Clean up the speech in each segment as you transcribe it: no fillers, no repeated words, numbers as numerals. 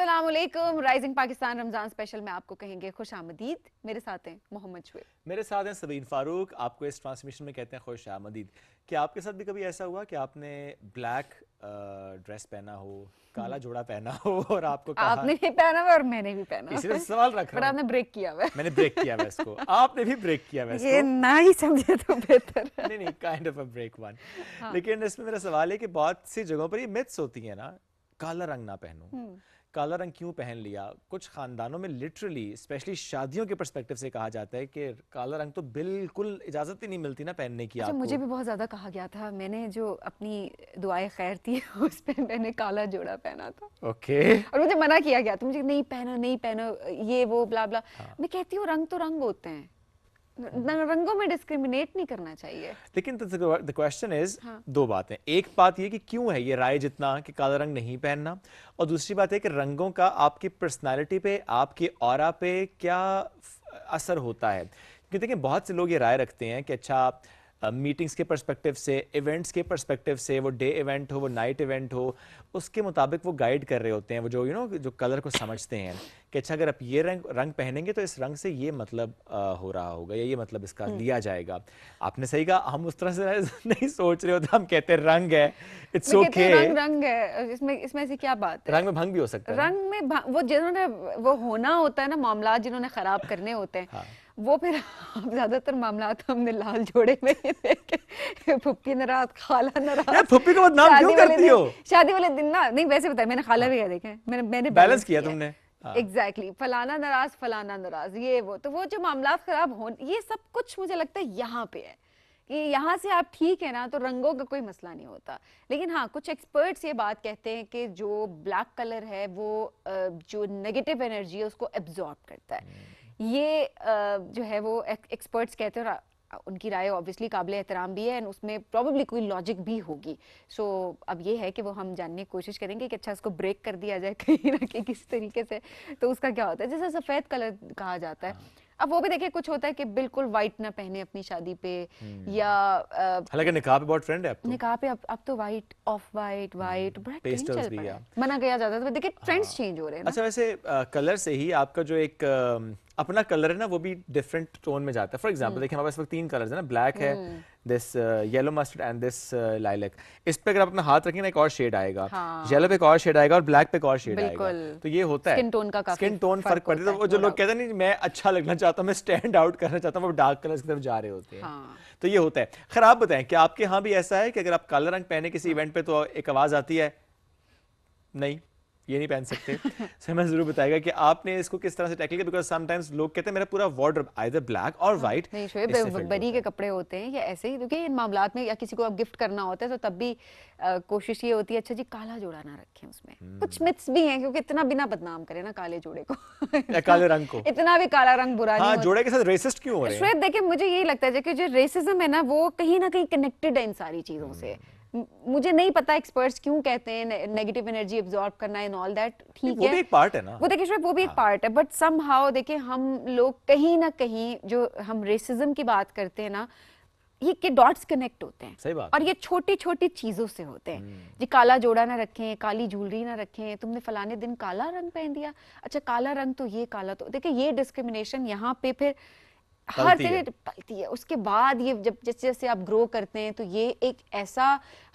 अस्सलाम वालेकुम। Rising Pakistan Ramzan special में आपको कहेंगे खुश आमदीद। मेरे साथ हैं मोहम्मद शुएब, मेरे साथ हैं सबीन फारूक। आपको इस ट्रांसमिशन में कहते हैं खुश आमदीद। क्या आपके साथ भी कभी ऐसा हुआ कि आपने ब्लैक ड्रेस पहना हो, काला जोड़ा पहना हो और आपको कहा आपने भी पहना हुआ और मैंने भी पहना हुआ, इसलिए सवाल रख पर रहा हूं, आपने ब्रेक किया हुआ है। मैंने ब्रेक किया है इसको, आपने भी ब्रेक किया है ये ना ही समझे तो बेहतर है। नहीं kind of a break one. लेकिन इसमें मेरा सवाल है कि बहुत सी जगहों पर ये मिथ्स होती है ना, काला रंग ना पहनो, काला रंग क्यों पहन लिया। कुछ खानदानों में लिटरली स्पेशली शादियों के पर्सपेक्टिव से कहा जाता है कि काला रंग तो बिल्कुल इजाजत ही नहीं मिलती ना पहनने की। अच्छा, आपको मुझे भी बहुत ज्यादा कहा गया था। मैंने जो अपनी दुआएं खैर थी उस पे मैंने काला जोड़ा पहना था। ओके और मुझे मना किया गया था, मुझे नहीं पहनो नहीं पहनो, ये वो ब्ला ब्ला। मैं कहती हूँ रंग तो रंग होते हैं, रंगों में डिस्क्रिमिनेट नहीं करना चाहिए। लेकिन द क्वेश्चन इज दो बातें। एक बात ये कि क्यों है ये राय जितना कि काला रंग नहीं पहनना, और दूसरी बात है कि रंगों का आपकी पर्सनालिटी पे, आपके ऑरा पे क्या असर होता है। क्योंकि देखिए बहुत से लोग ये राय रखते हैं कि अच्छा मीटिंग्स के पर्सपेक्टिव से, इवेंट्स के पर्सपेक्टिव से, वो डे इवेंट हो वो नाइट इवेंट हो, उसके मुताबिक वो गाइड कर रहे होते हैं, वो जो जो कलर को समझते हैं कि अच्छा अगर आप ये रंग पहनेंगे तो इस रंग से ये मतलब हो रहा होगा या ये मतलब इसका लिया जाएगा। आपने सही कहा, हम उस तरह से नहीं सोच रहे होते, हम कहते हैं रंग है, इट्स ओके, रंग है, इसमें से क्या बात है। रंग में भंग भी हो सकता है, रंग में वो जिन्होंने वो होना होता है ना, मामला जिन्होंने खराब करने होते हैं, वो फिर ज्यादातर मामलात हमने लाल जोड़े में ही देखे। फुप्पी नाराज, खाला नाराज। यार फुप्पी को बदनाम क्यों करती हो? शादी वाले दिन ना, नहीं वैसे बताया, मैंने खाला भी देखे, मैंने बैलेंस किया तुमने। एग्जैक्टली फलाना नाराज फलाना नाराज, ये वो तो वो जो मामलात खराब हो, ये सब कुछ मुझे लगता है यहाँ पे है कि यहाँ से आप ठीक है ना तो रंगों का कोई मसला नहीं होता। लेकिन हाँ, कुछ एक्सपर्ट्स ये बात कहते हैं कि जो ब्लैक कलर है वो जो नेगेटिव एनर्जी है उसको एब्जॉर्ब करता है। ये जो है वो एक्सपर्ट्स कहते हैं, और उनकी राय ऑब्वियसली काबिल एहतराम भी है, और उसमें प्रॉब्ली कोई लॉजिक भी होगी। सो अब ये है कि वो हम जानने की कोशिश करेंगे कि अच्छा इसको ब्रेक कर दिया जाए कहीं ना कहीं किसी तरीके से, तो उसका क्या होता है। जैसे सफ़ेद कलर कहा जाता है, अब वो भी देखिए कुछ होता है कि बिल्कुल वाइट ना पहने अपनी शादी पे, या हालांकि निकाह पे बहुत ट्रेंड है अब तो, निकाह पे अब तो वाइट, ऑफ वाइट, वाइट बड़ा ट्रेंड चल भी पड़ा है, मना किया जाता था। देखिए ट्रेंड्स चेंज हो रहे हैं ना। अच्छा वैसे कलर से ही आपका जो एक अपना कलर है ना वो भी डिफरेंट टोन में जाता है। फॉर एग्जांपल देखिए हमारे पास वक्त 3 कलर्स है ना, ब्लैक है, this yellow mustard and this lilac. इस पे अगर आप अपना हाथ रखेंगे ना एक और शेड आएगा, येलो पे एक और शेड आएगा और ब्लैक पे एक और शेड आएगा। तो ये होता है स्किन टोन का काफी स्किन टोन फर्क पड़ता है। तो वो जो लोग कहते हैं नहीं मैं अच्छा लगना चाहता हूँ, मैं स्टैंड आउट करना चाहता हूँ, वो डार्क कलर्स की तरफ जा रहे होते हैं। तो ये होता है। खैर आप बताएं कि आपके यहाँ भी ऐसा है कि अगर आप काला रंग पहने किसी इवेंट पे तो एक आवाज आती है नहीं ये नहीं पहन सकते। सो मैं जरूर बताएगा कि आपने इसको किस तरह से टैकल किया, बिकॉज़ समटाइम्स लोग कहते हैं मेरा पूरा वार्डरोब आइदर ब्लैक और व्हाइट। नहीं शोएब, बरी के कपड़े होते हैं या ऐसे ही, क्योंकि इन मामलात में या किसी को आप गिफ्ट करना होता है तो तब भी कोशिश ये होती है अच्छा जी काला जोड़ा ना रखें। उसमें कुछ मिथ्स भी हैं, क्योंकि इतना बिना बदनाम करें ना काले जोड़े को या काले रंग को, इतना भी काला रंग बुरा नहीं होता। जोड़े के साथ रेसिस्ट क्यों हो रहे हैं? शोएब देखिए मुझे यही लगता है कि जो रेसिज्म है ना वो कहीं ना कहीं कनेक्टेड है इन सारी चीजों से। मुझे नहीं पता एक्सपर्ट्स क्यों कहते हैं नेगेटिव एनर्जी एब्जॉर्ब करना एंड ऑल दैट, ठीक है वो भी एक पार्ट है ना, वो देखिए शोएब वो भी एक पार्ट है, बट समहाउ देखिए हम लोग कहीं ना कहीं जो हम रेसिज्म की बात करते हैं ना, ये के डॉट्स कनेक्ट होते हैं। सही बात। और ये छोटी छोटी चीजों से होते हैं जी, काला जोड़ा ना रखें, काली ज्वेलरी ना रखें, तुमने फलाने दिन काला रंग पहन दिया, अच्छा काला रंग तो ये काला, तो देखिए ये डिस्क्रिमिनेशन यहाँ पे फिर हर जगह पलती है। उसके बाद ये जब जैसे जैसे आप ग्रो करते हैं तो ये एक ऐसा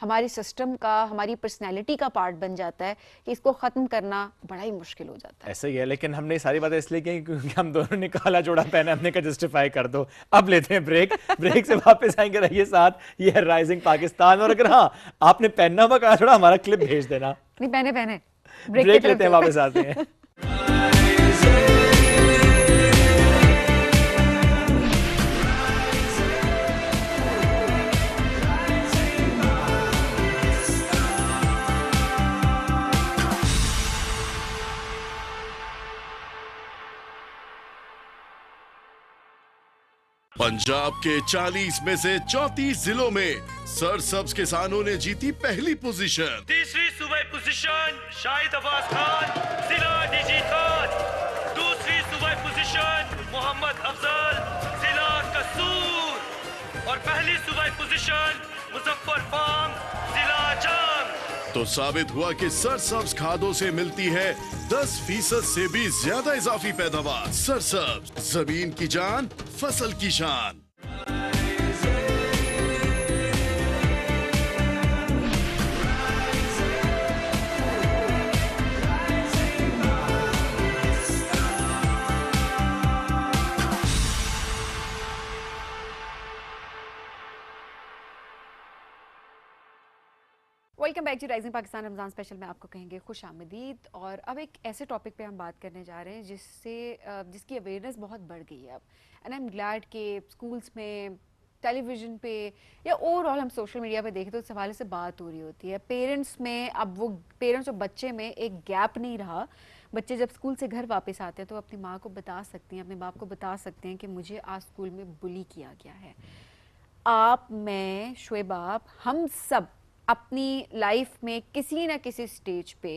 हमारे सिस्टम का, हमारी पर्सनैलिटी का पार्ट बन जाता है कि इसको खत्म करना बड़ा ही मुश्किल हो जाता है। ऐसा ही है। लेकिन हमने सारी बातें इसलिए की क्योंकि हम दोनों ने काला जोड़ा पहना, हमने कहा जस्टिफाई कर दो। अब लेते हैं ब्रेक, ब्रेक से वापस आएंगे, रहिए साथ, ये है राइजिंग पाकिस्तान। और अगर हाँ आपने पहनना हुआ काला जोड़ा हमारा क्लिप भेज देना। नहीं पहने ब्रेक लेते हैं, वापस आते हैं। पंजाब के 40 में से 34 जिलों में सरसब्ज किसानों ने जीती पहली पोजीशन। तीसरी सूबाई पोजीशन शाहिद अब्बास खान, जिला डीजी खान। दूसरी सूबाई पोजीशन मोहम्मद अफजल, जिला कसूर। और पहली सूबाई पोजीशन मुजफ्फर फार्म, जिला जंग। तो साबित हुआ कि सरसब्ज खादों से मिलती है 10% से भी ज्यादा इजाफी पैदावार। सरसब्ज, जमीन की जान, फसल की शान। Welcome back to rising Pakistan Ramzan special में आपको कहेंगे खुश आमदीद। और अब एक ऐसे टॉपिक पे हम बात करने जा रहे हैं जिसकी अवेयरनेस बहुत बढ़ गई है अब। एंड आई एम ग्लैड कि स्कूल्स में, टेलीविज़न पे या ओवरऑल हम सोशल मीडिया पे देखें तो इस हवाले से बात हो रही होती है। पेरेंट्स में अब वो पेरेंट्स और बच्चे में एक गैप नहीं रहा। बच्चे जब स्कूल से घर वापस आते हैं तो अपनी माँ को बता सकती हैं, अपने बाप को बता सकते हैं कि मुझे आज स्कूल में बुली किया गया है। आप, मैं, शुएब आप, हम सब अपनी लाइफ में किसी ना किसी स्टेज पे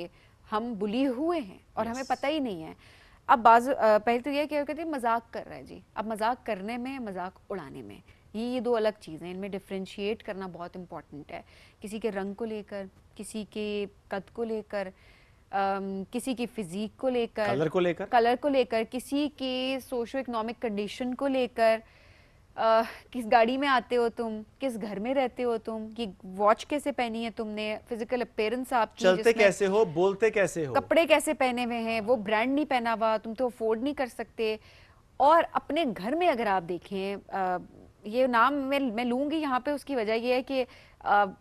हम बुली हुए हैं और हमें पता ही नहीं है। अब पहले तो ये क्या कहते हैं मजाक कर रहा है जी। अब मजाक करने में, मजाक उड़ाने में ये दो अलग चीज़ें, इनमें डिफ्रेंशिएट करना बहुत इंपॉर्टेंट है। किसी के रंग को लेकर, किसी के कद को लेकर, किसी की फिजिक को लेकर, कलर को लेकर, किसी के सोशो इकोनॉमिक कंडीशन को लेकर, किस गाड़ी में आते हो तुम, किस घर में रहते हो तुम, कि वॉच कैसे पहनी है तुमने, फिजिकल अपीयरेंस आपकी, चलते कैसे हो, बोलते कैसे हो, कपड़े कैसे पहने हुए हैं, वो ब्रांड नहीं पहना हुआ, तुम तो अफोर्ड नहीं कर सकते। और अपने घर में अगर आप देखें, ये नाम मैं लूँगी यहाँ पे, उसकी वजह ये है कि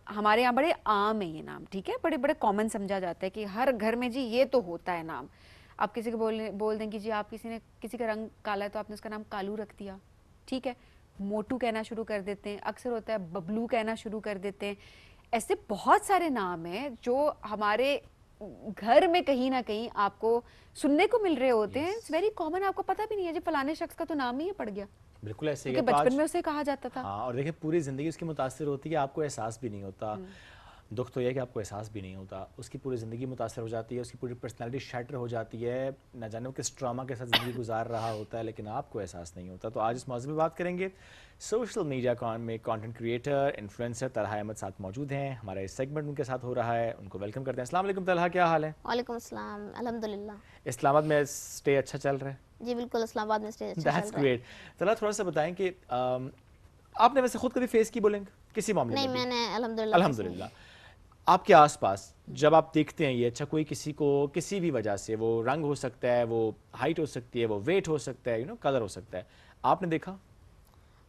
हमारे यहाँ बड़े आम है ये नाम, ठीक है, बड़े बड़े कॉमन समझा जाता है कि हर घर में जी ये तो होता है नाम। आप किसी को बोल दें कि जी आप किसी का रंग काला है तो आपने उसका नाम कालू रख दिया, ठीक है। मोटू कहना शुरू कर देते हैं, अक्सर होता है बबलू कहना शुरू कर देते हैं। ऐसे बहुत सारे नाम हैं जो हमारे घर में कहीं ना कहीं आपको सुनने को मिल रहे होते हैं। इट्स वेरी कॉमन, आपको पता भी नहीं है जी फलाने शख्स का तो नाम ही पड़ गया। बिल्कुल ऐसे ही क्योंकि बचपन में उसे कहा जाता था। हाँ, और देखिए पूरी जिंदगी उसकी मुतासिर होती है, आपको एहसास भी नहीं होता। दुख तो यह है कि आपको एहसास भी नहीं होता। उसकी पूरी ज़िंदगी मुतासर हो जाती है, उसकी पूरी पर्सनालिटी शैटर हो जाती है, न जाने वो किस ट्रॉमा के साथ ज़िंदगी गुजार रहा होता है, लेकिन आपको एहसास नहीं होता। तो आज इस मौजूद में बात करेंगे। सोशल मीडिया में content creator, influencer Talha Ahmed साथ मौजूद हैं। हमारा इस सेगमेंट उनके साथ हो रहा है, उनको वेलकम करते हैं। अस्सलाम वालेकुम तलहा, क्या हाल है? वालेकुम अस्सलाम, अल्हम्दुलिल्लाह। इस्लामाबाद में स्टे अच्छा चल रहा है? जी बिल्कुल, इस्लामाबाद में स्टे अच्छा चल रहा है। That's great. तलहा थोड़ा सा बताएं कि आपने वैसे खुद कभी फेस की बुलिंग किसी मामले में? नहीं, मैंने अल्हम्दुलिल्लाह। आपके आसपास जब आप देखते हैं ये, अच्छा कोई किसी को किसी भी वजह से, वो रंग हो सकता है, वो हाइट हो सकती है, वो वेट हो सकता है, कलर हो सकता है, आपने देखा?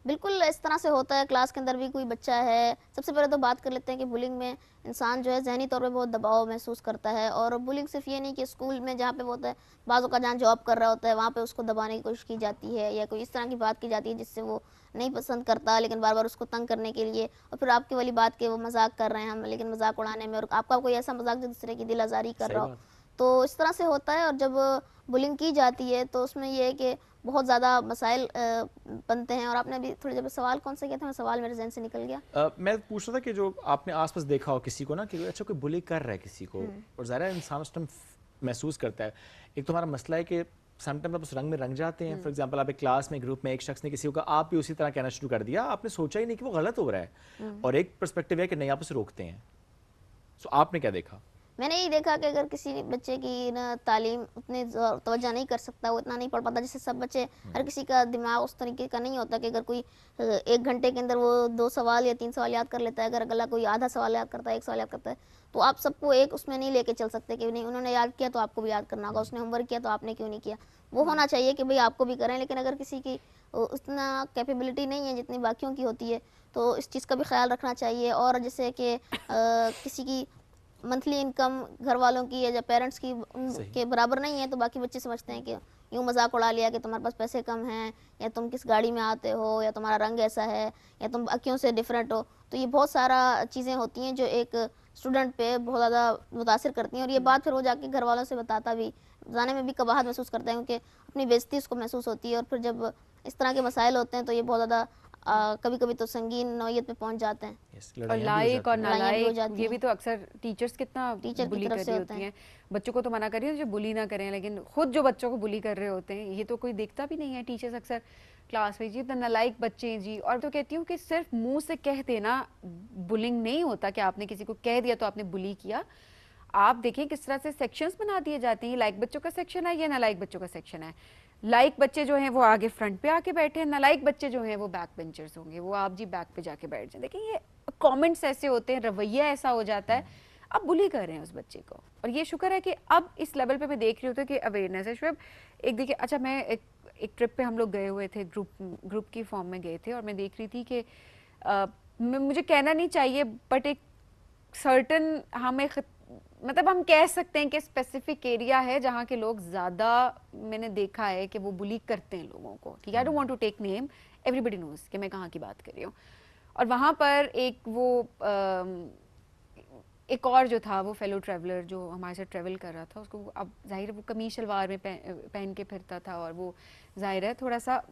बिल्कुल इस तरह से होता है। क्लास के अंदर भी कोई बच्चा है, सबसे पहले तो बात कर लेते हैं कि बुलिंग में इंसान जो है ज़हनी तौर पे बहुत दबाव महसूस करता है। और बुलिंग सिर्फ ये नहीं कि स्कूल में जहाँ पे वो होता है, बाज़ों का जहाँ जॉब कर रहा होता है वहाँ पे उसको दबाने की कोशिश की जाती है, या कोई इस तरह की बात की जाती है जिससे वो नहीं पसंद करता, लेकिन बार बार उसको तंग करने के लिए, और फिर आपकी वाली बात के वो मजाक कर रहे हैं हम, लेकिन मजाक उड़ाने में, और आपका कोई ऐसा मजाक जो दूसरे की दिल आज़ारी कर रहा हो, तो इस तरह से होता है। और जब बुलिंग की जाती है तो उसमें ये है कि बहुत ज़्यादा मसाइल बनते हैं। और आपने अभी थोड़ी देर सवाल कौन सा किया था, मैं सवाल मेरे जहन से निकल गया। मैं पूछ रहा था कि जो आपने आसपास देखा हो किसी को ना, कि अच्छा कोई बुली कर रहा है किसी को, और ज़ाहिर है इंसान उस टाइम महसूस करता है। एक तो हमारा मसला है कि समटाइम आप उस रंग में रंग जाते हैं। फॉर एग्जांपल आप एक क्लास में, ग्रुप में एक शख्स ने किसी को कहा, आप भी उसी तरह कहना शुरू कर दिया, आपने सोचा ही नहीं कि वो गलत हो रहा है, और एक पर्सपेक्टिव है कि नहीं आप उसे रोकते हैं। सो आपने क्या देखा? मैंने यही देखा कि अगर किसी बच्चे की ना तालीम उतनी तवज्जो नहीं कर सकता, वो इतना नहीं पढ़ पाता, जैसे सब बच्चे, हर किसी का दिमाग उस तरीके का नहीं होता कि अगर कोई 1 घंटे के अंदर वो 2 सवाल या 3 सवाल याद कर लेता है, अगर अगला कोई आधा सवाल याद करता है, 1 सवाल याद करता है, तो आप सबको एक उसमें नहीं लेके चल सकते कि नहीं उन्होंने याद किया तो आपको भी याद करना होगा, उसने होमवर्क किया तो आपने क्यों नहीं किया। वो होना चाहिए कि भाई आपको भी करें, लेकिन अगर किसी की उतना कैपेबिलिटी नहीं है जितनी बाकियों की होती है, तो इस चीज़ का भी ख्याल रखना चाहिए। और जैसे कि किसी की मंथली इनकम घर वालों की या पेरेंट्स की के बराबर नहीं है, तो बाकी बच्चे समझते हैं कि यूँ मजाक उड़ा लिया कि तुम्हारे पास पैसे कम हैं, या तुम किस गाड़ी में आते हो, या तुम्हारा रंग ऐसा है, या तुम अक्यों से डिफरेंट हो। तो ये बहुत सारा चीज़ें होती हैं जो एक स्टूडेंट पे बहुत ज़्यादा मुतासिर करती हैं। और ये बात फिर वो जाके घर वालों से बताता भी, बताने में भी कबाहत महसूस करता है, क्योंकि अपनी बेइज्जती उसको महसूस होती है। और फिर जब इस तरह के मसाइल होते हैं तो ये बहुत ज़्यादा कभी कभी तो संगीन नौयत पे पहुंच जाते हैं। Yes, और लड़ाइयाँ भी हो लाइक और जाती हैं। लड़ाइयाँ भी हो नालायक जाती ये भी हैं। तो अक्सर टीचर्स कितना टीचर की बुली तरफ कर से रही होता होती है। हैं। बच्चों को तो मना कर रही है जो बुली ना करें, लेकिन खुद जो बच्चों को बुली कर रहे होते हैं ये तो कोई देखता भी नहीं है। टीचर्स अक्सर क्लास में जी तो नालायक बच्चे हैं जी। और तो कहती हूँ कि सिर्फ मुंह से कह देना बुलिंग नहीं होता कि आपने किसी को कह दिया तो आपने बुली किया। आप देखें किस तरह से सेक्शंस बना दिए जाते हैं। लाइक बच्चों का सेक्शन है, ये नालायक बच्चों का सेक्शन है। लाइक बच्चे जो हैं वो आगे फ्रंट पे आके बैठे हैं, नालायक बच्चे जो हैं वो बैक बेंचर्स होंगे, वो आप जी बैक पे जाके बैठ जाए। देखिए ये कमेंट्स ऐसे होते हैं, रवैया ऐसा हो जाता है, आप बुली कर रहे हैं उस बच्चे को। और ये शुक्र है कि अब इस लेवल पे मैं देख रही हूँ कि अवेयरनेस है। शुभ एक देखिए, अच्छा मैं एक ट्रिप पे हम लोग गए हुए थे, ग्रुप की फॉर्म में गए थे, और मैं देख रही थी कि मुझे कहना नहीं चाहिए बट एक सर्टन हमें मतलब हम कह सकते हैं कि स्पेसिफिक एरिया है जहाँ के लोग ज़्यादा, मैंने देखा है कि वो बुली करते हैं लोगों को। ठीक है, I don't want to take name, everybody knows कि मैं कहाँ की बात कर रही हूँ। और वहाँ पर एक वो एक और जो था वो फेलो ट्रैवलर जो हमारे साथ ट्रैवल कर रहा था, उसको अब जाहिर है वो कमीज शलवार में पहन के फिरता था, और वो जाहिर है थोड़ा सा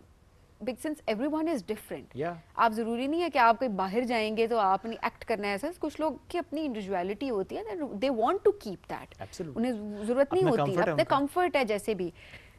big sense everyone is different. Yeah. आप ज़रूरी नहीं है कि आप कहीं बाहर जाएंगे तो आपने एक्ट करना है ऐसा। कुछ लोग की अपनी इंडिविजुअलिटी होती है, they want to keep that, Absolutely. उन्हें ज़रूरत नहीं अपना होती, comfort है अपने उनका। कंफर्ट है जैसे भी।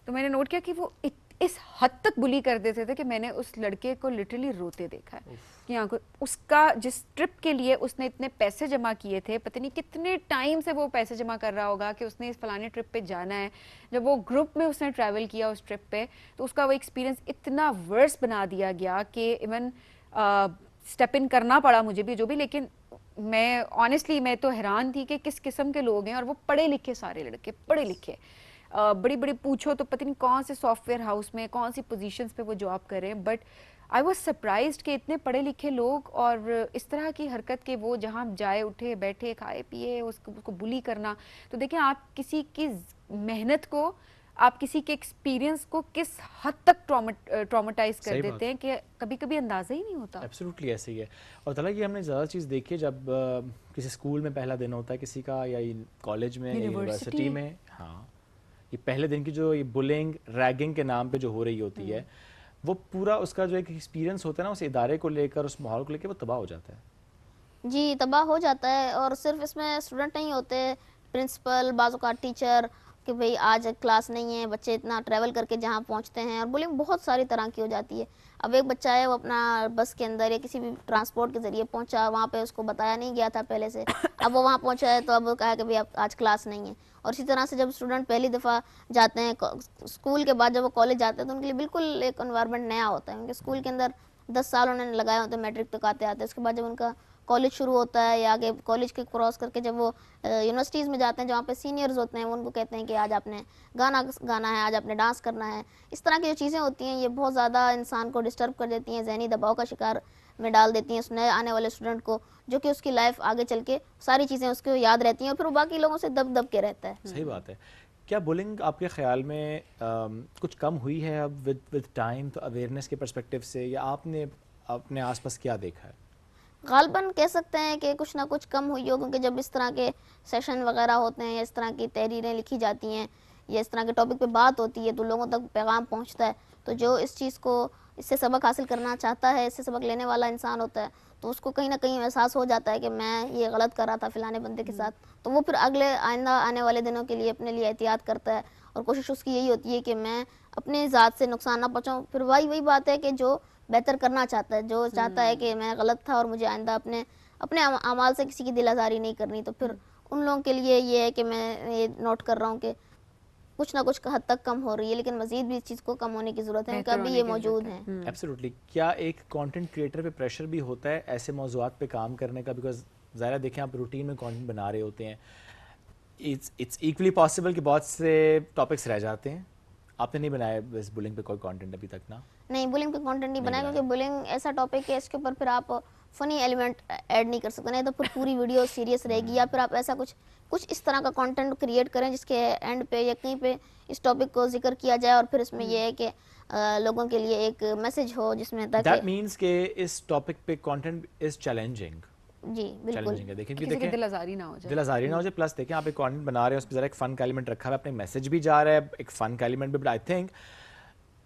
तो मैंने नोट किया कि वो इस हद तक बुली कर देते थे कि मैंने उस लड़के को लिटरली रोते देखा है कि आंखों उसका जिस ट्रिप के लिए उसने इतने पैसे जमा किए थे, पता नहीं कितने टाइम से वो पैसे जमा कर रहा होगा कि उसने इस फलाने ट्रिप पे जाना है। जब वो ग्रुप में उसने ट्रैवल किया उस ट्रिप पे, तो उसका वो एक्सपीरियंस इतना वर्स बना दिया गया कि इवन स्टेप इन करना पड़ा मुझे भी जो भी। लेकिन मैं ऑनेस्टली मैं तो हैरान थी कि किस किस्म के लोग हैं, और वो पढ़े लिखे सारे लड़के, पढ़े लिखे, बड़ी बड़ी पूछो तो पता नहीं कौन से सॉफ्टवेयर हाउस में कौन सी पोजीशंस पे वो जॉब कर रहे हैं। बट आई वाज सरप्राइज्ड कि इतने पढ़े लिखे लोग और इस तरह की हरकत के वो जहाँ जाए उठे बैठे खाए पिए उसको बुली करना। तो देखें आप किसी की मेहनत को, आप किसी के एक्सपीरियंस को किस हद तक ट्रॉमेटाइज कर सही बात। देते हैं कि कभी कभी अंदाजा ही नहीं होता। एब्सोल्युटली ऐसे ही है। और तला ये हमने ज़्यादा चीज़ देखी है जब किसी स्कूल में पहला दिन होता है किसी का, या कॉलेज में या यूनिवर्सिटी में। हाँ, ये पहले दिन की जो ये बुलिंग रैगिंग के नाम पे जो हो रही होती है, वो पूरा उसका जो एक एक्सपीरियंस होता है ना उस इदारे को लेकर, उस माहौल को लेकर, वो तबाह हो जाता है। जी तबाह हो जाता है। और सिर्फ इसमें स्टूडेंट नहीं होते, प्रिंसिपल, बाज़ औक़ात टीचर, कि भाई आज क्लास नहीं है, बच्चे इतना ट्रैवल करके जहाँ पहुँचते हैं। और बुलिंग बहुत सारी तरह की हो जाती है। अब एक बच्चा है वो अपना बस के अंदर या किसी भी ट्रांसपोर्ट के ज़रिए पहुँचा, वहाँ पे उसको बताया नहीं गया था पहले से, अब वो वहाँ पहुँचा है तो अब वो कहा कि भाई अब आज क्लास नहीं है। और इसी तरह से जब स्टूडेंट पहली दफ़ा जाते हैं स्कूल के बाद जब वो कॉलेज जाते हैं तो उनके लिए बिल्कुल एक एनवायरनमेंट नया होता है। उनके स्कूल के अंदर 10 साल उन्होंने लगाए होते हैं मैट्रिक तक आते आते। उसके बाद जब उनका कॉलेज शुरू होता है या आगे कॉलेज के क्रॉस करके जब वो यूनिवर्सिटीज़ में जाते हैं जहाँ पे सीनियर्स होते हैं, वो उनको कहते हैं कि आज आपने गाना गाना है, आज आपने डांस करना है। इस तरह की जो चीज़ें होती हैं ये बहुत ज़्यादा इंसान को डिस्टर्ब कर देती हैं, ज़हनी दबाव का शिकार में डाल देती हैं उस नए आने वाले स्टूडेंट को, जो कि उसकी लाइफ आगे चल के सारी चीज़ें उसको याद रहती हैं और फिर वो बाकी लोगों से दब दब के रहता है। सही बात है। क्या बुलिंग आपके ख्याल में कुछ कम हुई है अब विद टाइम, तो अवेयरनेस के पर्सपेक्टिव से, या आपने अपने आसपास क्या देखा है? गालबन कह सकते हैं कि कुछ ना कुछ कम हुई हो, क्योंकि जब इस तरह के सेशन वगैरह होते हैं या इस तरह की तहरीरें लिखी जाती हैं या इस तरह के टॉपिक पे बात होती है तो लोगों तक पैगाम पहुंचता है। तो जो इस चीज़ को, इससे सबक हासिल करना चाहता है, इससे सबक लेने वाला इंसान होता है, तो उसको कहीं ना कहीं एहसास हो जाता है कि मैं ये गलत कर रहा था फ़िलाने बंदे के साथ। तो वो फिर अगले आइंदा आने वाले दिनों के लिए अपने लिए एहतियात करता है और कोशिश उसकी यही होती है कि मैं अपने ज़ात से नुकसान ना पहुँचाऊँ। फिर वही बात है कि जो बेहतर करना चाहता है, जो चाहता है कि मैं गलत था और मुझे आइंदा अपने अमाल से किसी की दिल आज़ारी नहीं करनी, तो फिर उन लोगों के लिए ये है कि मैं ये नोट कर रहा हूँ कि कुछ ना कुछ हद तक कम हो रही है, लेकिन मजीद भी इस चीज़ को कम होने की ज़रूरत है, बेहतर कभी होने ये की मौजूद ज़रूरत हैं। एब्सोल्युटली। क्या एक कंटेंट क्रिएटर पे प्रेशर भी होता है ऐसे मौज़ूआत पे काम करने का? बिकॉज ज़ाहिर देखें आप रूटीन में कंटेंट बना रहे होते हैं, इट्स इक्वली पॉसिबल कि बहुत से टॉपिक्स रह जाते हैं। आपने नहीं बनाया इस बुलिंग पे कोई कंटेंट अभी तक ना? नहीं, बुलिंग पे कंटेंट नहीं बनाया, क्योंकि बुलिंग ऐसा टॉपिक है इसके ऊपर फिर आप फनी एलिमेंट ऐड नहीं कर सकते, नहीं तो फिर पूरी वीडियो सीरियस रहेगी। या फिर आप ऐसा कुछ इस तरह का कंटेंट क्रिएट करें जिसके एंड पे या कहीं पे इस टॉपिक को जिक्र किया जाए और फिर इसमें ये है कि लोगों के लिए एक मैसेज हो जिसमें दैट ताकि मीन्स कि इस टॉपिक पे कंटेंट इज चैलेंजिंग। जी बिल्कुल चैलेंजिंग है। देखिए कि किसी की देखें दिल आज़ारी ना हो जाए। दिल आज़ारी ना हो जाए, प्लस देखें आप एक कंटेंट बना रहे हैं, उस पर ज़रा एक फ़न का एलिमेंट रखा हुआ है, अपने मैसेज भी जा रहा है, एक फ़न का एलिमेंट भी, but I think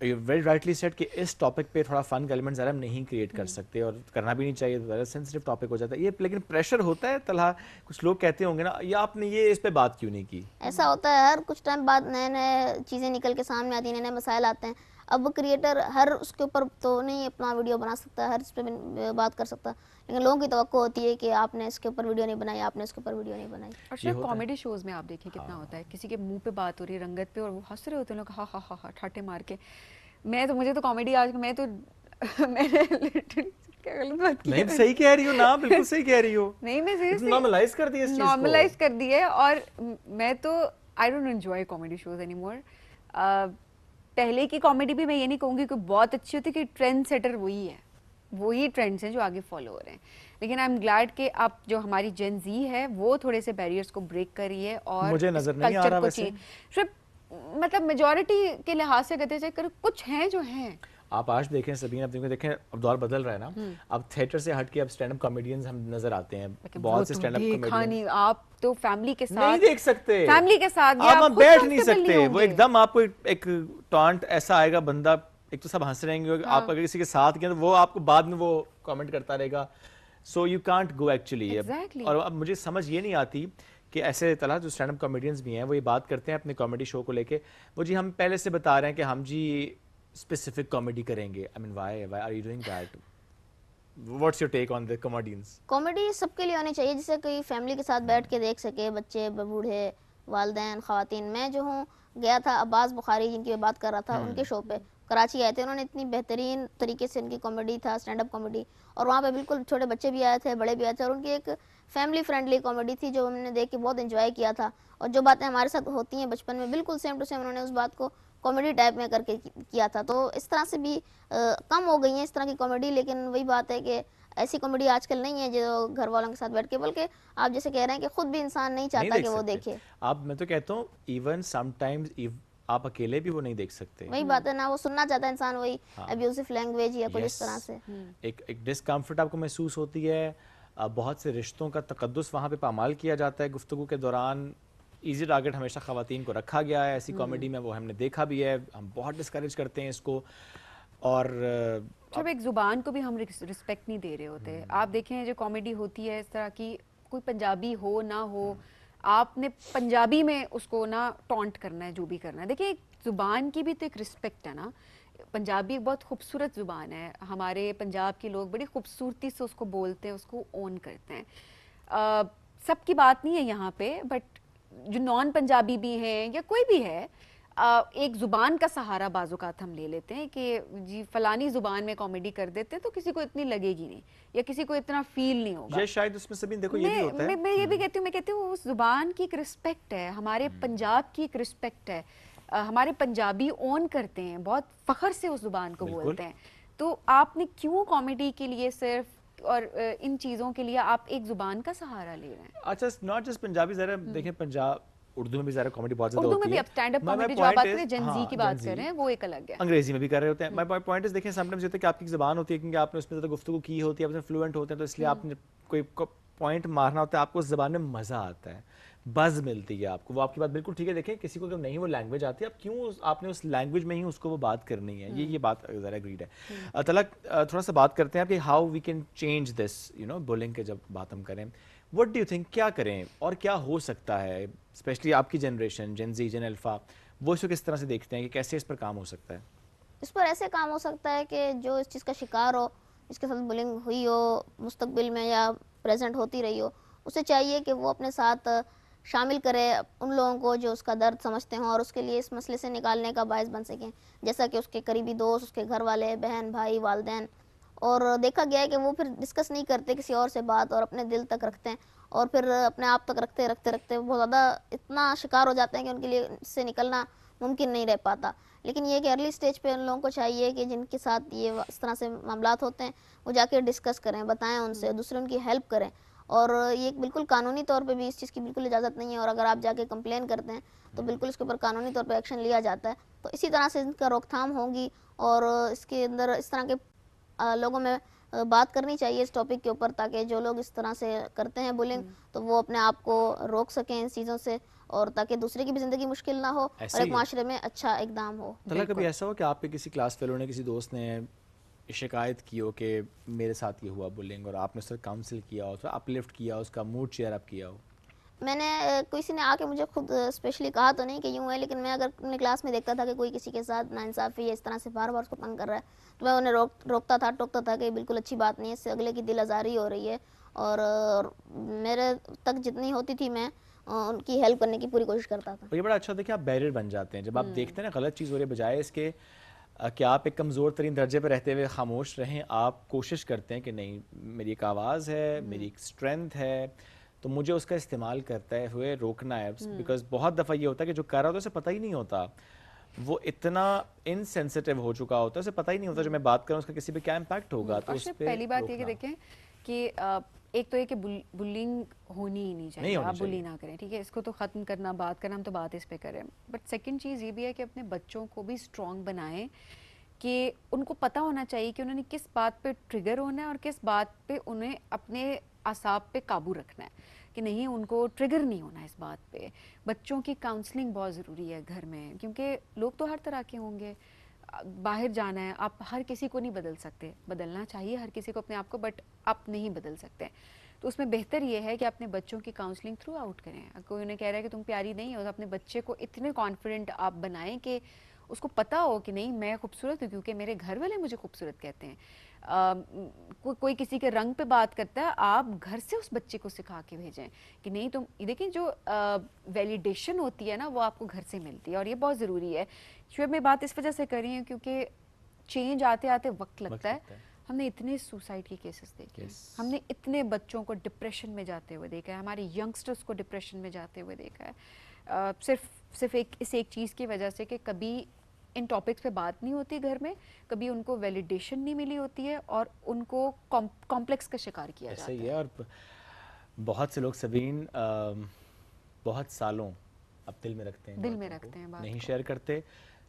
very rightly said कि इस टॉपिक पे थोड़ा फन का एलिमेंट ज़रा हम नहीं क्रिएट कर सकते और करना भी नहीं चाहिए, ज़रा सेंसिटिव टॉपिक हो जाता है ये, लेकिन प्रेशर होता है तलहा, कुछ लोग कहते होंगे ना ये आपने ये इस पे बात क्यों नहीं की? ऐसा होता है, हर कुछ टाइम बाद नए नए चीज़ें निकल के सामने आती हैं, नए नए मसाइल आते हैं। अब क्रिएटर हर उसके ऊपर तो नहीं अपना वीडियो बना सकता, हर इस पे बात कर सकता, लेकिन लोगों की तवक्को होती है कि आपने इसके ऊपर वीडियो नहीं बनाई, आपने इसके ऊपर वीडियो नहीं बनाई। और सिर्फ कॉमेडी शोज में आप देखिए कितना होता है, किसी के मुंह पे बात हो रही है रंगत पे और वो हंस रहे होते हैं लोग, हा हा हा हा ठाटे मार के। मुझे तो कॉमेडी आज मैं तो मैंने लिटरली क्या गलत बात की नहीं है? सही कह रही हो ना, बिल्कुल सही कह रही हो। नहीं मैं सीरियसली नॉर्मलाइज कर दिया इस चीज को। नॉर्मलाइज कर दी है। और मैं तो I don't enjoy comedy shows anymore. पहले की कॉमेडी भी मैं ये नहीं कहूँगी कि बहुत अच्छी होती, कि ट्रेंड सेटर वही है, वही ट्रेंड्स हैं जो आगे फॉलो हो रहे हैं। लेकिन आई एम ग्लैड कि अब जो हमारी जेन जी है वो थोड़े से बैरियर्स को ब्रेक कर रही है और मुझे नजर नहीं आ रहा वैसे। सिर्फ मतलब मेजॉरिटी के लिहाज से कहते चेक करो, कुछ हैं जो हैं। आप आज देखें सबीन, आप देखें अब दौर बदल रहा है ना, अब थिएटर से हट के अब स्टैंड अप कॉमेडियंस हम नजर आते हैं, बहुत से स्टैंड अप कॉमेडियंस। आप तो फैमिली के साथ नहीं देख सकते, फैमिली के साथ आप खुद बैठ नहीं comfortable सकते, वो होंगे। एकदम आपको एक टॉन्ट ऐसा आएगा, बंदा एक तो सब हंस रहेंगे, आप अगर किसी के साथ गए तो वो आपको बाद में वो कमेंट करता रहेगा, so you can't go actually. और अब मुझे समझ ये नहीं आती कि ऐसे तरह जो स्टैंड अप कॉमेडियंस भी हैं वो ये बात करते हैं अपने कॉमेडी शो को लेके, वो जी हम पहले से बता रहे हैं कि हम जी स्पेसिफिक कॉमेडी करेंगे। I mean why are you doing that? What's your take on the comedians? Comedy सबके लिए होनी चाहिए, जिसे कोई फैमिली के साथ बैठ के देख सके, बच्चे, बूढ़े, वालिदैन, ख़वातीन। मैं जो हूँ गया था अब्बास बुखारी जिनकी मैं बात कर रहा था, उनके शो पे कराची आए थे, उन्होंने इतनी बेहतरीन तरीके से उनकी कॉमेडी था, स्टैंड अप कॉमेडी, और वहाँ पे बिल्कुल छोटे बच्चे भी आए थे, बड़े भी आए थे, और उनकी एक फैमिली फ्रेंडली कॉमेडी थी जो हमने देख के बहुत एंजॉय किया था। और जो बातें हमारे साथ होती हैं बचपन में, बिल्कुल सेम टू सेम उन्होंने उस बात को कॉमेडी टाइप में करके किया था। तो इस तरह से भी कम हो गई है इस तरह की कॉमेडी, लेकिन वही बात है कि ऐसी कॉमेडी आजकल नहीं है जो घर वालों के साथ बैठ के, बल्कि आप जैसे कह रहे हैं कि खुद भी इंसान नहीं चाहता कि वो देखे। आप, मैं तो कहता हूँ इवन समटाइम्स आप अकेले भी वो नहीं देख सकते। वही बात है ना, वो सुनना चाहता है इंसान, वही अब्यूसिव लैंग्वेज या कुछ इस तरह से एक डिस्कम्फर्ट आपको महसूस होती है। बहुत से रिश्तों का तकद्दुस वहाँ पे पामाल किया जाता है गुफ्तगू के दौरान। इजी टारगेट हमेशा ख़वातीन को रखा गया है ऐसी कॉमेडी में, वो हमने देखा भी है, हम बहुत डिस्करेज करते हैं इसको। और जब एक ज़ुबान को भी हम रिस्पेक्ट नहीं दे रहे होते। आप देखें जो कॉमेडी होती है इस तरह की, कोई पंजाबी हो ना हो, आपने पंजाबी में उसको ना टॉन्ट करना है, जो भी करना है। देखिए ज़ुबान की भी तो एक रिस्पेक्ट है ना। पंजाबी एक बहुत खूबसूरत ज़ुबान है, हमारे पंजाब के लोग बड़ी खूबसूरती से उसको बोलते हैं, उसको ओन करते हैं। सबकी बात नहीं है यहाँ पे, बट जो नॉन पंजाबी भी हैं या कोई भी है, एक ज़ुबान का सहारा बाज़ुकात हम ले लेते हैं कि जी फलानी ज़ुबान में कॉमेडी कर देते हैं तो किसी को इतनी लगेगी नहीं या किसी को इतना फील नहीं होगा। ये शायद उसमें सभी देखो ये भी होता है। मैं ये भी कहती हूँ, मैं कहती हूँ उस ज़ुबान की एक रिस्पेक्ट है, हमारे पंजाब की एक रिस्पेक्ट है। हमारे पंजाबी ओन करते हैं, बहुत फ़ख्र से उस ज़ुबान को बोलते हैं। तो आपने क्यों कॉमेडी के लिए सिर्फ और इन चीज़ों के लिए आप एक ज़ुबान का सहारा ले रहे हैं? अच्छा, नॉट जस्ट पंजाबी, ज़रा देखें पंजाब उर्दू में भी ज़रा कॉमेडी बहुत ज़्यादा होती है। उर्दू में भी अब स्टैंड अप कॉमेडी जो आप बात कर रहे हैं, जेन जी की बात कर रहे हैं, वो एक अलग है। अंग्रेजी में भी कर रहे होते हैं। माय पॉइंट इज, देखिए समटाइम्स ये होता है कि आपकी ज़बान होती है क्योंकि आपने उसमें ज़्यादा गुफ्तगू की होती है, आप उसमें फ्लुएंट होते हैं, तो इसलिए आपने कोई पॉइंट मारना होता है, आपको उस ज़बान में मज़ा आता है, बज़ मिलती है आपको। वो आपकी बात बिल्कुल ठीक है। देखें किसी को अगर नहीं वो लैंग्वेज आती है, आप क्यों आपने उस लैंग्वेज में ही उसको वो बात करनी है, ये बात ज़रा एग्रीड है। तलक थोड़ा सा बात करते हैं कि how we can change this, you know, bullying के जब बात हम करें, व्हाट डू यू थिंक, क्या करें और क्या हो सकता है? स्पेशली आपकी जनरेशन, जेन जी, जेन अल्फा, वो इसको किस तरह से देखते हैं कि कैसे इस पर काम हो सकता है? इस पर ऐसे काम हो सकता है कि जो इस चीज़ का शिकार हो, इसके साथ बुलिंग हुई हो मुस्तकबिल में या प्रेजेंट होती रही हो, उसे चाहिए कि वो अपने साथ शामिल करे उन लोगों को जो उसका दर्द समझते हों और उसके लिए इस मसले से निकालने का बायस बन सकें, जैसा कि उसके करीबी दोस्त, उसके घर वाले, बहन भाई, वालिदैन। और देखा गया है कि वो फिर डिस्कस नहीं करते किसी और से बात, और अपने दिल तक रखते हैं, और फिर अपने आप तक रखते रखते रखते बहुत ज़्यादा इतना शिकार हो जाते हैं कि उनके लिए इससे निकलना मुमकिन नहीं रह पाता। लेकिन ये कि अर्ली स्टेज पे उन लोगों को चाहिए कि जिनके साथ ये इस तरह से मामलात होते हैं, वो जाके डिस्कस करें, बताएं उनसे, दूसरे उनकी हेल्प करें। और ये बिल्कुल कानूनी तौर पे भी इस चीज़ की बिल्कुल इजाज़त नहीं है, और अगर आप जाके कंप्लेन करते हैं तो बिल्कुल इसके ऊपर कानूनी तौर पे एक्शन लिया जाता है। तो इसी तरह से इनका रोकथाम होगी, और इसके अंदर इस तरह के लोगों में बात करनी चाहिए इस टॉपिक के ऊपर, ताकि जो लोग इस तरह से करते हैं बुलिंग, तो वो अपने आप को रोक सकें इन चीज़ों से, اور تاکہ دوسرے کی بھی زندگی مشکل نہ ہو ایسے اور ایک ہی ہے۔ معاشرے میں اچھا اقدام ہو. طلحہ کبھی ایسا ہو کہ آپ کے کسی کلاس فیلو نے کسی دوست نے شکایت کی ہو کہ میرے ساتھ یہ ہوا بلنگ اور آپ نے اس کا کاؤنسل کیا ہو، اس کا اپ لفٹ کیا ہو، اس کا موڈ چیئر اپ کیا ہو؟ میں نے کسی نے آ کے مجھے خود اسپیشلی کہا تو نہیں کہ یوں ہے، لیکن میں اگر اپنے کلاس میں دیکھتا تھا کہ کوئی کسی کے ساتھ ناانصافی یا اس طرح سے بار بار اس کو تنگ کر رہا ہے تو میں انہیں روکتا تھا، ٹوکتا تھا کہ بالکل اچھی بات نہیں ہے، اس سے اگلے کی دل آزاری ہو رہی ہے. اور میرے تک جتنی ہوتی تھی میں ان کی ہیلپ کرنے کی پوری کوشش کرتا تھا. یہ بڑا اچھا ہوتا ہے کہ آپ بیریئر بن جاتے ہیں جب آپ دیکھتے ہیں نا غلط چیز ہو رہی ہے، بجائے اس کے کہ آپ ایک کمزور ترین درجے پہ رہتے ہوئے خاموش رہیں، آپ کوشش کرتے ہیں کہ نہیں میری ایک آواز ہے، میری ایک اسٹرینتھ ہے، تو مجھے اس کا استعمال کرتے ہوئے روکنا ہے. بیکاز بہت دفعہ یہ ہوتا ہے کہ جو کر رہا ہوتا ہے اسے پتہ ہی نہیں ہوتا، وہ اتنا انسینسٹیو ہو چکا ہوتا ہے، اسے پتہ ہی نہیں ہوتا جو میں بات کروں اس کا کسی پہ کیا امپیکٹ ہوگا. تو اس پہ پہلی بات یہ کہ روکنا. دیکھیں کہ ایک تو یہ کہ بلنگ ہونی ہی نہیں چاہیے، آپ بلی نہ کریں، ٹھیک ہے، اس کو تو ختم کرنا، بات کرنا، ہم تو بات اس پہ کریں. بٹ سیکنڈ چیز یہ بھی ہے کہ اپنے بچوں کو بھی اسٹرانگ بنائیں کہ ان کو پتہ ہونا چاہیے کہ انہوں نے کس بات پہ ٹریگر ہونا ہے اور کس بات پہ انہیں اپنے اعصاب پہ قابو رکھنا ہے، کہ نہیں ان کو ٹریگر نہیں ہونا اس بات پہ. بچوں کی کاؤنسلنگ بہت ضروری ہے گھر میں، کیونکہ لوگ تو ہر طرح کے ہوں گے، باہر جانا ہے، آپ ہر کسی کو نہیں بدل سکتے، بدلنا چاہیے ہر کسی کو اپنے آپ کو، بٹ آپ نہیں بدل سکتے. تو اس میں بہتر یہ ہے کہ اپنے بچوں کی کاؤنسلنگ تھرو آؤٹ کریں. کوئی انہیں کہہ رہا ہے کہ تم پیاری نہیں ہو، تو اپنے بچے کو اتنے کانفیڈنٹ آپ بنائیں کہ اس کو پتہ ہو کہ نہیں میں خوبصورت ہوں کیونکہ میرے گھر والے مجھے خوبصورت کہتے ہیں. کوئی کسی کے رنگ پہ بات کرتا ہے، آپ گھر سے اس بچے کو سکھا کے بھیجیں کہ نہیں تم دیکھیں جو ویلیڈیشن ہوتی ہے نا وہ آپ کو گھر سے ملتی ہے، اور یہ بہت ضروری ہے. شعیب میں بات اس وجہ سے کر رہی ہوں کیونکہ چینج آتے آتے وقت لگتا ہے. ہم نے اتنے سوسائڈ کے کیسز دیکھے ہیں، ہم نے اتنے بچوں کو ڈپریشن میں جاتے ہوئے دیکھا ہے، ہمارے ینگسٹرز کو ڈپریشن میں جاتے ہوئے دیکھا ہے، صرف اس ایک چیز کی وجہ سے کہ کبھی ان ٹاپکس پہ بات نہیں ہوتی گھر میں، کبھی ان کو ویلیڈیشن نہیں ملی ہوتی ہے اور ان کو کمپلیکس کا شکار کیا جاتا ہے. ایسا ہی ہے، اور بہت سے لوگ سبین بہت سالوں اب دل میں رکھتے ہیں، دل میں رکھتے ہیں، نہیں شیئر کرتے،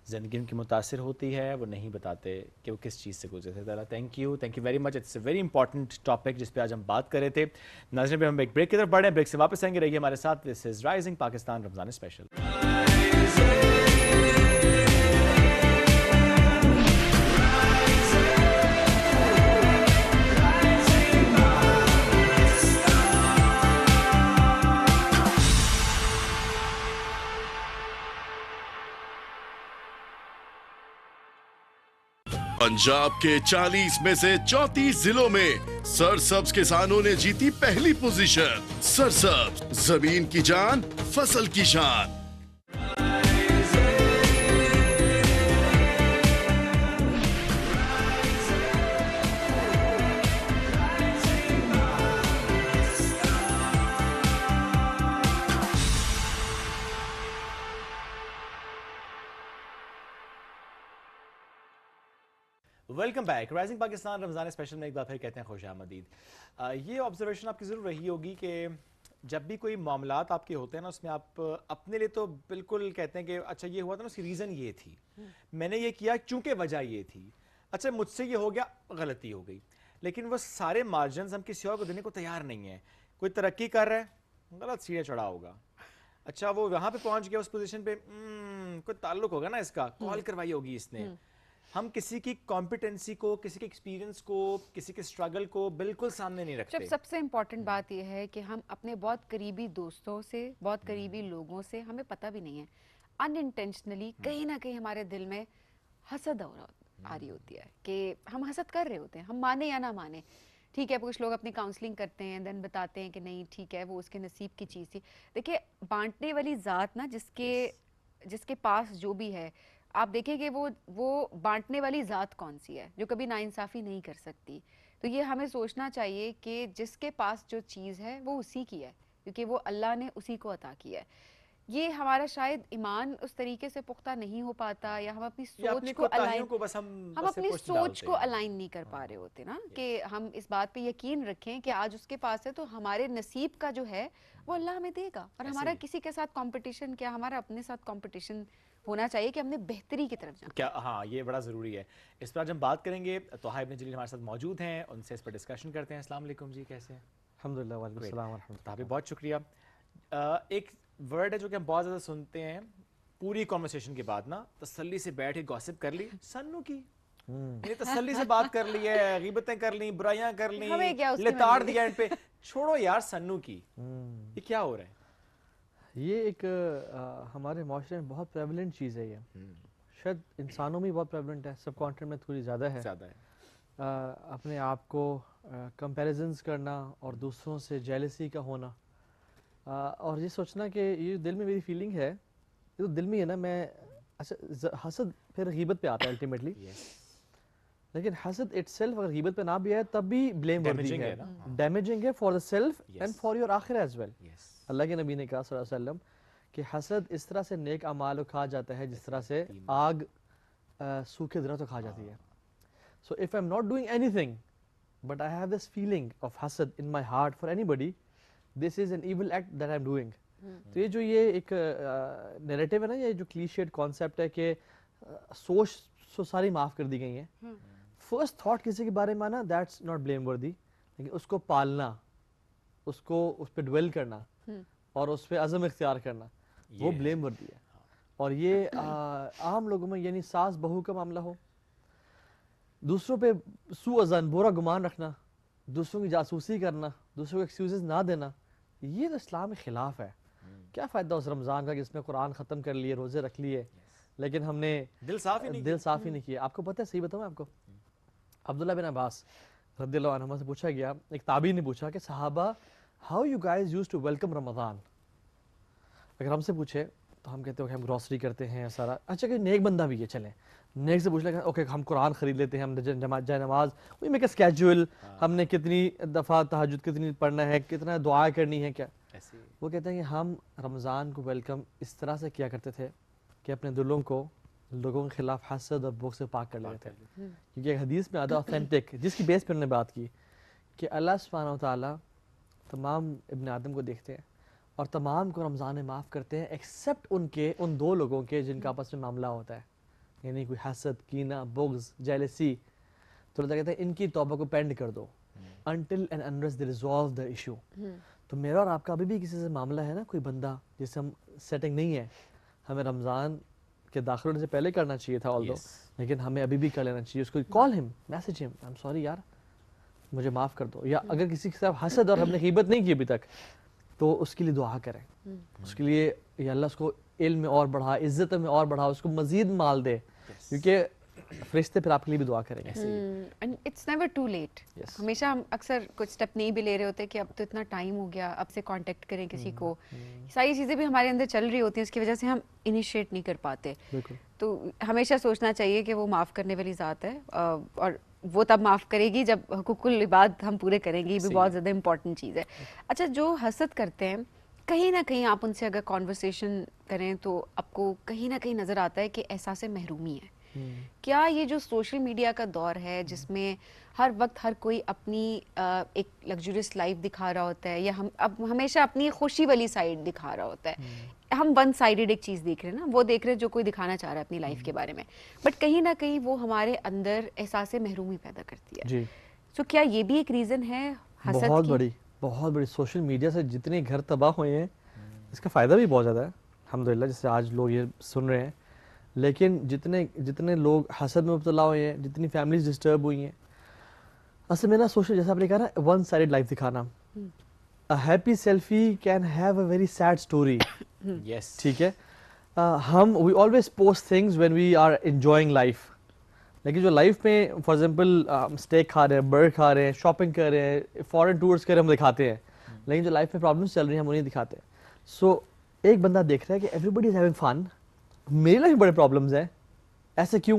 زندگی ان کی متاثر ہوتی ہے، وہ نہیں بتاتے کہ وہ کس چیز سے گزرے تھے. Thank you very much. It's a very important topic جس پہ آج ہم بات کر رہے تھے. ناظرین ہم ایک بریک کی طرف بڑھ رہے ہیں، بریک سے واپس آئیں گے، رہیے ہمارے ساتھ. This is rising Pakistan Ramzan special. Punjab کے 40 میں سے 34 ضلعوں میں سرسبز کسانوں نے جیتی پہلی پوزیشن. سرسبز زمین کی جان فصل کی شان. Welcome back. Rising Pakistan Ramzan special میں ایک بار پھر کہتے ہیں خوش آمدید. یہ آبزرویشن آپ کی ضرور رہی ہوگی کہ جب بھی کوئی معاملات آپ کے ہوتے ہیں نا اس میں آپ اپنے لیے تو بالکل کہتے ہیں کہ اچھا یہ ہوا تھا نا، اس کی ریزن یہ تھی، میں نے یہ کیا چونکہ وجہ یہ تھی، اچھا مجھ سے یہ ہو گیا، غلطی ہو گئی. لیکن وہ سارے مارجنز ہم کسی اور کو دینے کو تیار نہیں ہیں. کوئی ترقی کر رہا ہے، غلط سیڑھے چڑھا ہوگا، اچھا وہ وہاں پہ پہنچ گیا اس پوزیشن پہ، کوئی تعلق ہوگا نا اس کا، کال کروائی ہوگی اس نے. ہم کسی کی کمپیٹنسی کو، کسی کے ایکسپیرینس کو، کسی کے اسٹرگل کو بالکل سامنے نہیں رکھتے. سب سے امپورٹنٹ بات یہ ہے کہ ہم اپنے بہت قریبی دوستوں سے، بہت قریبی لوگوں سے، ہمیں پتہ بھی نہیں ہے، ان انٹینشنلی کہیں نہ کہیں ہمارے دل میں حسد آ رہی ہوتی ہے کہ ہم حسد کر رہے ہوتے ہیں، ہم مانے یا نہ مانے. ٹھیک ہے، کچھ لوگ اپنی کاؤنسلنگ کرتے ہیں، دین بتاتے ہیں کہ نہیں ٹھیک ہے وہ اس کے نصیب کی چیز تھی. دیکھیے بانٹنے والی ذات نا جس کے پاس جو بھی ہے، آپ دیکھیں کہ وہ بانٹنے والی ذات کون سی ہے جو کبھی ناانصافی نہیں کر سکتی. تو یہ ہمیں سوچنا چاہیے کہ جس کے پاس جو چیز ہے وہ اسی کی ہے، کیونکہ وہ اللہ نے اسی کو عطا کیا ہے. یہ ہمارا شاید ایمان اس طریقے سے پختہ نہیں ہو پاتا، یا ہم اپنی سوچ کو الائن نہیں کر پا رہے ہوتے نا، کہ ہم اس بات پہ یقین رکھیں کہ آج اس کے پاس ہے تو ہمارے نصیب کا جو ہے وہ اللہ ہمیں دے گا. اور ہمارا کسی کے ساتھ کمپٹیشن کیا، ہمارا اپنے ساتھ کمپٹیشن ہونا چاہیے کہ ہم نے بہتری کی طرف جانا کیا. ہاں یہ بڑا ضروری ہے. اس پر آج ہم بات کریں گے. طہا ابن جلیل ہمارے ساتھ موجود ہیں، ان سے اس پر ڈسکشن کرتے ہیں. السلام علیکم جی، کیسے ہیں؟ الحمدللہ. وعلیکم السلام ورحمۃ اللہ. بہت شکریہ. ایک ورڈ ہے جو کہ ہم بہت زیادہ سنتے ہیں پوری کانورسیشن کے بعد نا, تسلی سے بیٹھ کے گوسپ کر لی, سنو کی یہ تسلی سے بات کر لی ہے, غیبتیں کر لی, برائیاں کر لی, ہمیں کیا اس کی لتاڑ مرضی. دیا ان پہ, چھوڑو یار سنو کی. یہ کیا ہو رہا ہے؟ یہ ایک ہمارے معاشرے میں بہت پریولنٹ چیز ہے. یہ شاید انسانوں میں بہت پریولنٹ ہے, سب کانٹینٹ میں تھوڑی زیادہ ہے. اپنے آپ کو کمپیریزنز کرنا اور دوسروں سے جیلسی کا ہونا, اور یہ سوچنا کہ یہ دل میں میری فیلنگ ہے, یہ تو دل میں ہے نا. میں اچھا حسد پھر غیبت پہ آتا ہے الٹیمیٹلی, لیکن حسد اٹ سیلف اگر غیبت پہ نہ بھی آئے تب بھی بلیم ورتھی ہے, ڈیمیجنگ ہے for the self and for your آخرہ ایز ویل. اللہ کے نبی نے کہا صلی اللہ علیہ وسلم کہ حسد اس طرح سے نیک اعمال کو کھا جاتا ہے جس طرح سے آگ سوکھے درخت کو کھا جاتی ہے. So if I'm not doing anything, but I have this feeling of hasad in my heart for anybody, this is an evil act that I'm doing. تو یہ جو یہ ایک نیریٹو ہے نا, یہ جو کلیشیڈ کانسیپٹ ہے کہ سوچ سو ساری معاف کر دی گئی ہیں. فرسٹ تھاٹ کسی کے بارے میں آنا دیٹس ناٹ بلیم وردی, لیکن اس کو پالنا, اس کو اس پہ ڈویل کرنا اور اس پہ عزم اختیار کرنا, وہ بلیم وردی ہے. اور یہ عام لوگوں میں یعنی ساس بہو کا معاملہ ہو, دوسروں پہ سوء ظن برا گمان رکھنا, دوسروں کی جاسوسی کرنا, دوسروں کو ایکسکیوزز نہ دینا, یہ تو اسلام کے خلاف ہے. کیا فائدہ اس رمضان کا جس میں قرآن ختم کر لیے, روزے رکھ لیے, لیکن ہم نے دل صاف ہی نہیں کیا. آپ کو پتہ ہے, صحیح بتاؤں میں آپ کو, عبداللہ بن عباس رضی اللہ عنہما سے پوچھا گیا, ایک تابعی نے پوچھا کہ صحابہ how you guys use to welcome Ramzan. اگر ہم سے پوچھے تو ہم کہتے ہیں کہ ہم گروسری کرتے ہیں سارا. اچھا کہ نیک بندہ بھی ہے, چلیں نیک سے پوچھ لیں اوکے ہم قرآن خرید لیتے ہیں, ہم جائے نماز وی میک اے اسکیجول, ہم نے کتنی دفعہ تہجد کتنی پڑھنا ہے, کتنا دعا کرنی ہے, کیا. وہ کہتے ہیں کہ ہم رمضان کو ویلکم اس طرح سے کیا کرتے تھے کہ اپنے دلوں کو لوگوں کے خلاف حسد اور بغض سے پاک کر لیتے تھے. کیونکہ ایک حدیث میں آتا اوتھینٹک, جس کی بیس پر ہم نے بات کی کہ اللہ سبحانہ وتعالیٰ تمام ابن آدم کو دیکھتے ہیں اور تمام کو رمضان میں معاف کرتے ہیں ایکسیپٹ ان دو لوگوں کے جن کا آپس میں معاملہ ہوتا ہے, یعنی کوئی حسد, کینہ, بغض, جیلسی. تو اللہ کہتے ہیں ان کی توبہ کو پینڈ کر دو until and unless they resolve the issue. تو میرا اور آپ کا ابھی بھی کسی سے معاملہ ہے نا, کوئی بندہ جس سے ہم سیٹنگ نہیں ہے, ہمیں رمضان کے داخل ہونے سے پہلے کرنا چاہیے تھا although, لیکن ہمیں ابھی بھی کر لینا چاہیے. اس کو کال ہم, میسج ہم, آئی ایم سوری یار مجھے معاف کر دو. یا اگر کسی کے ساتھ حسد اور ہم نے غیبت نہیں کی ابھی تک تو اس کے لیے دعا کریں, اس کے لیے یا اللہ اس کو علم میں اور بڑھا, عزت میں اور بڑھا, اس کو مزید مال دے, کیونکہ فرشتے پھر آپ کے لیے بھی دعا کریں گے. And it's never too late. ہمیشہ ہم اکثر کچھ اسٹیپ نہیں بھی لے رہے ہوتے کہ اب تو اتنا ٹائم ہو گیا, اب سے کانٹیکٹ کریں کسی کو. ساری چیزیں بھی ہمارے اندر چل رہی ہوتی ہیں, اس کی وجہ سے ہم انیشیٹ نہیں کر پاتے. تو ہمیشہ سوچنا چاہیے کہ وہ معاف کرنے والی ذات ہے, اور وہ تب معاف کرے گی جب حقوق العباد ہم پورے کریں گے. یہ بھی بہت زیادہ امپورٹنٹ چیز ہے. اچھا, جو حسد کرتے ہیں کہیں نہ کہیں آپ ان سے اگر کانورسیشن کریں تو آپ کو کہیں نہ کہیں نظر آتا ہے کہ احساس محرومی ہے. کیا یہ جو سوشل میڈیا کا دور ہے جس میں ہر وقت ہر کوئی اپنی ایک لگژریس لائف دکھا رہا ہوتا ہے, یا اب ہمیشہ اپنی خوشی والی سائڈ دکھا رہا ہوتا ہے, ہم ون سائیڈڈ ایک چیز دیکھ رہے ہیں نا, وہ دیکھ رہے ہیں جو کوئی دکھانا چاہ رہا ہے اپنی لائف کے بارے میں, بٹ کہیں نہ کہیں وہ ہمارے اندر احساس محرومی پیدا کرتی ہے. تو کیا یہ بھی ایک ریزن ہے حسد کی؟ بہت بڑی سوشل میڈیا سے جتنے گھر تباہ ہوئے ہیں, اس کا فائدہ بھی بہت زیادہ ہے الحمدللہ, جیسے آج لوگ یہ سن رہے ہیں. لیکن جتنے لوگ حسد میں مبتلا ہوئے ہیں, جتنی فیملیز ڈسٹرب ہوئی ہیں, اصل میں نا سوشل جیسا آپ نے کہا نا ون سائیڈ لائف دکھانا. Happy selfie can have a very sad story. ٹھیک ہے, ہم we always post things when we are enjoying life, لیکن جو لائف میں فار ایگزامپل اسٹیک کھا رہے ہیں, برگر کھا رہے ہیں, شاپنگ کر رہے ہیں, فارن ٹورس کر رہے ہیں, ہم دکھاتے ہیں, لیکن جو لائف میں پرابلمس چل رہی ہیں ہم انہیں دکھاتے ہیں. سو ایک بندہ دیکھ رہا ہے کہ every body is having fun, میرے لیے بھی بڑے پرابلمس ہیں, ایسے کیوں,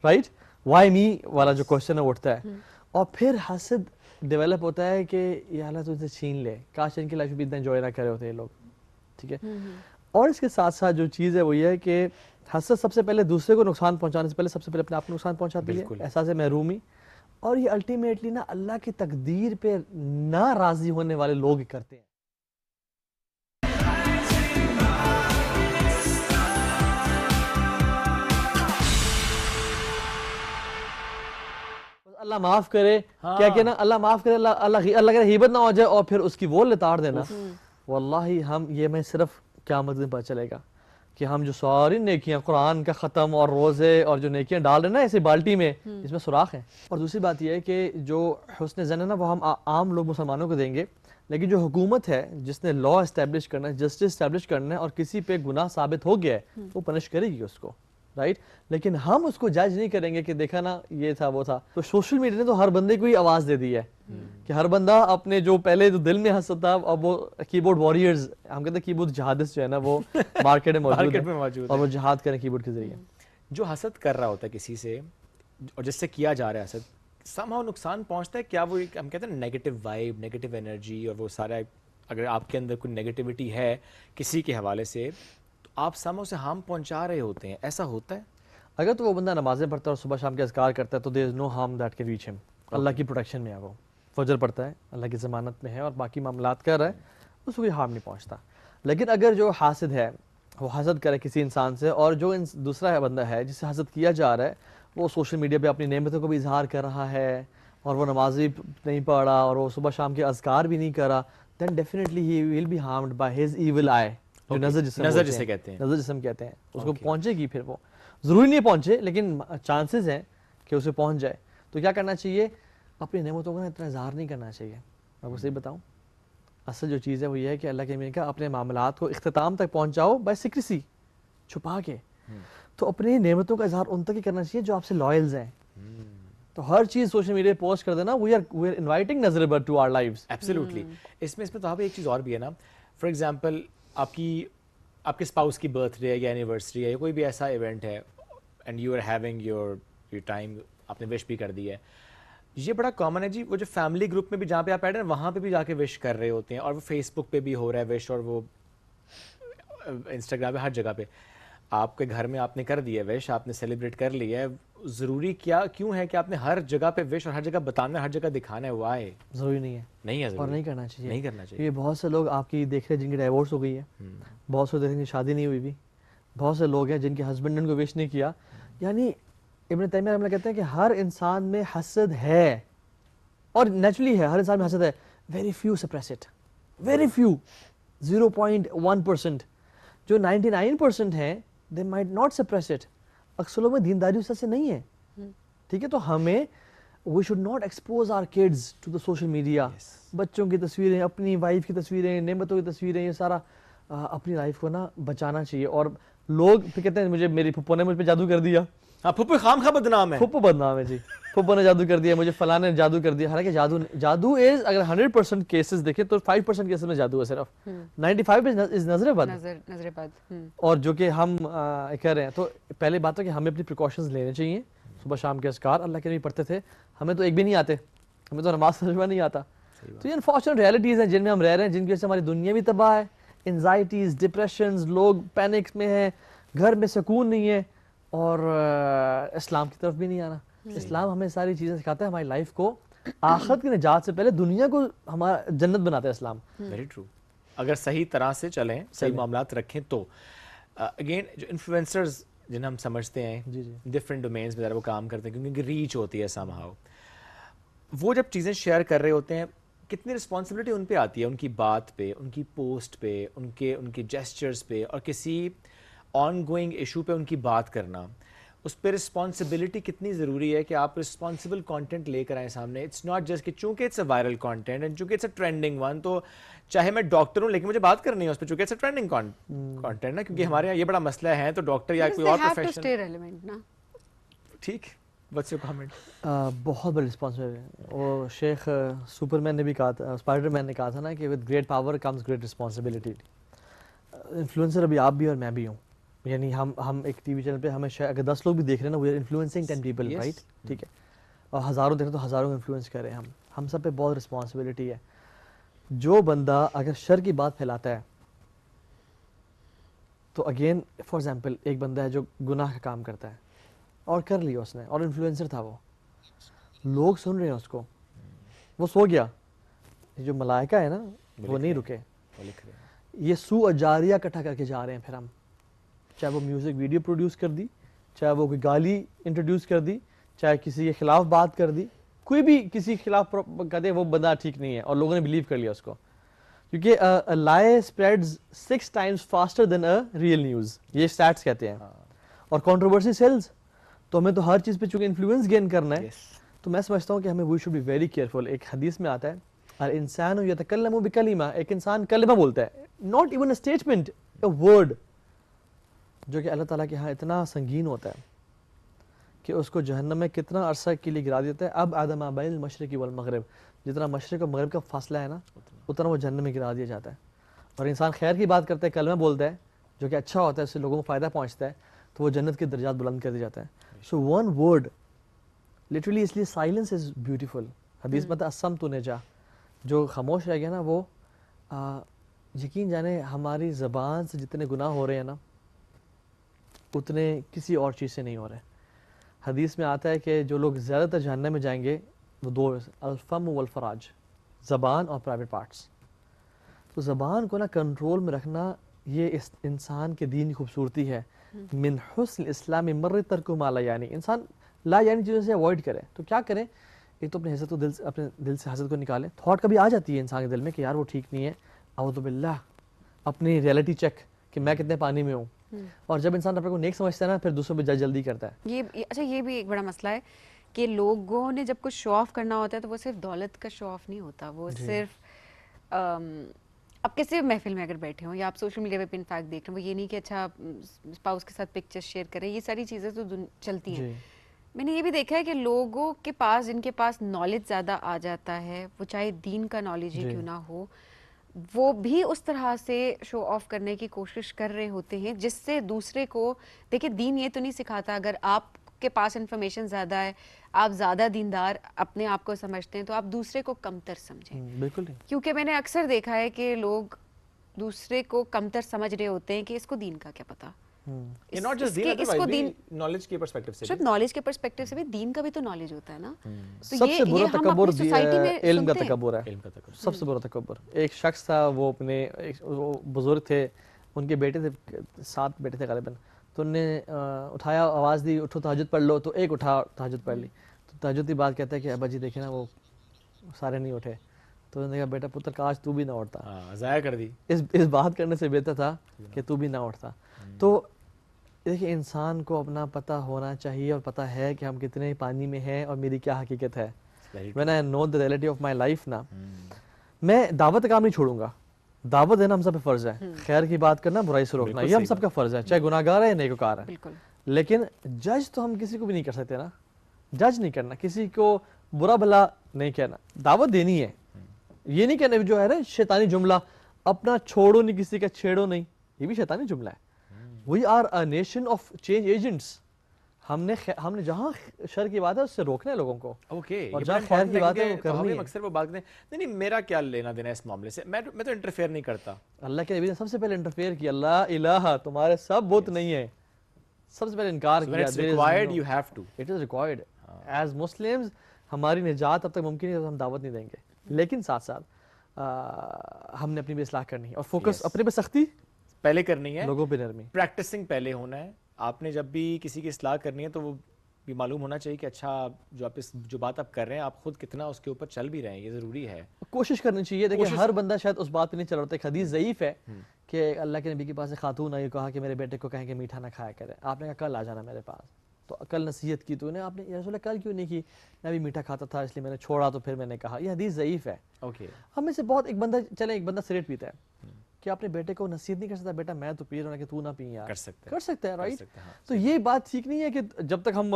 رائٹ, وائی می والا جو کوشچن ہے اٹھتا ہے, اور پھر حسد ڈیولپ ہوتا ہے کہ یہ حالت ان سے چھین لے, کاش ان کی لائف میں بھی اتنا انجوائے نہ کرے ہوتے یہ لوگ. ٹھیک ہے, اور اس کے ساتھ ساتھ جو چیز ہے وہ یہ ہے کہ حسد سب سے پہلے دوسرے کو نقصان پہنچانے سے پہلے سب سے پہلے اپنے آپ کو نقصان پہنچاتی ہے, احساس محرومی, اور یہ الٹیمیٹلی نا اللہ کی تقدیر پہ نہ راضی ہونے والے لوگ کرتے ہیں. اللہ معاف کرے, کیا کہ نا اللہ معاف کرے, اللہ کرے غیبت نہ ہو جائے, اور پھر اس کی وہ لتاڑ دینا واللہ ہم یہ میں صرف قیامت دن پتہ چلے گا کہ ہم جو ساری نیکیاں قرآن کا ختم اور روزے اور جو نیکیاں ڈال رہے ہیں نا ایسے بالٹی میں اس میں سوراخ ہیں. اور دوسری بات یہ ہے کہ جو حسن زن ہے نا وہ ہم عام لوگ مسلمانوں کو دیں گے, لیکن جو حکومت ہے جس نے لا اسٹیبلش کرنا ہے, جسٹس اسٹیبلش کرنا ہے, اور کسی پہ گناہ ثابت ہو گیا ہے وہ پنش کرے گی اس کو, رائٹ. لیکن ہم اس کو جج نہیں کریں گے کہ دیکھا نا یہ تھا وہ تھا. تو سوشل میڈیا نے تو ہر بندے کو ہی آواز دے دی ہے کہ ہر بندہ اپنے جو پہلے جو دل میں حسد تھا, اب وہ کی بورڈ وارئرز, ہم کہتے ہیں کی بورڈ جہادس جو ہے نا وہ مارکیٹ میں موجود ہے اور وہ جہاد کریں کی بورڈ کے ذریعے. جو حسد کر رہا ہوتا ہے کسی سے اور جس سے کیا جا رہا ہے حسد, somehow نقصان پہنچتا ہے کیا؟ وہ ہم کہتے ہیں نیگیٹو وائب, نیگیٹو انرجی, اور وہ سارا اگر آپ کے اندر کوئی نیگیٹیوٹی ہے کسی کے حوالے سے تو آپ somehow سے ہارم پہنچا رہے ہوتے ہیں, ایسا ہوتا ہے؟ اگر تو وہ بندہ نمازیں پڑھتا ہے اور صبح شام کے اذکار کرتا ہے تو there is no harm that can reach him. اللہ کی پروٹیکشن میں ہے, وہ فجر پڑھتا ہے, اللہ کی ضمانت میں ہے اور باقی معاملات کر رہا ہے, اس کو کوئی ہارم نہیں پہنچتا. لیکن اگر جو حاسد ہے وہ حسد کرے کسی انسان سے, اور جو دوسرا بندہ ہے جس سے حسد کیا جا رہا ہے وہ سوشل میڈیا پہ اپنی نعمتوں کو بھی اظہار کر رہا ہے اور وہ نماز بھی نہیں پڑھ رہا اور وہ صبح شام کے اذکار بھی نہیں کر رہا, then definitely he will be harmed by his evil eye. جو نظر جسے کہتے ہیں, نظر جسم کہتے ہیں, اس کو پہنچے گی. پھر وہ ضروری نہیں پہنچے لیکن چانسز ہیں کہ اسے پہنچ جائے. تو کیا کرنا چاہیے؟ اپنی نعمتوں کا اتنا اظہار نہیں کرنا چاہیے. میں آپ کو صحیح بتاؤں, اصل جو چیز ہے وہ یہ ہے کہ اللہ کے امین کا اپنے معاملات کو اختتام تک پہنچاؤ بائی سیکریسی, چھپا کے. تو اپنی نعمتوں کا اظہار ان تک ہی کرنا چاہیے جو آپ سے لائلز ہیں. تو ہر چیز سوشل میڈیا پہ پوسٹ کر دینا, وی آر انوائٹنگ نظر بر ٹو آور لائفز. ایبسلیوٹلی. اس میں تو ایک چیز اور بھی ہے نا, فار ایگزامپل آپ کے اسپاؤس کی برتھ ڈے ہے یا اینیورسری ہے یا کوئی بھی ایسا ایونٹ ہے and you are having your time, آپ نے وش بھی کر دی ہے. یہ بڑا کامن ہے جی, وہ جو فیملی گروپ میں بھی جہاں پہ آپ بیٹھے ہیں وہاں پہ بھی جا کے وش کر رہے ہوتے ہیں, اور وہ فیس بک پہ بھی ہو رہا ہے وش, اور وہ انسٹاگرام پہ ہر جگہ پہ. آپ کے گھر میں آپ نے کر دیا وش, آپ نے سیلیبریٹ کر لیا ہے, ضروری کیوں ہے کہ آپ نے ہر جگہ پہ وش اور ہر جگہ بتانا ہے, ہر جگہ دکھانا ہے؟ وائے؟ ضروری نہیں ہے, نہیں ہے اور نہیں کرنا چاہیے, نہیں کرنا چاہیے. یہ بہت سے لوگ آپ کی دیکھ رہے ہیں جن کی ڈائیورس ہو گئی ہے, بہت سے جن کی شادی نہیں ہوئی بھی, بہت سے لوگ ہیں جن کے ہسبینڈ نے ان کو وش نہیں کیا. یعنی ابن تیمیہ رحمہ اللہ کہتے ہیں کہ ہر انسان میں حسد ہے, اور نیچرلی ہے, ہر انسان میں حسد ہے. Very few suppress it, very few, 0.1%. جو 99% ہیں they might not suppress it. اکثر لوگ میں دینداری اس سے نہیں ہے, ٹھیک ہے. تو ہمیں we should not expose our kids to the social media. بچوں کی تصویریں, اپنی وائف کی تصویریں, نعمتوں کی تصویریں, یہ سارا اپنی لائف کو نا بچانا چاہیے. اور لوگ پھر کہتے ہیں مجھے میری پھپھو نے مجھ پہ جادو کر دیا. ہاں, پھپھو خام خواہ بدنام ہے, پھپھو بدنام ہے جی, پھپھو نے جادو کر دیا, مجھے فلاں نے جادو کر دیا. حالانکہ جادو از, اگر 100% کیسز دیکھیں تو 5% کیسز میں جادو ہے صرف, 95 از نظر بد. اور جو کہ ہم کہہ رہے ہیں, تو پہلے بات ہے کہ ہمیں اپنی پریکاشنز لینے چاہیے. صبح شام کے اذکار اللہ کے نبی پڑھتے تھے, ہمیں تو ایک بھی نہیں آتے, ہمیں تو نماز ترجمہ نہیں آتا. تو یہ انفارچونیٹ ریئلٹیز ہیں جن میں ہم رہ رہے ہیں, جن کی وجہ سے ہماری دنیا بھی تباہ ہے. انزائٹیز, ڈپریشنز, لوگ پینکس میں ہیں, گھر میں سکون نہیں ہے, اور اسلام کی طرف بھی نہیں آنا. اسلام ہمیں ساری چیزیں سکھاتا ہے, ہماری لائف کو آخرت کی نجات سے پہلے دنیا کو ہمارا جنت بناتا ہے اسلام. Very true. اگر صحیح طرح سے چلیں, صحیح معاملات رکھیں تو. اگین جو انفلوئنسرز جنہیں ہم سمجھتے ہیں ڈفرینٹ ڈومینس میں وہ کام کرتے ہیں کیونکہ ان کی ریچ ہوتی ہے سم ہاؤ, وہ جب چیزیں شیئر کر رہے ہوتے ہیں کتنی رسپانسبلٹی ان پہ آتی ہے, ان کی بات پہ, ان کی پوسٹ پہ, ان کے جیسچرز پہ, اور کسی آن گوئنگ ایشو پہ ان کی بات کرنا, اس پہ رسپانسبلٹی کتنی ضروری ہے کہ آپ رسپانسبل کانٹینٹ لے کر آئیں سامنے. اٹس ناٹ جسٹ کہ چونکہ it's a viral content and چونکہ اٹس اے ٹرینڈنگ ون, تو چاہے میں ڈاکٹر ہوں لیکن مجھے بات کرنی ہے اس پہ چونکہ اٹس اے ٹرینڈنگ کانٹینٹ نا, کیونکہ ہمارے یہاں یہ بڑا مسئلہ ہے. تو ڈاکٹر یا کوئی اور پروفیشن, ٹھیک, what's your comment? بہت بڑی رسپانسبلٹی ہے. وہ شیخ سپر مین نے بھی کہا تھا, اسپائڈر مین نے کہا تھا نا کہ with great power comes great responsibility. Influencer ابھی آپ بھی اور میں بھی ہوں, یعنی ہم ایک ٹی وی چینل پہ ہمیں اگر 10 لوگ بھی دیکھ رہے ہیں نا, we are influencing 10 people, right, ٹھیک ہے, اور ہزاروں دیکھ رہے ہیں تو ہزاروں کو انفلوئنس کر رہے ہیں ہم سب پہ بہت رسپانسبلٹی ہے. جو بندہ اگر شر کی بات پھیلاتا ہے تو اگین فار ایگزامپل ایک بندہ ہے جو گناہ کا کام کرتا ہے اور کر لیا اس نے, اور انفلوئنسر تھا, وہ لوگ سن رہے ہیں اس کو, وہ سو گیا, جو ملائکہ ہے نا وہ نہیں رکے, یہ سو اجاریہ اکٹھا کر کے جا رہے ہیں. پھر ہم چاہے وہ میوزک ویڈیو پروڈیوس کر دی, چاہے وہ کوئی گالی انٹروڈیوس کر دی, چاہے کسی کے خلاف بات کر دی, کوئی بھی کسی کے خلاف کہتے وہ بندہ ٹھیک نہیں ہے اور لوگوں نے بلیو کر لیا اس کو, क्योंकि a lie spreads 6 times faster than a real news, ये stats कहते हैं. और controversy sells, तो हमें तो हर चीज़ पे चूँकि influence gain करना है, तो मैं समझता हूँ कि हमें we should be very careful. एक हदीस में आता है अल इंसानु यतकल्लमु बिकलिमा, एक इंसान कलिमा बोलता है, not even a statement, a word, जो कि अल्लाह ताला के यहाँ इतना संगीन होता है कि उसको जहन्नम में कितना अरसा के लिए गिरा देता है. अब आदम बैन मशरिकी वल मगरिब, जितना मशरिक और मगरिब का फासला है ना, उतना वो जहन्नम में गिरा दिया जाता है. और इंसान खैर की बात करता है, कलमा बोलता है, जो कि अच्छा होता है, उससे लोगों को फ़ायदा पहुँचता है, तो वो जन्नत के दर्जात बुलंद कर दिया जाता है. सो वन वर्ड लिटरली, इसलिए साइलेंस इज़ ब्यूटीफुल. हदीस में असम तो नेजा, जो खामोश रह गया ना वो यकीन जाने हमारी ज़बान से जितने गुनाह हो रहे हैं ना, उतने किसी और चीज़ से नहीं हो रहे. हदीस में आता है कि जो लोग ज़्यादातर जहन्नम में जाएंगे वो दो, अल्फम वल फराज, ज़बान और प्राइवेट पार्ट्स. तो ज़बान को ना कंट्रोल में रखना, ये इस इंसान के दीन की खूबसूरती है. मिन हुस्न इस्लाम मर्र तरकु मा ला यानी, इंसान ला यानी चीज़ों से अवॉइड करे. तो क्या करें, एक तो अपने हसद को अपने दिल से हसद को निकालें. थॉट कभी आ जाती है इंसान के दिल में कि यार वो ठीक नहीं है, औज़ु बिल्लाह, अपनी रियलिटी चेक कि मैं कितने पानी में हूँ. और जब इंसान अपने को नेक समझता है ना, फिर दूसरों पे जज जल्दी करता है. अच्छा, ये भी एक बड़ा मसला है कि लोगों ने जब कुछ शो ऑफ करना होता है तो वो सिर्फ दौलत का शो ऑफ नहीं होता, वो सिर्फ अब किसी भी महफिल में अगर बैठे हो या आप सोशल मीडिया पे इनफैक्ट देख रहे हो, वो ये नहीं कि अच्छा स्पाउस के साथ पिक्चर्स शेयर करें, ये सारी चीज़ें तो चलती हैं. मैंने ये भी देखा है कि लोगों के पास, जिनके पास नॉलेज ज़्यादा आ जाता है, वो चाहे दीन का नॉलेज ही क्यों ना हो, वो भी उस तरह से शो ऑफ करने की कोशिश कर रहे होते हैं, जिससे दूसरे को, देखिए दीन ये तो नहीं सिखाता, अगर आपके पास इन्फॉर्मेशन ज़्यादा है, आप ज़्यादा दीनदार अपने आप को समझते हैं, तो आप दूसरे को कमतर समझें. बिल्कुल नहीं. क्योंकि मैंने अक्सर देखा है कि लोग दूसरे को कमतर समझ रहे होते हैं कि इसको दीन का क्या पता. ये नॉट जस्ट दीन, इसको दीन नॉलेज के पर्सपेक्टिव से, सिर्फ नॉलेज के पर्सपेक्टिव से भी दीन का भी तो नॉलेज होता है ना. तो सबसे बुरा तकब्बुर सोसाइटी में इल्म का तकब्बुर है. सबसे बुरा तकब्बुर. एक शख्स था, वो अपने वो बुजुर्ग थे, उनके बेटे थे, 7 बेटे थे गालिबन, तो उनने उठाया, आवाज़ दी, उठो तहज्जुद पढ़ लो, तो एक उठा तहज्जुद पढ़ ली. तो तहज्जुद की बात कहता है कि अब्बा जी देखे ना वो सारे नहीं उठे. तो उन्होंने कहा बेटा पुत्र काश तू भी ना उठता, ज़ाया कर दी. इस बात करने से बेहतर था कि तू भी ना उठता. तो देखिए इंसान को अपना पता होना चाहिए, और पता है कि हम कितने पानी में हैं और मेरी क्या हकीकत है. When I know the reality of my life ना, मैं दावत काम नहीं छोड़ूंगा. दावत है ना, हम सब पे फर्ज है, खैर की बात करना, बुराई से रोकना, ये हम सब का फर्ज है, चाहे गुनाहगार है या नेककार है. लेकिन जज तो हम किसी को भी नहीं कर सकते ना. जज नहीं करना, किसी को बुरा भला नहीं कहना, दावत देनी है. ये नहीं कहना जो है ना शैतानी जुमला, अपना छोड़ो नहीं किसी का छेड़ो नहीं, ये भी शैतानी जुमला है. We are a nation of change agents. हमने जहाँ शर की बात है उससे रोकना है लोगों को. ओके, और जहाँ खैर की बात है वो करनी है. अक्सर वो बात करते हैं नहीं मेरा क्या लेना देना इस मामले से, मैं तो इंटरफेयर नहीं करता. अल्लाह के नबी ने सबसे पहले इंटरफेयर किया, अल्लाह इलाहा, तुम्हारे सब बुत नहीं है, सबसे पहले इनकार किया. It's required, you have to. It is required. As Muslims हमारी निजात अब तक मुमकिन है, तो हम दावत नहीं देंगे, लेकिन साथ साथ हमने अपनी भी इस्लाह करनी है, और फोकस अपने पे सख्ती पहले करनी है, लोगों पे नरमी, प्रैक्टिसिंग पहले होना है. आपने जब भी किसी की इस्लाह करनी है तो वो भी मालूम होना चाहिए कि अच्छा जो बात आप कर रहे हैं, आप खुद कितना उसके ऊपर चल भी रहे हैं, ये ज़रूरी है. कोशिश करनी चाहिए. देखिए हर बंदा शायद उस बात पे नहीं चल रहा. एक हदीस ज़ईफ है कि अल्लाह के नबी के पास एक खातून आई, कहा कि मेरे बेटे को कहें कि मीठा ना खाया करे. आपने कहा कल आ जाना मेरे पास, तो कल नसीहत की, तो आपने या रसूल कल क्यों नहीं की? मैं भी मीठा खाता था इसलिए मैंने छोड़ा, तो फिर मैंने कहा. ये हदीस ज़ईफ है. ओके, हमें से बहुत, एक बंदा सिगरेट पीता है, कि अपने बेटे को नसीहत नहीं कर सकता, बेटा मैं तो पी रहा हूँ कि तू ना पी यार. कर सकता है राइट. तो ये बात ठीक नहीं है कि जब तक हम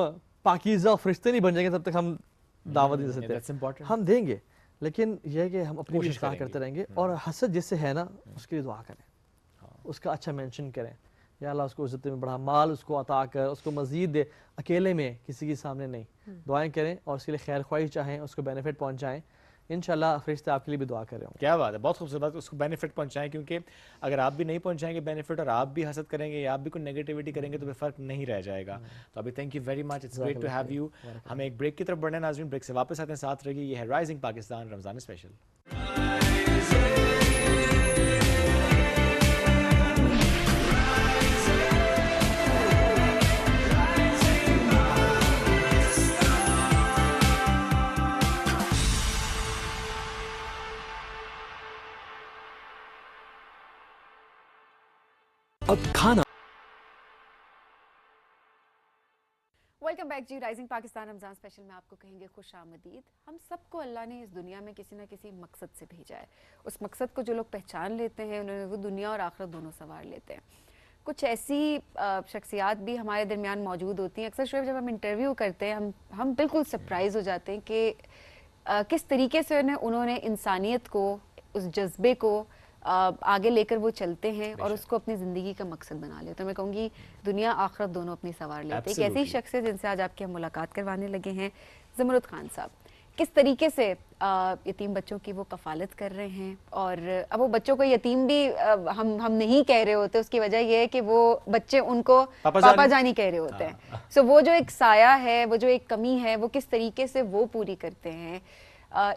पाकीज़ा फरिश्ते नहीं बन जाएंगे तब तक हम दावत नहीं दे सकते. हम देंगे, लेकिन यह है कि हम अपनी कोशिश करते रहेंगे. और हसद जिससे है ना, उसके लिए दुआ करें, उसका अच्छा मेंशन करें, या अल्लाह उसको इज्जत में बढ़ा, माल उसको अता कर, उसको मजीद दे, अकेले में किसी के सामने नहीं. दुआएं करें और उसके लिए खैर ख्वाही चाहें, उसको बेनिफिट पहुंचाएं. इंशाल्लाह फरिश्ते आपके लिए भी दुआ कर रहे होंगे. क्या बात है, बहुत खूबसूरत बात. उसको बेनिफिट पहुंचाएं, क्योंकि अगर आप भी नहीं पहुंचाएंगे बेनिफिट, और आप भी हसद करेंगे या आप भी कोई नेगेटिविटी करेंगे, तो फिर फर्क नहीं रह जाएगा. तो अभी thank you very much, it's great to have you. हमें एक ब्रेक की तरफ बढ़ना है नाज़रीन, ब्रेक से वापस आते हैं, साथ रहिए. ये है राइजिंग पाकिस्तान रमज़ान स्पेशल. अब खाना वेलकम बैक जी। राइजिंग पाकिस्तान रमजान स्पेशल में आपको कहेंगे खुश आमदीद। हम सबको अल्लाह ने इस दुनिया में किसी ना किसी मकसद से भेजा है। उस मकसद को जो लोग पहचान लेते हैं उन्होंने वो दुनिया और आखिरत दोनों संवार लेते हैं। कुछ ऐसी शख्सियात भी हमारे दरमियान मौजूद होती हैं। अक्सर शोएब जब हम इंटरव्यू करते हैं हम बिल्कुल सरप्राइज़ हो जाते हैं कि किस तरीके से उन्होंने इंसानियत को, उस जज्बे को आगे लेकर वो चलते हैं और उसको अपनी ज़िंदगी का मकसद बना लेते हैं। मैं कहूँगी दुनिया आखिरत दोनों अपनी संवार लेते हैं। एक ऐसी शख्स है जिनसे आज आपकी हम मुलाकात करवाने लगे हैं, ज़मरुद खान साहब। किस तरीके से यतीम बच्चों की वो कफ़ालत कर रहे हैं, और अब वो बच्चों को यतीम भी हम नहीं कह रहे होते, उसकी वजह ये है कि वो बच्चे उनको पापा जानी कह रहे होते हैं। सो वो जो एक साया है, वो जो एक कमी है, वो किस तरीके से वो पूरी करते हैं।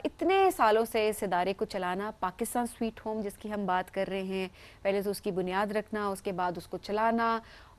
इतने सालों से इस इदारे को चलाना, पाकिस्तान स्वीट होम जिसकी हम बात कर रहे हैं, पहले तो उसकी बुनियाद रखना, उसके बाद उसको चलाना,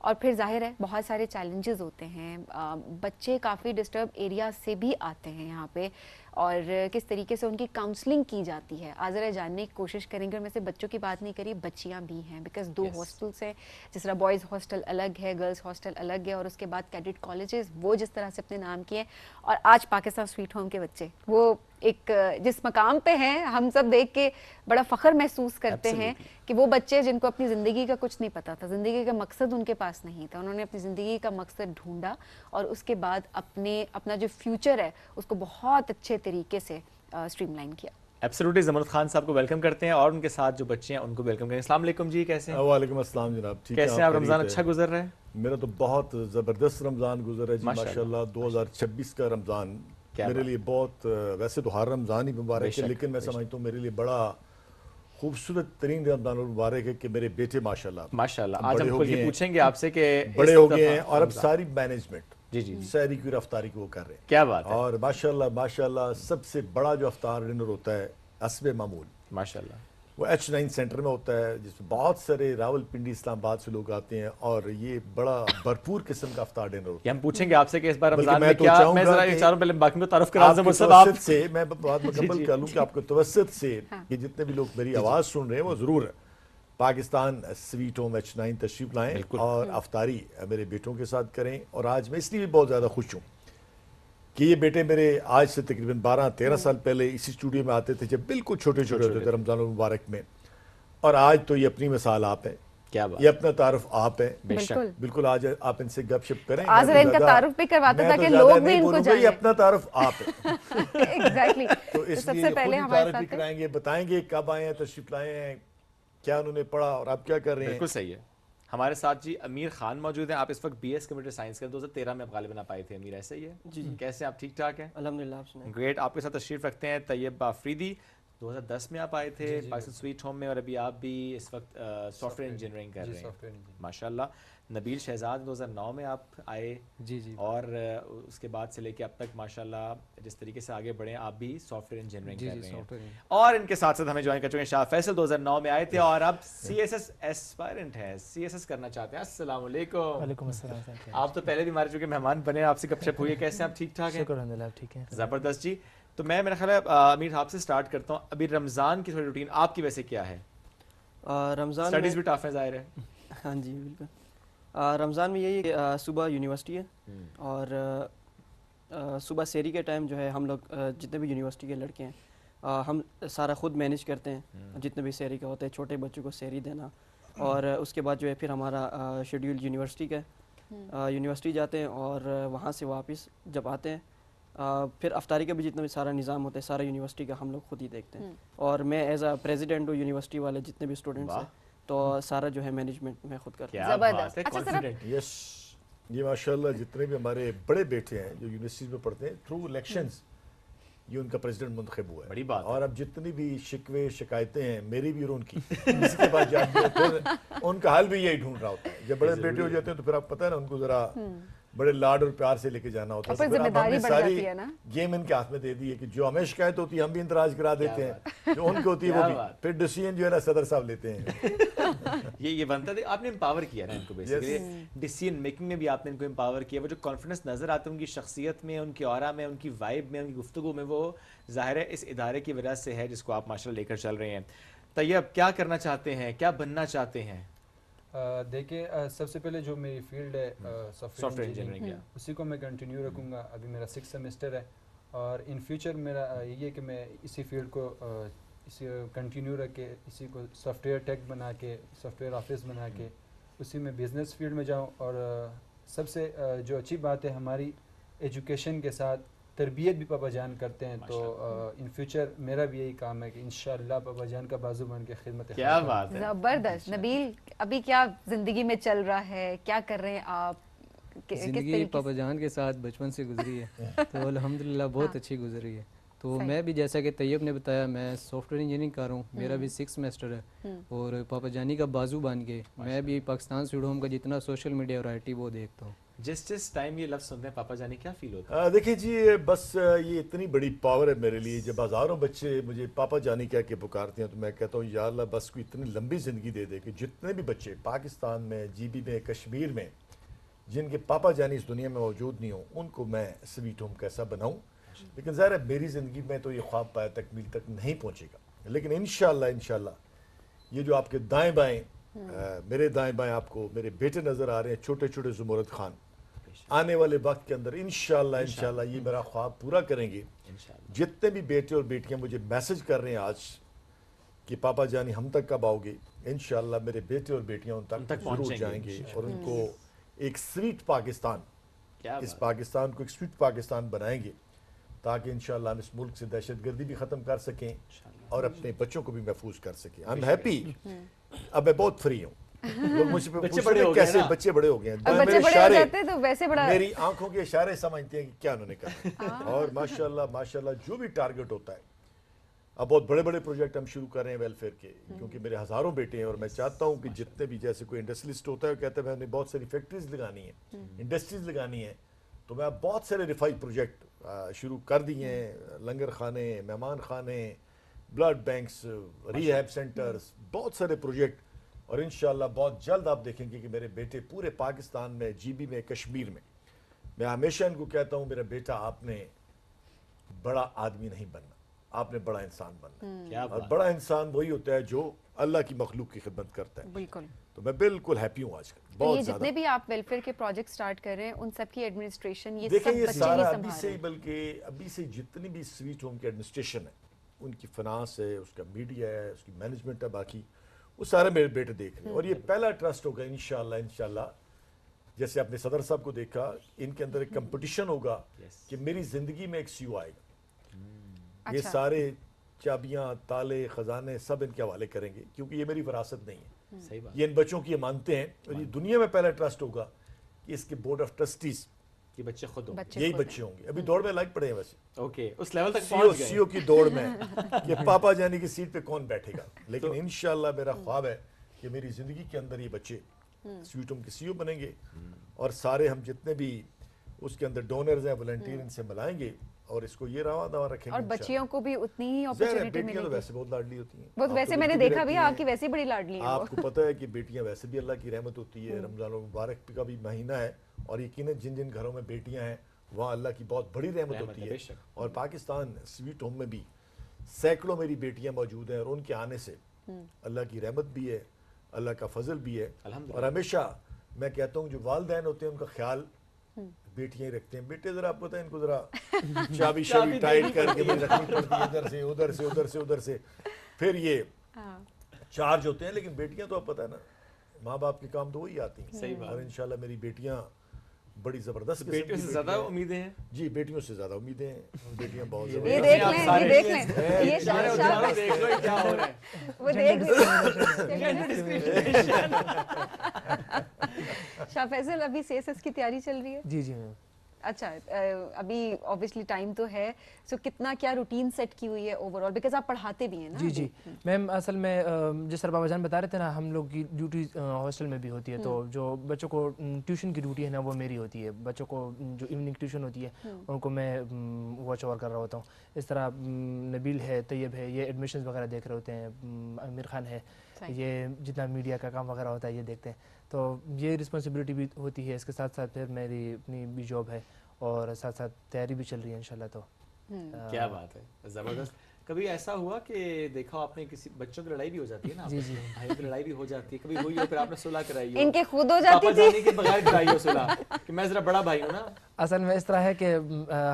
और फिर जाहिर है बहुत सारे चैलेंजेस होते हैं। बच्चे काफ़ी डिस्टर्ब एरिया से भी आते हैं यहाँ पे, और किस तरीके से उनकी काउंसलिंग की जाती है आज ज़रा जानने की कोशिश करेंगे। और मैं से बच्चों की बात नहीं करी, बच्चियाँ भी हैं, बिकॉज 2 हॉस्टल्स हैं। जिस तरह बॉयज़ हॉस्टल अलग है, गर्ल्स हॉस्टल अलग है, और उसके बाद कैडेट कॉलेजेस वो जिस तरह से अपने नाम किए, और आज पाकिस्तान स्वीट होम के बच्चे वो एक जिस मकाम पे हैं, हम सब देख के बड़ा फ़ख्र महसूस करते हैं कि वो बच्चे जिनको अपनी ज़िंदगी का कुछ नहीं पता था, ज़िंदगी का मकसद उनके पास नहीं था, उन्होंने अपनी ज़िंदगी का मकसद ढूंढा और उसके बाद अपना जो फ्यूचर है उसको बहुत अच्छे तरीके से स्ट्रीमलाइन किया। एब्सोल्युटली। ज़मरुद खान साहब को वेलकम करते हैं और उनके साथ जो बच्चे हैं उनको वेलकम करेंगे। अस्सलाम वालेकुम जी, कैसे हैं? वालेकुम अस्सलाम जनाब, ठीक है। कैसे हैं आप? रमज़ान अच्छा गुजर रहा है? मेरा तो बहुत ज़बरदस्त रमज़ान गुजर है जी, माशाल्लाह। 2026 का रमज़ान मेरे लिए बहुत, वैसे तो हर रमज़ान ही मुबारक है, लेकिन मैं समझता हूँ मेरे लिए बड़ा खूबसूरत तरीन रमज़ान मुबारक है कि मेरे बेटे माशाल्लाह आज हम ये पूछेंगे आपसे कि बड़े हो गए हैं और अब सारी मैनेजमेंट जी सहरी की रफ्तारी को वो कर रहे हैं। क्या बात है। और माशाल्लाह सबसे बड़ा जो अफ्तार डिनर होता है असबे मामूल, माशाल्लाह, वो H9 सेंटर में होता है, जिसमें बहुत सारे रावलपिंडी इस्लामाबाद से लोग आते हैं, और ये बड़ा भरपूर किस्म का अफ्तार डिनर होता है। हम पूछेंगे आपसे कि इस बार रमजान में मैं क्या, तो मैं जरा चारों पहले बाकी को तारुफ करा दूं सब आप से मैं बात मुकम्मल कर लूं कि आपको तवस्सुत से कि जितने भी लोग मेरी आवाज़ सुन रहे हैं वो ज़रूर पाकिस्तान स्वीट होम H9 तशरीफ लाएं और अफ्तारी मेरे बेटों के साथ करें। और आज मैं इसलिए भी बहुत ज़्यादा खुश हूँ कि ये बेटे मेरे आज से तकरीबन 12-13 साल पहले इसी स्टूडियो में आते थे जब बिल्कुल छोटे छोटे होते थे रमज़ान मुबारक में, और आज तो ये अपनी मिसाल आप है। क्या बात, ये अपना तारुफ आप है। बिल्कुल आज आप इनसे गपशप करें। आज इनका तारुफ भी करवाता था कि लोग भी इनको जाने। अपना तारुफ आप है। एग्जैक्टली। तो इसलिए पहले हमारे तारुफ भी कराएंगे, बताएंगे कब आए हैं, तशरीफ लाए हैं, क्या उन्होंने पढ़ा और आप क्या कर रहे हैं। बिल्कुल सही है। हमारे साथ जी अमीर खान मौजूद हैं। आप इस वक्त BS कंप्यूटर साइंस के 2013 में आप गालिबन आप आए थे। अमीर, ऐसे ही है जी? कैसे आप ठीक ठाक हैं? अल्हम्दुलिल्लाह, आप सुनाएं। ग्रेट। आपके साथ तशरीफ रखते हैं तैयब आफरीदी। 2010 में आप आए थे पाकिस्तान स्वीट होम में, और अभी आप भी इस वक्त सॉफ्टवेयर इंजीनियरिंग कर रहे हैं माशाल्लाह। नबील शहजाद 2009 में आप आए जी, और उसके बाद से लेके अब तक माशाल्लाह जिस तरीके से आगे बढ़े आप भी सॉफ्टवेयर इंजीनियरिंग कर रहे हैं। और इनके साथ साथ हमें ज्वाइन कर चुके हैं शाह फैसल, 2009 में आए थे और अब CSS एस्पायरेंट है, CSS करना चाहते हैं। अस्सलाम वालेकुम। वालेकुम अस्सलाम। आप तो पहले भी हमारे चुके मेहमान बने, आपसे गपशप हुई है, कैसे आप ठीक ठाक हैं? शुक्र अल्हम्दुलिल्लाह, ठीक है। ज़बरदस्त जी। तो मैं मेरा ख्याल है अमीर आपसे स्टार्ट करता हूँ। अभी रमज़ान की थोड़ी रूटीन आपकी वैसे क्या है? रमज़ान स्टडीज़ भी टफ है ज़ाहिर है। हाँ जी बिल्कुल। रमज़ान में यही सुबह यूनिवर्सिटी है, और सुबह सेरी के टाइम जो है हम लोग जितने भी यूनिवर्सिटी के लड़के हैं हम सारा ख़ुद मैनेज करते हैं। जितने भी सेरी का होता है, छोटे बच्चों को सेरी देना, और उसके बाद जो है फिर हमारा शेड्यूल यूनिवर्सिटी का है। यूनिवर्सिटी जाते हैं और वहाँ से वापस जब आते हैं फिर अफ्तारी का भी जितना भी सारा निज़ाम होता है सारा यूनिवर्सिटी का हम लोग खुद ही देखते हैं। और मैं एज अ प्रेसिडेंट हूँ यूनिवर्सिटी वाले जितने भी स्टूडेंट्स हैं, तो सारा जो है मैनेजमेंट मैं खुद करता हूँ। जबरदस्त। यस, ये माशाल्लाह जितने भी हमारे बड़े बेटे हैं जो यूनिवर्सिटी में पढ़ते हैं, थ्रू इलेक्शंस ये उनका प्रेसिडेंट मुंतखब हुआ है। बड़ी बात। और अब जितनी भी शिकवे शिकायतें हैं मेरी भी और उनकी, इसके बाद जाके फिर उनका हल भी यही ढूंढ रहा होता है। जब बड़े बेटे हो जाते हैं तो फिर आप पता है ना, उनको जरा बड़े लाड और प्यार से लेके जाना होता है। फिर जिम्मेदारी बढ़ जाती है ना। गेम इनके हाथ में दे दी है कि जो हमें शिकायत होती है हम भी इंतराज करा देते हैं, जो उनकी होती है वो भी। फिर डिसीजन जो है ना सदर साहब लेते हैं। ये बनता है, आपने एम्पावर किया ना इनको बेसिकली, डिसीजन मेकिंग में भी आपने इनको एम्पावर किया। वो जो कॉन्फिडेंस नजर आता है उनकी शख्सियत में, उनकी ऑरा में, उनकी वाइब में, उनकी गुफ्तगू में, वो जाहिर है इस इदारे की वजह से है जिसको आप माशाल्लाह लेकर चल रहे हैं। तैयब, क्या करना चाहते हैं, क्या बनना चाहते हैं? دیکھیں سب سے پہلے جو میری فیلڈ ہے soft soft where ware engineering engineering, اسی کو میں کنٹینیو رکھوں گا. ابھی میرا 6 سیمسٹر ہے اور ان فیوچر میرا یہ ہے کہ میں اسی فیلڈ کو اسی کنٹینیو رکھ کے اسی کو سافٹ ویئر ٹیک بنا کے سافٹ ویئر آفس بنا کے اسی میں بزنس فیلڈ میں جاؤں. اور سب سے جو اچھی بات ہے ہماری ایجوکیشن کے ساتھ تربیت بھی پاپا جان کرتے ہیں، تو ان فیوچر میرا بھی یہی کام ہے کہ انشاءاللہ پاپا جان کا بازو بن کے خدمت کیا بات ہے. زبردست. نبیل ابھی کیا زندگی میں چل رہا ہے، کیا کر رہے ہیں آپ؟ زندگی پاپا جان کے ساتھ بچپن سے گزری ہے تو الحمدللہ بہت اچھی گزری ہے. تو میں بھی جیسا کہ طیب نے بتایا میں سافٹ ویئر انجینئرنگ کر رہا ہوں، میرا بھی 6 سیمسٹر ہے اور پاپا جانی کا بازو بن کے میں بھی پاکستان سویٹ ہوم کا جتنا سوشل میڈیا اور IT وہ دیکھتا ہوں. جس ٹائم یہ لفظ سنتے ہیں پاپا جانی کیا فیل ہوتا ہے؟ دیکھیں جی بس یہ اتنی بڑی پاور ہے میرے لیے. جب ہزاروں بچے مجھے پاپا جانی کہہ کے پکارتے ہیں تو میں کہتا ہوں یا اللہ بس کوئی اتنی لمبی زندگی دے دے کہ جتنے بھی بچے پاکستان میں GB میں کشمیر میں جن کے پاپا جانی اس دنیا میں موجود نہیں ہوں ان کو میں سویٹ ہوم کیسا بناؤں. لیکن ظاہر ہے میری زندگی میں تو یہ خواب پایا تکمیل تک نہیں پہنچے گا، لیکن انشاءاللہ یہ جو آپ کے دائیں بائیں میرے دائیں بائیں آپ کو میرے بیٹے نظر آ رہے ہیں چھوٹے چھوٹے زمرد خان، آنے والے وقت کے اندر انشاءاللہ یہ میرا خواب پورا کریں گے. جتنے بھی بیٹے اور بیٹیاں مجھے میسج کر رہے ہیں آج کہ پاپا جانی ہم تک کب آؤ گے، انشاءاللہ میرے بیٹے اور بیٹیاں ان تک ضرور جائیں گے اور ان کو ایک سویٹ پاکستان، اس پاکستان کو ایک سویٹ پاکستان بنائیں گے تاکہ انشاءاللہ ہم اس ملک سے دہشت گردی بھی ختم کر سکیں اور اپنے بچوں کو بھی محفوظ کر سکیں. I'm happy. اب میں بہت فری ہوں. لوگ مجھ سے پوچھتے ہیں کیسے بچے بڑے ہو گئے ہیں، میرے اشارے میری آنکھوں کے اشارے سمجھتے ہیں کہ کیا انہوں نے کہا. اور ماشاءاللہ جو بھی ٹارگٹ ہوتا ہے، اب بہت بڑے بڑے پروجیکٹ ہم شروع کر رہے ہیں ویلفیئر کے، کیونکہ میرے ہزاروں بیٹے ہیں اور میں چاہتا ہوں کہ جتنے بھی جیسے کوئی انڈسٹریلسٹ ہوتا ہے وہ کہتا ہے میں نے بہت ساری فیکٹریز لگانی ہیں، انڈسٹریز لگانی ہیں، تو میں اب بہت سارے رفائی پروجیکٹ شروع کر دیے ہیں، لنگر خانے، مہمان خانے، بلڈ بینکس، ریہیب سینٹرز، بہت سارے پروجیکٹ. اور انشاءاللہ بہت جلد آپ دیکھیں گے کہ میرے بیٹے پورے پاکستان میں GB میں کشمیر میں ہمیشہ ان کو کہتا ہوں میرا بیٹا آپ نے بڑا آدمی نہیں بننا، آپ نے بڑا انسان بننا ہے. اور بڑا انسان وہی ہوتا ہے جو اللہ کی مخلوق کی خدمت کرتا ہے. بالکل. تو میں بالکل ہیپی ہوں آج کل بہت زیادہ. جتنے بھی آپ ویلفیئر کے پروجیکٹ سٹارٹ کر رہے ہیں ان سب کی ایڈمنسٹریشن یہ دیکھیں سب یہ بچے سارا ہی ابھی سنبھال سے رہے ہیں. بلکہ ابھی سے جتنی بھی سویٹ ہوم کی ایڈمنسٹریشن ہے، ان کی فنانس ہے، اس کا میڈیا ہے، اس کی مینجمنٹ ہے، باقی وہ سارے میرے بیٹے دیکھ رہے ہیں. اور یہ پہلا ٹرسٹ ہوگا انشاءاللہ جیسے آپ نے صدر صاحب کو دیکھا، ان کے اندر ایک کمپٹیشن ہوگا کہ میری زندگی میں ایک CEO آئے گا، یہ سارے چابیاں تالے خزانے سب ان کے حوالے کریں گے کیونکہ یہ میری وراثت نہیں ہے، یہ ان بچوں کی مانتے ہیں. اور یہ دنیا میں پہلا ٹرسٹ ہوگا کہ اس کے بورڈ آف ٹرسٹیز یہ بچے خود ہوں یہی بچے ہوں گے. ابھی دوڑ میں لگ پڑے ہیں ویسے اوکے اس لیول تک پہنچ گئے CEO کی دوڑ میں کہ پاپا جانی کی سیٹ پہ کون بیٹھے گا. لیکن انشاءاللہ میرا خواب ہے کہ میری زندگی کے اندر یہ بچے سویٹ ہوم کے CEO بنیں گے اور سارے ہم جتنے بھی اس کے اندر ڈونرز ہیں والنٹیئر ان سے ملائیں گے اور اس کو یہ رواں دواں رکھیں گے. اور بچیوں کو بھی اتنی ہی اپرچونٹی ملے تو گی. ویسے بہت لاڈلی ہوتی ہیں. وہ ویسے میں نے دیکھا بھی آپ کی ویسے بڑی لاڈلی ہیں. آپ کو پتہ ہے کہ بیٹیاں ویسے بھی اللہ کی رحمت ہوتی ہے. رمضان المبارک کا بھی مہینہ ہے اور یقیناً جن جن گھروں میں بیٹیاں ہیں وہاں اللہ کی بہت بڑی رحمت ہوتی ہے. اور پاکستان سویٹ ہوم میں بھی سینکڑوں میری بیٹیاں موجود ہیں اور ان کے آنے سے اللہ کی رحمت بھی ہے، اللہ کا فضل بھی ہے. اور ہمیشہ میں کہتا ہوں جو والدین ہوتے ہیں ان کا خیال بیٹیاں ہی رکھتے ہیں. بیٹے ذرا آپ کو بتائیں ان کو ذرا چابی ٹائٹ کر کے رکھنی پڑتی ہے ادھر سے ادھر سے ادھر سے ادھر سے پھر یہ چارج ہوتے ہیں. لیکن بیٹیاں تو آپ پتہ ہے نا ماں باپ کے کام تو وہی آتی ہیں. اور انشاءاللہ میری بیٹیاں بڑی زبردست. بیٹیوں سے زیادہ امیدیں ہیں؟ جی بیٹیوں سے زیادہ امیدیں ہیں. بیٹیاں بہت یہ زبردست. دیکھ لیں یہ دیکھ لیں یہ دیکھ لو کیا ہو رہا ہے وہ دیکھ شاہ فیصل ابھی CSS کی تیاری چل رہی ہے. جی جی میم. اچھا ابھی obviously ٹائم تو ہے سو کتنا کیا روٹین سیٹ کی ہوئی ہے اوور آل بیکاز آپ پڑھاتے بھی ہیں نا. جی جی میم اصل میں جس طرح بابا جان بتا رہے تھے نا ہم لوگ کی ڈیوٹی ہاسٹل میں بھی ہوتی ہے تو جو بچوں کو ٹیوشن کی ڈیوٹی ہے نا وہ میری ہوتی ہے. بچوں کو جو ایوننگ ٹیوشن ہوتی ہے ان کو میں واچ اوور کر رہا ہوتا ہوں. اس طرح نبیل ہے طیب ہے یہ ایڈمیشنز وغیرہ دیکھ رہے ہوتے ہیں. امیر خان ہے یہ جتنا میڈیا کا کام وغیرہ ہوتا ہے یہ دیکھتے ہیں. تو یہ رسپانسبلٹی بھی ہوتی ہے. اس کے ساتھ ساتھ پھر میری اپنی بھی جاب ہے اور ساتھ ساتھ تیاری بھی چل رہی ہے انشاءاللہ. تو کیا بات ہے زبردست. کبھی ایسا ہوا کہ دیکھا آپ نے کسی بچوں کی لڑائی بھی ہو جاتی ہے نا، بھائیوں کی لڑائی بھی ہو جاتی ہے، کبھی ہوئی ہو پھر آپ نے صلح کرائی ہو، ان کے خود ہو جاتی پاپا جانے کے بغیر کرائی ہو صلح کہ میں ذرا بڑا بھائی ہوں نا؟ اصل میں اس طرح ہے کہ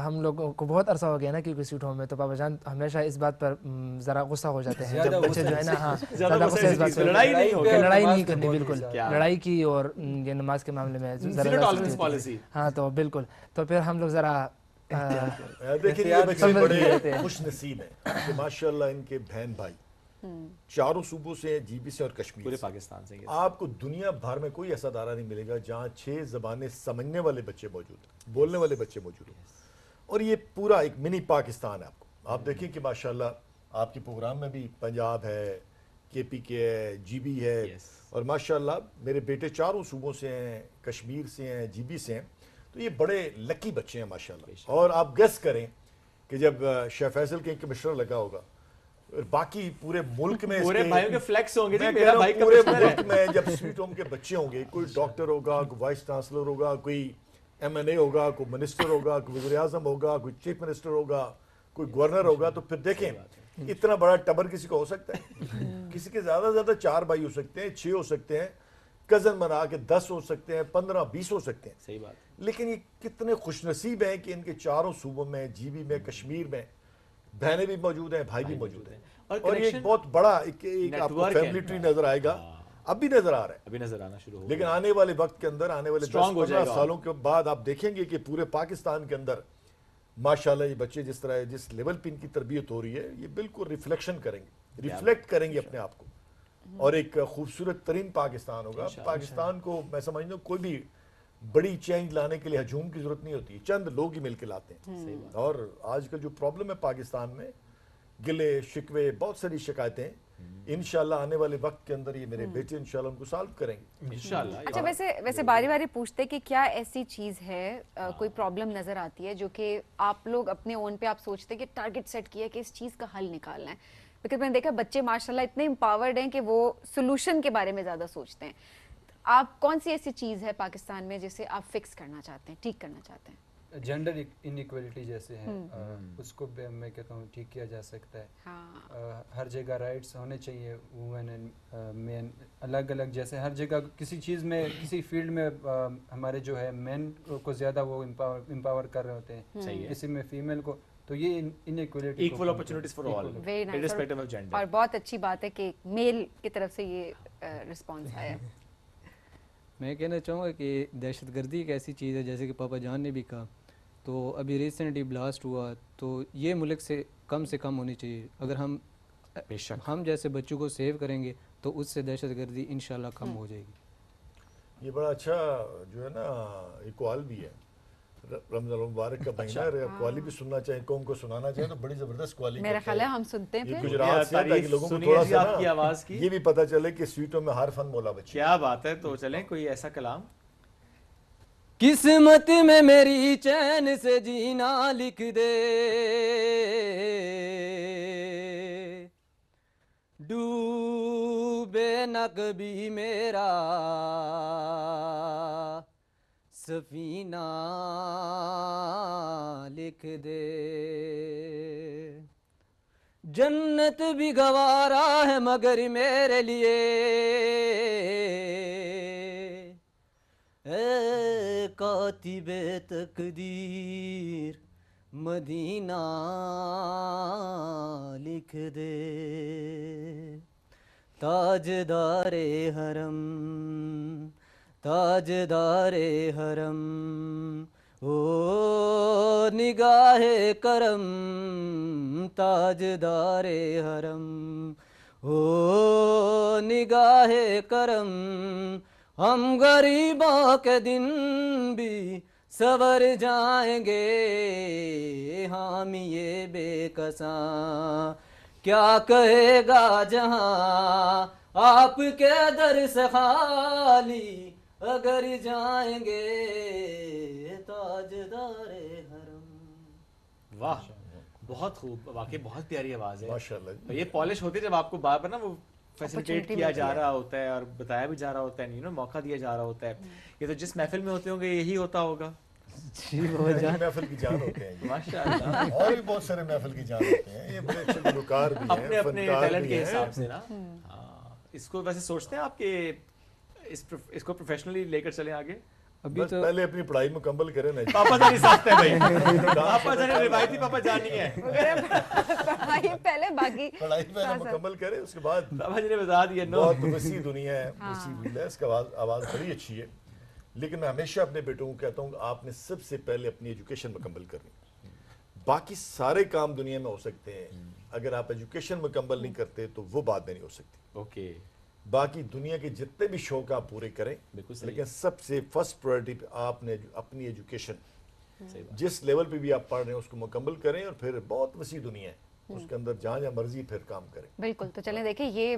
ہم لوگوں کو بہت عرصہ ہو گیا نا کیونکہ سویٹ ہوم میں، تو پاپا جان ہمیشہ اس بات پر ذرا غصہ ہو جاتے ہیں جب بچے جو ہے نا، ہاں زیادہ غصہ اس بات پر، لڑائی نہیں ہوگی، لڑائی نہیں کرنی بالکل، لڑائی کی اور یہ نماز کے معاملے میں ہاں تو بالکل، تو پھر ہم لوگ ذرا دیکھیں یہ بچے بڑے خوش نصیب ہیں کہ ماشاءاللہ ان کے بہن بھائی چاروں صوبوں سے، جی بی سے اور کشمیر پورے سے. پاکستان سے. آپ کو دنیا بھر میں کوئی ایسا ادارہ نہیں ملے گا جہاں 6 زبانیں سمجھنے والے بچے موجود ہیں، بولنے والے بچے موجود ہیں. اور یہ پورا ایک منی پاکستان ہے. آپ دیکھیں کہ ماشاءاللہ آپ کے پروگرام میں بھی پنجاب ہے، کے پی کے ہے، جی بی ہے، اور ماشاءاللہ میرے بیٹے چاروں صوبوں سے ہیں، کشمیر سے ہیں، جی بی سے ہیں. تو یہ بڑے لکی بچے ہیں ماشاءاللہ. اور آپ گیس کریں کہ جب شیخ فیصل کے کمشنر لگا ہوگا، باقی پورے ملک میں پورے بھائیوں کے فلیکس ہوں گے جی، میں میرا بھائی پورے ملک میں جب سویٹ ہوم کے بچے ہوں گے، کوئی ڈاکٹر ہوگا، کوئی وائس چانسلر ہوگا، کوئی ایم این اے ہوگا، کوئی منسٹر ہوگا، کوئی وزیر اعظم ہوگا، کوئی چیف منسٹر ہوگا، کوئی گورنر ہوگا، تو پھر دیکھیں اتنا بڑا ٹبر کسی کو ہو سکتا ہے؟ کسی کے زیادہ زیادہ 4 بھائی ہو سکتے ہیں، 6 ہو سکتے ہیں، کزن بنا کے 10 ہو سکتے ہیں، 15 20 ہو سکتے ہیں. صحیح بات. لیکن یہ کتنے خوش نصیب ہیں کہ ان کے چاروں صوبوں میں، جی بی میں، کشمیر میں بہنیں بھی موجود ہیں، بھائی بھی موجود ہیں. اور یہ ایک بہت بڑا ایک آپ کو فیملی ٹری نظر آئے گا. اب بھی نظر آ رہا ہے، ابھی نظر آنا شروع ہو، لیکن آنے والے وقت کے اندر، آنے والے 10-15 سالوں کے بعد آپ دیکھیں گے کہ پورے پاکستان کے اندر ماشاءاللہ یہ بچے جس طرح جس لیول پہ ان کی تربیت ہو رہی ہے، یہ بالکل ریفلیکشن کریں گے، ریفلیکٹ کریں گے اپنے آپ کو، اور ایک خوبصورت ترین پاکستان ہوگا. پاکستان کو میں سمجھتا ہوں کوئی بھی بڑی چینج لانے کے لیے ہجوم کی ضرورت نہیں ہوتی، چند لوگ ہی مل کے لاتے ہیں. اور آج کل جو پرابلم ہے پاکستان میں، گلے شکوے، بہت ساری شکایتیں، انشاءاللہ آنے والے وقت کے اندر یہ میرے بیٹے انشاءاللہ ان کو سالو کریں گے انشاءاللہ. اچھا ویسے باری باری پوچھتے کہ کیا ایسی چیز ہے، کوئی پرابلم نظر آتی ہے جو کہ آپ لوگ اپنے اون پہ آپ سوچتے کہ ٹارگٹ سیٹ کیا ہے کہ اس چیز کا حل نکالنا ہے؟ بیکاز میں نے دیکھا بچے ماشاءاللہ اتنے امپاورڈ ہیں کہ وہ سولوشن کے بارے میں زیادہ سوچتے ہیں. آپ کون سی ایسی چیز ہے پاکستان میں جسے آپ فکس کرنا چاہتے ہیں، ٹھیک کرنا چاہتے ہیں؟ جینڈر انیکویلٹی جیسے ہیں، اس کو میں کہتا ہوں ٹھیک کیا جا سکتا ہے. ہر جگہ رائٹس ہونے چاہیے، وومن اینڈ مین الگ الگ. جیسے ہر جگہ کسی چیز میں، کسی فیلڈ میں ہمارے جو ہے مین کو زیادہ وہ امپاور کر رہے ہوتے ہیں، کسی میں فیمیل کو. تو یہ inequality, equal opportunities for all irrespective of gender. اور بہت اچھی بات ہے کہ میل کی طرف سے یہ رسپانس آیا. میں کہنا چاہوں گا کہ دہشت گردی ایک ایسی چیز ہے، جیسے کہ پاپا جان نے بھی کہا، تو ابھی ریسنٹلی بلاسٹ ہوا، تو یہ ملک سے کم ہونی چاہیے. اگر ہم جیسے بچوں کو سیو کریں گے تو اس سے دہشت گردی انشاءاللہ کم ہو جائے گی. یہ بڑا اچھا جو ہے نا اقوال بھی ہے، رمضان المبارک کا مہینہ ہے، قوالی بھی سننا چاہیں، قوم کو سنانا چاہیں تو بڑی زبردست قوالی میرا خیال ہے ہم سنتے ہیں. یہ گجرات سے تاکہ لوگوں کو تھوڑا سا آپ کی آواز کی یہ بھی پتہ چلے کہ سویٹوں میں ہر فن مولا بچے. کیا بات ہے. تو چلیں کوئی ایسا کلام. قسمت میں میری چین سے جینا لکھ دے، ڈوبے نہ کبھی میرا سفینہ لکھ دے. جنت بھی گوارا ہے مگر میرے لیے، اے کاتب تقدیر مدینہ لکھ دے. تاجدار حرم، تاجدار حرم، او نگاہ کرم، تاجدار حرم، او نگاہ کرم. ہم غریبوں کے دن بھی سور جائیں گے، حامی بے کساں کیا کہے گا جہاں آپ کے در سے خالی اگر جائیں گے، تاجدار حرم. واہ بہت خوب، واقعی بہت پیاری آواز ہے ماشاءاللہ. یہ پالش ہوتی ہے جب آپ کو بار بار نا وہ فیسیلیٹیٹ کیا جا رہا ہوتا ہے اور بتایا بھی جا رہا ہوتا ہے، موقع دیا جا رہا ہوتا ہے. یہ تو جس محفل میں ہوتے ہوں گے یہی ہوتا ہوگا. جی بابا جان محفل کی جان ہوتے ہیں ماشاءاللہ اور بھی بہت سارے محفل کی جان ہوتے ہیں, یہ بڑے اچھے گلوکار بھی اپنے ہیں, اپنے فنکار ٹیلنٹ بھی کے ہیں. حساب سے نا. ہاں اس کو ویسے سوچتے ہیں آپ کہ اس کو پروفیشنلی لے کر چلیں آگے؟ ابھی بس تو پہلے اپنی پڑھائی مکمل کریں نا. پاپا جان سخت ہے بھائی, پاپا جان روایتی پاپا جان نہیں ہے, پڑھائی پہلے باقی پڑھائی پہلے مکمل کریں, اس کے بعد پاپا جی نے بتا دیا نو. بہت وسیع دنیا ہے, وسیع دنیا ہے, اس کا آواز بڑی اچھی ہے. لیکن میں ہمیشہ اپنے بیٹوں کو کہتا ہوں کہ آپ نے سب سے پہلے اپنی ایجوکیشن مکمل کرنی. باقی سارے کام دنیا میں ہو سکتے ہیں, اگر آپ ایجوکیشن مکمل نہیں کرتے تو وہ بات نہیں ہو سکتی. اوکے باقی دنیا کے جتنے بھی شوق آپ پورے کریں, لیکن سب سے فرسٹ پرائرٹی پہ آپ نے اپنی ایجوکیشن جس لیول پہ بھی آپ پڑھ رہے ہیں اس کو مکمل کریں, اور پھر بہت وسیع دنیا ہے اس کے اندر جہاں جہاں مرضی پھر کام کریں. بالکل. تو چلیں دیکھیں یہ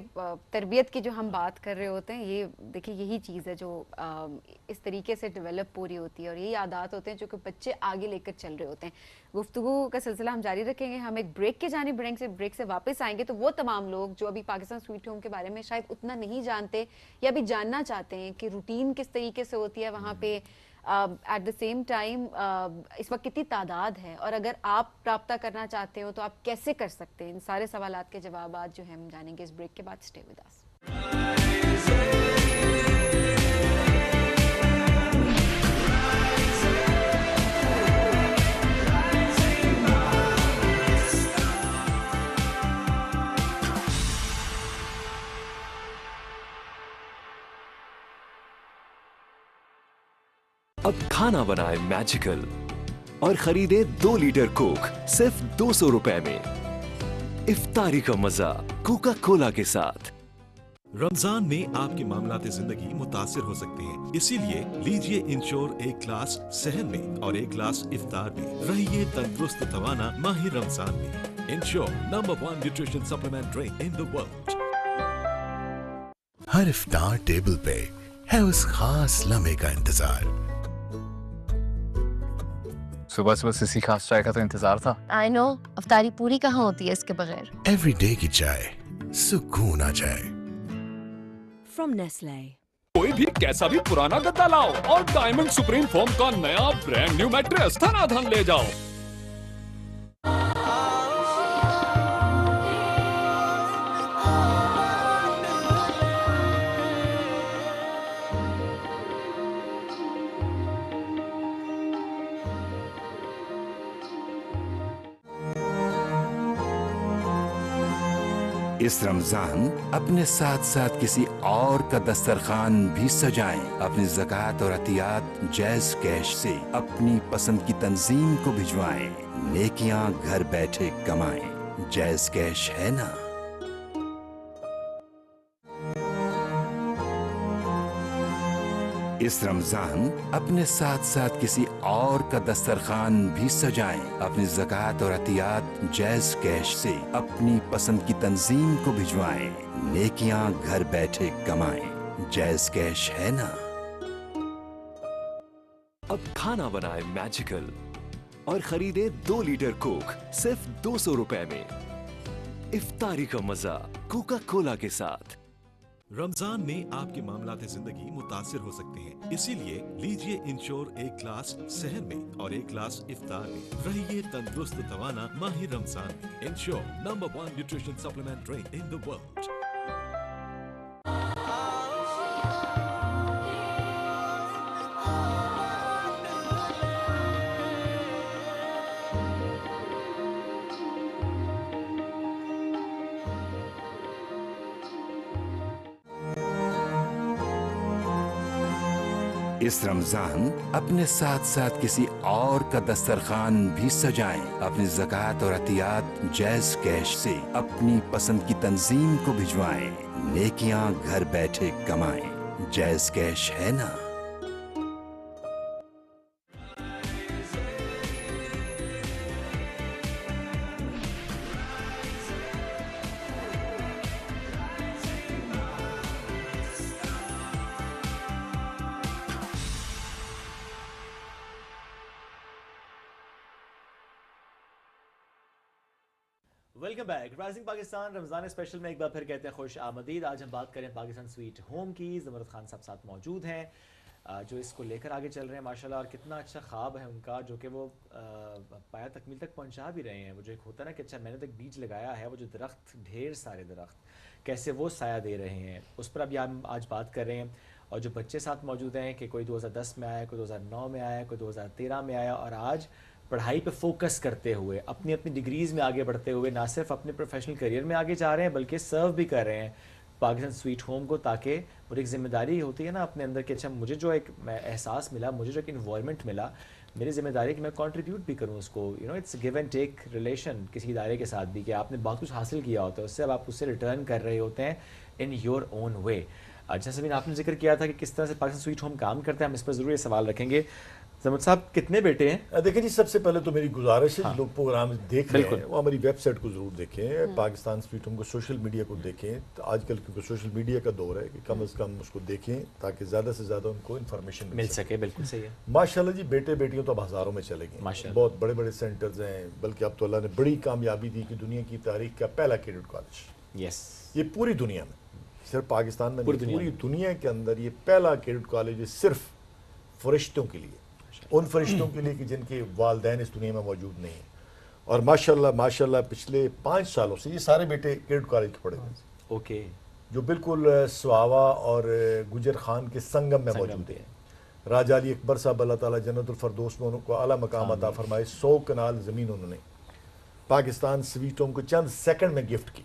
تربیت کی جو ہم بات کر رہے ہوتے ہیں, یہ دیکھیں یہی چیز ہے جو اس طریقے سے ڈیولپ پوری ہوتی ہے, اور یہی عادات ہوتے ہیں جو کہ بچے آگے لے کر چل رہے ہوتے ہیں. گفتگو کا سلسلہ ہم جاری رکھیں گے, ہم ایک بریک کے جانب بڑھیں گے, بریک سے واپس آئیں گے تو وہ تمام لوگ جو ابھی پاکستان سویٹ ہوم کے بارے میں شاید اتنا نہیں جانتے یا ابھی جاننا چاہتے ہیں کہ روٹین کس طریقے سے ہوتی ہے وہاں پہ, ایٹ دا سیم ٹائم اس وقت کتنی تعداد ہے, اور اگر آپ رابطہ کرنا چاہتے ہو تو آپ کیسے کر سکتے ہیں, ان سارے سوالات کے جوابات جو ہیں ہم جانیں گے اس بریک کے بعد. Stay with us. اب کھانا بنائے میجیکل اور خریدے 2 لیٹر کوک صرف 200 روپے میں. افطاری کا مزہ کوکا کولا کے ساتھ. رمضان میں آپ کے معاملات زندگی متاثر ہو سکتے ہیں, اسی لیے لیجئے انشور ایک گلاس سحر میں اور ایک گلاس افطار میں. رہیے تندرست توانا ماہ رمضان میں. Ensure number 1 nutrition supplement drink in the world. ہر افطار ٹیبل پہ ہے اس خاص لمحے کا انتظار. صبح صبح سے خاص چائے کا تو انتظار تھا. I know, افطاری پوری کہاں ہوتی ہے اس کے بغیر. ایوری ڈے کی چائے سکون آ جائے. From Nestle. کوئی بھی کیسا بھی پرانا گدا لاؤ اور ڈائمنڈ سپریم فوم کا نیا برانڈ نیو میٹریس دھنا دھن لے جاؤ. اس رمضان اپنے ساتھ ساتھ کسی اور کا دسترخوان بھی سجائیں. اپنی زکوٰۃ اور عطیات جیز کیش سے اپنی پسند کی تنظیم کو بھجوائیں. نیکیاں گھر بیٹھے کمائیں. جیز کیش ہے نا. اس رمضان اپنے ساتھ ساتھ کسی اور کا دسترخوان بھی سجائیں. اپنی زکوٰۃ اور عطیات جیز کیش سے اپنی پسند کی تنظیم کو بھجوائیں. نیکیاں گھر بیٹھے کمائیں. جیز کیش ہے نا. اب کھانا بنائے میجیکل اور خریدے 2 لیٹر کوک صرف 200 روپے میں. افطاری کا مزہ کوکا کولا کے ساتھ. رمضان میں آپ کے معاملات زندگی متاثر ہو سکتے ہیں, اسی لیے لیجئے انشور ایک گلاس سحر میں اور ایک گلاس افطار میں. رہیے تندرست توانا ماہ رمضان میں. Ensure number 1 nutrition supplement drink in the world. اس رمضان اپنے ساتھ ساتھ کسی اور کا دسترخوان بھی سجائیں. اپنی زکوٰۃ اور عطیات جیز کیش سے اپنی پسند کی تنظیم کو بھجوائیں. نیکیاں گھر بیٹھے کمائیں. جیز کیش ہے نا. Welcome back. Rising Pakistan Ramzan special میں ایک بار پھر کہتے ہیں خوش آمدید. آج ہم بات کریں پاکستان سویٹ ہوم کی. زمرد خان صاحب ساتھ موجود ہیں. جو اس کو لے کر آگے چل رہے ہیں ماشاءاللہ, اور کتنا اچھا خواب ہے ان کا جو کہ وہ پایا تکمیل تک پہنچا بھی رہے ہیں. وہ جو ایک ہوتا ہے نا کہ اچھا میں نے تو ایک بیج لگایا ہے, وہ جو درخت, ڈھیر سارے درخت کیسے وہ سایہ دے رہے ہیں, اس پر ابھی ہم آج بات کر رہے ہیں. اور جو بچے ساتھ موجود ہیں کہ کوئی 2010 میں آیا, کوئی 2009 میں آیا, کوئی 2013 میں آیا, اور آج پڑھائی پہ فوکس کرتے ہوئے اپنی اپنی ڈگریز میں آگے بڑھتے ہوئے نہ صرف اپنے پروفیشنل کیریئر میں آگے جا رہے ہیں بلکہ سرو بھی کر رہے ہیں پاکستان سویٹ ہوم کو, تاکہ وہ ایک ذمہ داری ہوتی ہے نا اپنے اندر کہ اچھا مجھے جو ایک احساس ملا, مجھے جو ایک انوائرمنٹ ملا, میری ذمہ داری ہے کہ میں کنٹریبیوٹ بھی کروں اس کو. It's give and take relation کسی ادارے کے ساتھ بھی, کہ آپ نے بہت کچھ حاصل کیا ہوتا ہے, اس سے اب آپ اس سے ریٹرن کر رہے ہوتے ہیں ان یور اون وے. جیسا بھی آپ نے ذکر کیا تھا کہ کس طرح سے پاکستان سویٹ ہوم کام کرتا ہے, ہم اس پر ضرور یہ سوال رکھیں گے. زمد صاحب کتنے بیٹے ہیں؟ دیکھیں جی, سب سے پہلے تو میری گزارش ہے لوگ پروگرام دیکھ رہے ہیں وہ ہماری ویب سائٹ کو ضرور دیکھیں, پاکستان سویٹ ہوم کو سوشل میڈیا کو دیکھیں. آج کل کیونکہ سوشل میڈیا کا دور ہے کہ کم از کم اس کو دیکھیں تاکہ زیادہ سے زیادہ ان کو انفارمیشن مل سکے. بالکل صحیح ہے. ماشاءاللہ جی, بیٹے بیٹیوں تو اب ہزاروں میں چلے گئے, بہت بڑے بڑے سینٹرز ہیں, بلکہ اب تو اللہ نے بڑی کامیابی دی کہ دنیا کی تاریخ کا پہلا کیڈٹ کالج, یہ پوری دنیا میں, صرف پاکستان میں پوری دنیا کے اندر یہ پہلا کیڈٹ کالج ہے صرف فرشتوں کے لیے, ان فرشتوں کے لیے کہ جن کے والدین اس دنیا میں موجود نہیں ہیں. اور ماشاءاللہ پچھلے 5 سالوں سے یہ سارے بیٹے کیڈٹ کالج کے پڑھے ہیں. اوکے. جو بالکل سواوا اور گجر خان کے سنگم میں موجود ہیں. راجہ علی اکبر صاحب اللہ تعالیٰ جنت الفردوس میں ان کو اعلیٰ مقام عطا فرمائے, 100 کنال زمین انہوں نے پاکستان سویٹ ہوم کو چند سیکنڈ میں گفٹ کی.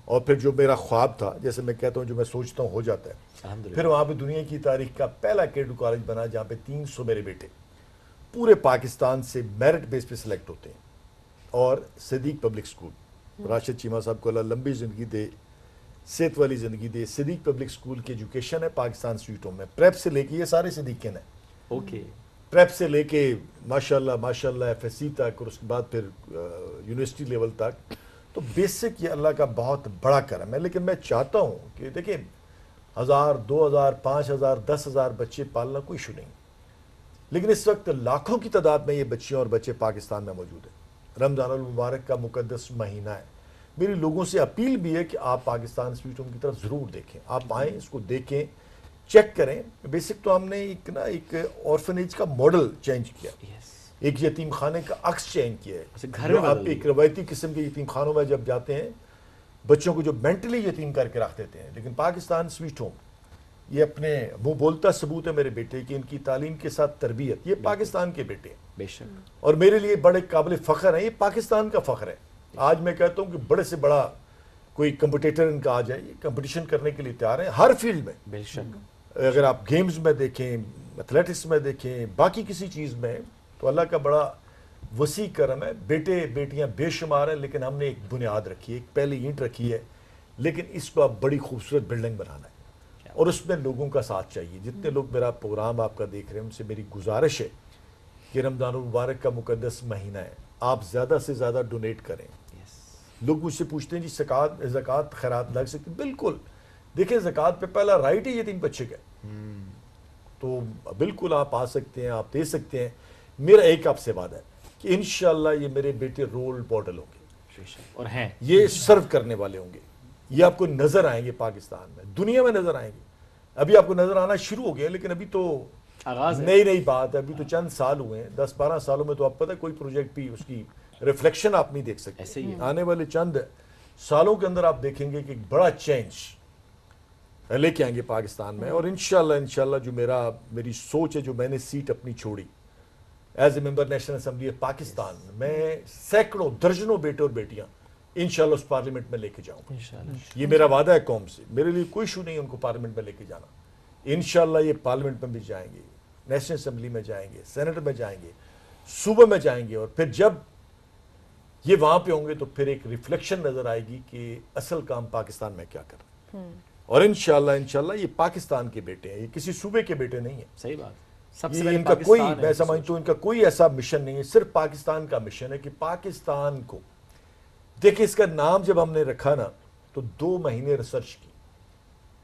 اور پھر جو میرا خواب تھا, جیسے میں کہتا ہوں جو میں سوچتا ہوں ہو جاتا ہے, پھر وہاں پہ دنیا کی تاریخ کا پہلا کیڈٹ کالج بنا جہاں پہ 300 میرے بیٹے پورے پاکستان سے میرٹ بیس پہ سلیکٹ ہوتے ہیں. اور صدیق پبلک سکول, راشد چیمہ صاحب کو اللہ لمبی زندگی دے, صحت والی زندگی دے. صدیق پبلک سکول کی ایجوکیشن ہے پاکستان سویٹ ہوم میں, پریپ سے لے کے, یہ سارے صدیقین ہیں, اوکے, پریپ سے لے کے ماشاءاللہ ایف ایس سی تک, اور اس کے بعد پھر یونیورسٹی لیول تک. تو بیسک یہ اللہ کا بہت بڑا کرم ہے. لیکن میں چاہتا ہوں کہ دیکھیں 1000 2000 5000 10,000 بچے پالنا کوئی ایشو نہیں, لیکن اس وقت لاکھوں کی تعداد میں یہ بچیاں اور بچے پاکستان میں موجود ہیں. رمضان المبارک کا مقدس مہینہ ہے. میری لوگوں سے اپیل بھی ہے کہ آپ پاکستان سویٹ ہوم کی طرف ضرور دیکھیں, آپ آئیں, اس کو دیکھیں, چیک کریں. بیسک تو ہم نے ایک آرفنیج کا ماڈل چینج کیا, ایک یتیم خانے کا عکس چینج کیا ہے. آپ ایک روایتی قسم کے یتیم خانوں میں جب جاتے ہیں بچوں کو جو مینٹلی یتیم کر کے رکھ دیتے ہیں, لیکن پاکستان سویٹ ہوم یہ اپنے منہ بولتا ثبوت ہے میرے بیٹے کہ ان کی تعلیم کے ساتھ تربیت, یہ پاکستان کے بیٹے ہیں بے شک, اور میرے لیے بڑے قابل فخر ہیں. یہ پاکستان کا فخر ہے. آج میں کہتا ہوں کہ بڑے سے بڑا کوئی کمپٹیٹر ان کا آ جائے, یہ کمپٹیشن کرنے کے لیے تیار ہیں ہر فیلڈ میں. بے شک, اگر آپ گیمز میں دیکھیں, ایتھلیٹکس میں دیکھیں, باقی کسی چیز میں, تو اللہ کا بڑا وسیع کرم ہے. بیٹے بیٹیاں بے شمار ہیں, لیکن ہم نے ایک بنیاد رکھی ہے, ایک پہلی اینٹ رکھی ہے, لیکن اس کو اب بڑی خوبصورت بلڈنگ بنانا ہے, اور اس میں لوگوں کا ساتھ چاہیے. جتنے لوگ میرا پروگرام آپ کا دیکھ رہے ہیں ان سے میری گزارش ہے کہ رمضان المبارک کا مقدس مہینہ ہے, آپ زیادہ سے زیادہ ڈونیٹ کریں. لوگ مجھ سے پوچھتے ہیں جی زکوٰۃ خیرات لگ سکتی, بالکل. دیکھیں زکوٰۃ پہ پہلا رائٹ ہی یتیم بچے کا, تو بالکل آپ آ سکتے ہیں, آپ دے سکتے ہیں. میرا ایک آپ سے وعدہ ہے کہ انشاءاللہ یہ میرے بیٹے رول ماڈل ہوں گے, اور ہیں یہ سرو کرنے والے ہوں گے. یہ آپ کو نظر آئیں گے پاکستان میں, دنیا میں نظر آئیں گے. ابھی آپ کو نظر آنا شروع ہو گیا, لیکن ابھی تو نئی بات ہے, ابھی تو چند سال ہوئے ہیں. 10-12 سالوں میں تو آپ پتہ ہے کوئی پروجیکٹ بھی اس کی ریفلیکشن آپ نہیں دیکھ سکتے. آنے والے چند سالوں کے اندر آپ دیکھیں گے کہ ایک بڑا چینج لے کے آئیں گے پاکستان میں. اور انشاءاللہ جو میری سوچ ہے, جو میں نے سیٹ اپنی چھوڑی as a member national assembly of Pakistan, میں سینکڑوں درجنوں بیٹے اور بیٹیاں انشاءاللہ اس پارلیمنٹ میں لے کے جاؤں. یہ میرا وعدہ ہے قوم سے. میرے لیے کوئی ایشو نہیں ان کو پارلیمنٹ میں لے کے جانا. انشاءاللہ یہ پارلیمنٹ میں بھی جائیں گے, نیشنل اسمبلی میں جائیں گے, سینٹ میں جائیں گے, صوبے میں جائیں گے, اور پھر جب یہ وہاں پہ ہوں گے تو پھر ایک ریفلیکشن نظر آئے گی کہ اصل کام پاکستان میں کیا کر رہے ہیں. اور انشاءاللہ یہ پاکستان کے بیٹے ہیں, یہ کسی صوبے کے بیٹے نہیں ہیں. صحیح بات. ان کا کوئی, میں سمجھتا ہوں ان کا کوئی ایسا مشن نہیں ہے, صرف پاکستان کا مشن ہے کہ پاکستان کو دیکھیں. اس کا نام جب ہم نے رکھا نا تو 2 مہینے ریسرچ کی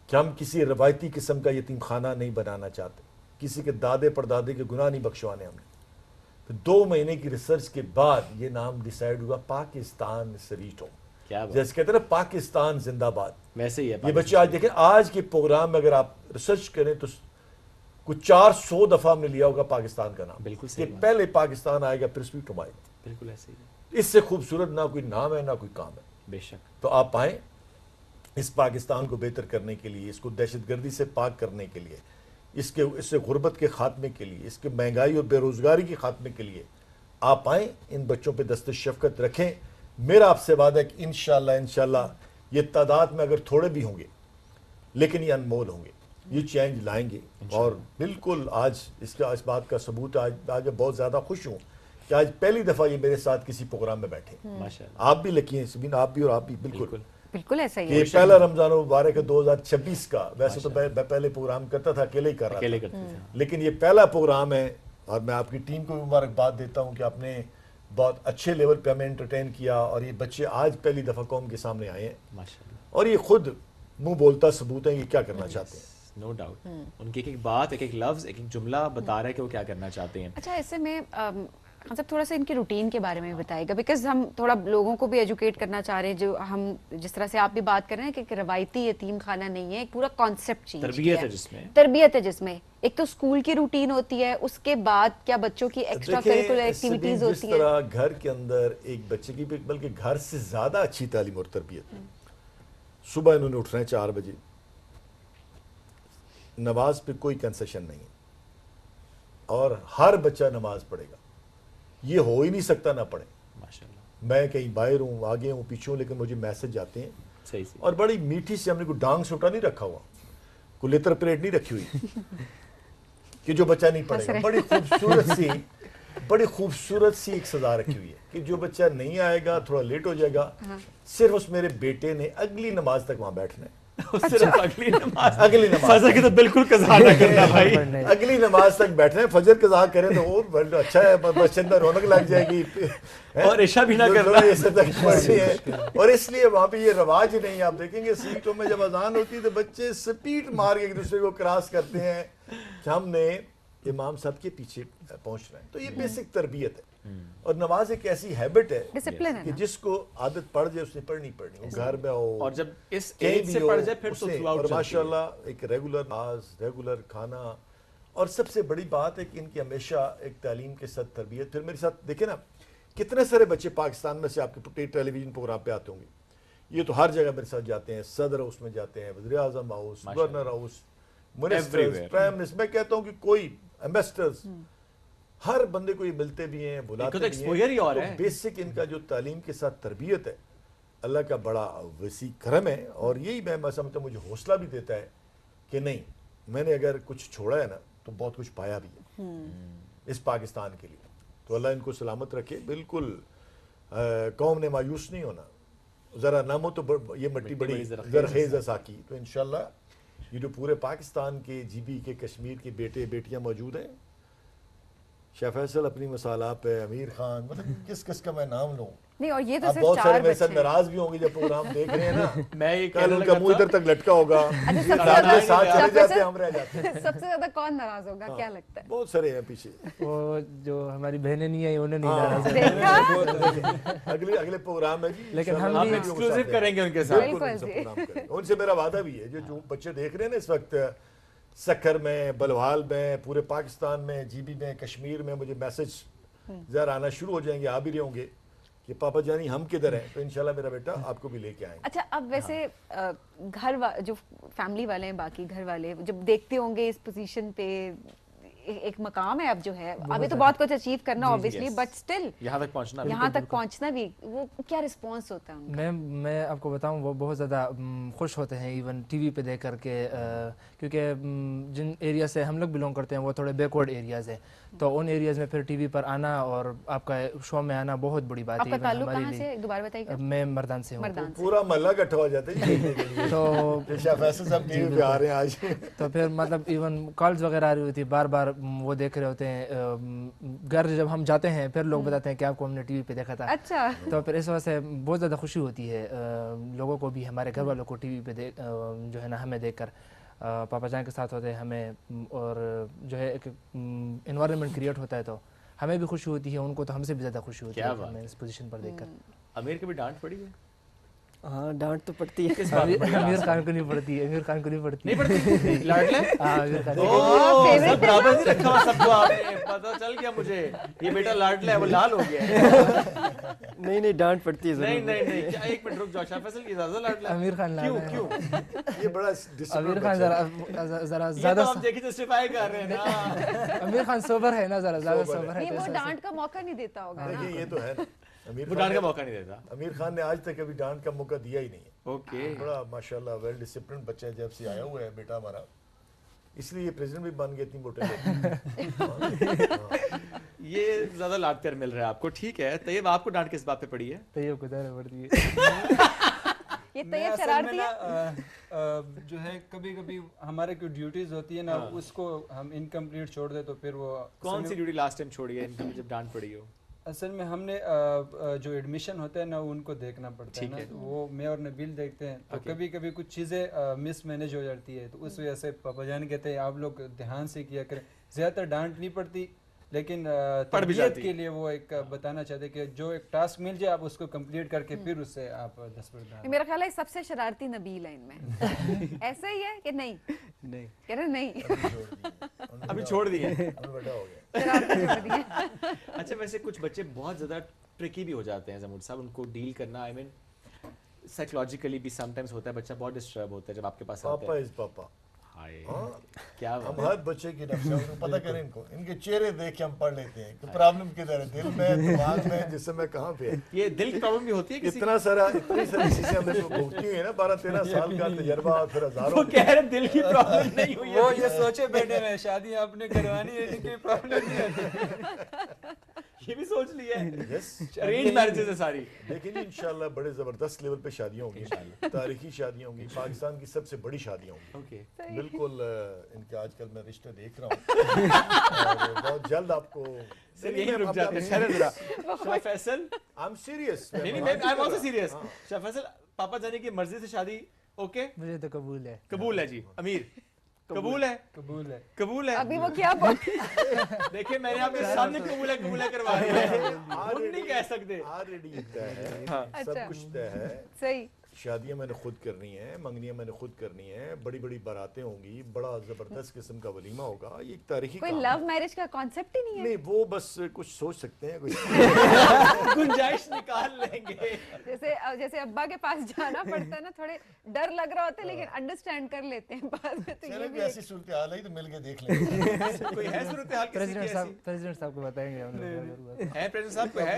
کہ ہم کسی روایتی قسم کا یتیم خانہ نہیں بنانا چاہتے, کسی کے دادے پردادے کے گناہ نہیں بخشوانے ہم نے. پھر 2 مہینے کی ریسرچ کے بعد یہ نام ڈیسائیڈ ہوا پاکستان سویٹ ہوم. جیسے کہتے ہیں نا پاکستان زندہ باد, ویسے ہی ہے. یہ بچے آج دیکھیں, آج کے پروگرام میں اگر آپ ریسرچ کریں تو कुछ 400 दफा हमने लिया होगा पाकिस्तान का नाम, बिल्कुल कि सही बात। पहले पाकिस्तान आएगा फिर स्वीटो आएगा। बिल्कुल ऐसे ही है। इससे खूबसूरत ना कोई नाम है ना कोई काम है। बेशक। तो आप आए इस पाकिस्तान को बेहतर करने के लिए, इसको दहशतगर्दी से पाक करने के लिए, इससे गुर्बत के खात्मे के लिए, इसके महंगाई और बेरोजगारी के खात्मे के लिए आप आए, इन बच्चों पे दस्त शफकत रखें। मेरा आपसे वादा है कि इंशाल्लाह ये तादाद में अगर थोड़े भी होंगे लेकिन ये अनमोल होंगे, ये चेंज लाएंगे। और बिल्कुल आज इसका इस बात का सबूत आज मैं बहुत ज़्यादा खुश हूँ कि आज पहली दफ़ा ये मेरे साथ किसी प्रोग्राम में बैठे। माशाअल्लाह। आप भी लकी हैं सबीन, आप भी और आप भी बिल्कुल ऐसा ही ये है। पहला रमजान मुबारक है 2026 का। वैसे तो मैं पहले प्रोग्राम करता था, अकेले ही कर रहा था, लेकिन ये पहला प्रोग्राम है और मैं आपकी टीम को भी मुबारकबाद देता हूँ कि आपने बहुत अच्छे लेवल पे हमें एंटरटेन किया और ये बच्चे आज पहली दफ़ा कौम के सामने आए हैं माशाअल्लाह। और ये खुद मुंह बोलता सबूत है ये क्या करना चाहते हैं। नो डाउट, उनकी एक बात, एक लफ्ज, एक जुमला बता रहा है कि वो क्या करना चाहते हैं। अच्छा, ऐसे में मतलब थोड़ा सा इनके रूटीन के बारे में बताएगा, बिकॉज हम थोड़ा लोगों को भी एजुकेट करना चाह रहे हैं। जो हम जिस तरह से आप भी बात कर रहे हैं कि एक रवायती यतीम खाना नहीं है, एक पूरा कॉन्सेप्ट चेंज तरबियत है जिसमें, तरबियत है जिसमें एक तो स्कूल की रूटीन होती है, उसके बाद क्या बच्चों की एक्स्ट्रा करिकुलर एक्टिविटीज होती है। जिस तरह घर के अंदर एक बच्चे की बल्कि घर से ज्यादा अच्छी तालीम और तरबियत है। सुबह इन्होंने उठना है 4 बजे, नमाज पे कोई कंसेशन नहीं और हर बच्चा नमाज पढ़ेगा। ये हो ही नहीं सकता ना पढ़े। माशाल्लाह। मैं कहीं बाहर हूँ, आगे हूँ, पीछे हूँ, लेकिन मुझे मैसेज आते हैं सही। और बड़ी मीठी से हमने कोई डांग सोटा नहीं रखा हुआ, कोई लेतर परेड नहीं रखी हुई कि जो बच्चा नहीं पढ़ेगा। बड़ी खूबसूरत सी एक सजा रखी हुई है कि जो बच्चा नहीं आएगा, थोड़ा लेट हो जाएगा, सिर्फ उस मेरे बेटे ने अगली नमाज तक वहां बैठना है। सिर्फ अगली नमाज फजर की तो बिल्कुल कज़ा ना करना भाई। अगली नमाज तक बैठना है। फजर कज़ा करें तो और अच्छा है, मस्जिद में रौनक लग जाएगी और इशा भी ना करना है। और इसलिए वहाँ पे ये रवाज ही नहीं। आप देखेंगे सीटों में जब अजान होती है तो बच्चे स्पीड मार के एक दूसरे को क्रॉस करते हैं कि हमने इमाम साहब के पीछे पहुंच रहे हैं। तो ये बेसिक तरबियत है। और नमाज एक ऐसी हैबिट है कि जिसको आदत पड़ जाए उसने पढ़नी पड़नी, वो घर में हो और जब इस एज से पड़ जाए फिर तो थ्रूआउट और माशाल्लाह एक रेगुलर नमाज, रेगुलर खाना। और सबसे बड़ी बात है कि इनकी हमेशा एक तालीम के साथ तरबियत। फिर मेरे साथ देखे ना कितने सारे बच्चे पाकिस्तान में से आपके टेलीविजन प्रोग्राम पे आते होंगे। ये तो हर जगह मेरे साथ जाते हैं, सदर हाउस में जाते हैं, वज़ीर आज़म house, governor house, ministers, prime minister. मैं कहता हूँ कि कोई एम्बेसडर्स हर बंदे को ये मिलते भी हैं, बुलाते भी हैं। और तो बेसिक इनका जो तालीम के साथ तरबियत है, अल्लाह का बड़ा वसी करम है। और यही मैं समझता हूँ, मुझे हौसला भी देता है कि नहीं, मैंने अगर कुछ छोड़ा है ना तो बहुत कुछ पाया भी है इस पाकिस्तान के लिए। तो अल्लाह इनको सलामत रखे। बिल्कुल कौम ने मायूस नहीं होना। ज़रा नामो तो ये मिट्टी बड़ी ज़रखेज़ है साकी। तो इंशाल्लाह ये जो पूरे पाकिस्तान के GB के कश्मीर के बेटे बेटियाँ मौजूद हैं, शाह फैसल अपनी मसाला पे, अमीर खान, मतलब किस किस का मैं नाम लूं। नहीं, और ये तो सिर्फ बहुत सारे मेरे 4 साथ नाराज भी होंगे जब प्रोग्राम देख रहे हैं ना। मैं ये कल उनका मुंह इधर तक लटका होगा, साथ चले जाते हम रह जाते हैं। सबसे ज्यादा कौन नाराज होगा, क्या लगता है? बहुत सारे हैं पीछे। वो जो हमारी बहनें नहीं आई उन्हें नहीं नाराज। अगले प्रोग्राम है जी, लेकिन हम भी एक्सक्लूसिव करेंगे उनके साथ। उनसे मेरा वादा भी है। जो बच्चे देख रहे हैं ना इस वक्त सक्कर में, बलवाल में, पूरे पाकिस्तान में, GB में, कश्मीर में, मुझे मैसेज ज़रा आना शुरू हो जाएंगे, आ भी रहे होंगे कि पापा जानी हम किधर हैं। तो इंशाल्लाह मेरा बेटा आपको भी लेके आएंगे। अच्छा, अब वैसे जो फैमिली वाले हैं, बाकी घर वाले जब देखते होंगे इस पोजीशन पे, एक मकाम है अब जो है, अभी तो बहुत कुछ अचीव करना ऑब्वियसली, बट स्टिल यहाँ तक पहुँचना भी, वो क्या रिस्पॉन्स होता है उनका? मैं आपको बताऊं, वो बहुत ज़्यादा खुश होते हैं इवन TV पे देख करके, क्योंकि जिन एरिया से हम लोग बिलोंग करते हैं वो थोड़े बैकवर्ड एरियाज़ है। तो उन एरियाज़ में फिर TV पर आना और आपका शो में आना बहुत बड़ी बात है। आपका ताल्लुक कहाँ से, दोबारा बताइए? मैं मर्दान से हूँ। पूरा महल्ला इकट्ठा हो जाता है तो शाह फैसल साहब TV पे आ रहे हैं आज। तो फिर मतलब इवन कॉल्स वगैरह आ रही होती, बार बार वो देख रहे होते हैं। घर जब हम जाते हैं फिर लोग बताते हैं कि आपको हमने TV पे देखा था। अच्छा। तो फिर इस वजह से बहुत ज़्यादा खुशी होती है लोगों को भी, हमारे घर वालों को TV पे जो है ना हमें देखकर, पापा जान के साथ होते हैं हमें, और जो है एक एनवायरनमेंट क्रिएट होता है तो हमें भी खुशी होती है, उनको तो हमसे भी ज़्यादा खुशी होती है हमें इस पोजीशन पर देखकर। अमीर की भी डांट पड़ी है? हाँ डांट तो पड़ती है। आमिर खान को नहीं पड़ती है, आमिर खान को नहीं पड़ती, नहीं पड़ती लाडले? हाँ आमिर खान सब बराबर नहीं रखा हुआ सबको, आपने पता चल गया मुझे ये बेटा लाडला है वो लाल हो गया है। नहीं डांट पड़ती है नहीं क्या, एक मिनट रुक जाओ, शाह फैसल की ज्यादा लाडला आमिर खान लाडला है। क्यों ये बड़ा आमिर खान जरा ज्यादा हम देखिए जस्टिफाई कर रहे हैं ना। आमिर खान सोबर है ना, जरा ज्यादा सोबर है। वो डांट का मौका नहीं देता होगा ना। देखिए ये तो है, वो डांट का मौका नहीं देता। आमिर खान ने आज तक कभी डांट का मौका दिया ही नहीं है। ओके, बड़ा माशाल्लाह वेल डिसिप्लिन बच्चा है, जब से आया हुआ है बेटा हमारा, इसलिए ये प्रेसिडेंट भी बन गए इतनी मोटे। ये ज्यादा लाड प्यार मिल रहा है आपको, ठीक है। तैयब आपको डांट किस बात पे पड़ी है? तैयब को डांट पड़ती है। ये तैयब शरारती है। जो है कभी कभी हमारे कोई ड्यूटीज होती है ना, उसको हम इनकम्प्लीट छोड़ दे तो फिर वो कौन सी ड्यूटी लास्ट टाइम छोड़ी है इनकम जब डांट पड़ी हो? असल में हमने जो एडमिशन होता है ना उनको देखना पड़ता है ना, वो मैं और नबील देखते हैं, तो कभी कभी कुछ चीज़ें मिस मैनेज हो जाती है, तो उस वजह से पापा जान कहते हैं आप लोग ध्यान से किया करें। ज़्यादातर डांट नहीं पड़ती, लेकिन तरबियत के लिए वो एक बताना चाहते कि जो एक टास्क मिल जाए आप उसको कंप्लीट करके फिर उससे आप 10%। मेरा ख्याल है सबसे शरारती नबील है इनमें। ऐसा ही है कि नहीं? नहीं कह रहे नहीं, अभी छोड़ दिए। बड़ा हो गया। अच्छा, वैसे कुछ बच्चे बहुत ज्यादा ट्रिकी भी हो जाते हैं जमूर साहब, उनको डील करना आई मीन साइकोलॉजिकली भी समटाइम्स होता है, बच्चा बहुत डिस्टर्ब होता है जब आपके पास आता है। पापा इज पापा। क्या हम हर बच्चे की नफ्स पता करें, इनके चेहरे देख के हम पढ़ लेते हैं कि प्रॉब्लम किधर है, दिल में, दिमाग में, जिस्म में, कहाँ पे है। ये दिल की प्रॉब्लम भी होती है इतनी सारी चीजें हमने भुगती हुई है ना, 12-13 साल का तजर्बा, फिर हजारों। कह रहे दिल की प्रॉब्लम नहीं हुई, वो ये सोचे बैठे में शादी आपने करवानी है, इनकी प्रॉब्लम नहीं है। ये भी सोच लिया है। अरेंज मैरिजेस है सारी। लेकिन इंशाल्लाह बड़े जबरदस्त लेवल पे शादियां होंगी, तारीखी शादियां होंगी, पाकिस्तान की सबसे बड़ी शादियां होंगी। बिल्कुल इनके आजकल मैं रिश्ते देख रहा हूँ और बहुत जल्द आपको यही रुक जाते हैं। जरा Shah Faisal, I am serious. नहीं मैं I am also serious. Shah Faisal, पापा जाने की मर्जी से शादी ओके? मुझे तो कबूल है। कबूल है जी। अमीर कबूल है? कबूल है। अभी वो क्या बोल देखिए मैंने आपके सामने कबूल है करवा दिया है, हम नहीं कह सकते। ऑलरेडी तय है, सब कुछ तय है। सही। शादियां मैंने खुद करनी है, मंगनियां मैंने खुद करनी है, बड़ी बड़ी बारातें होंगी, बड़ा जबरदस्त किस्म का वलीमा होगा। ये एक तारीखी कोई लव मैरिज का कॉन्सेप्ट ही नहीं है। नहीं, वो बस कुछ सोच सकते हैं, कुछ गुंजाइश निकाल लेंगे। जैसे अब्बा के पास जाना पड़ता है ना, थोड़े डर लग रहा होता है लेकिन अंडरस्टैंड कर लेते हैं बाद में। तो ये भी ऐसी सूरत हाल है तो मिल के देख लेंगे। कोई है सूरत हाल? प्रेसिडेंट साहब को बताएंगे हम लोग। है प्रेसिडेंट साहब को है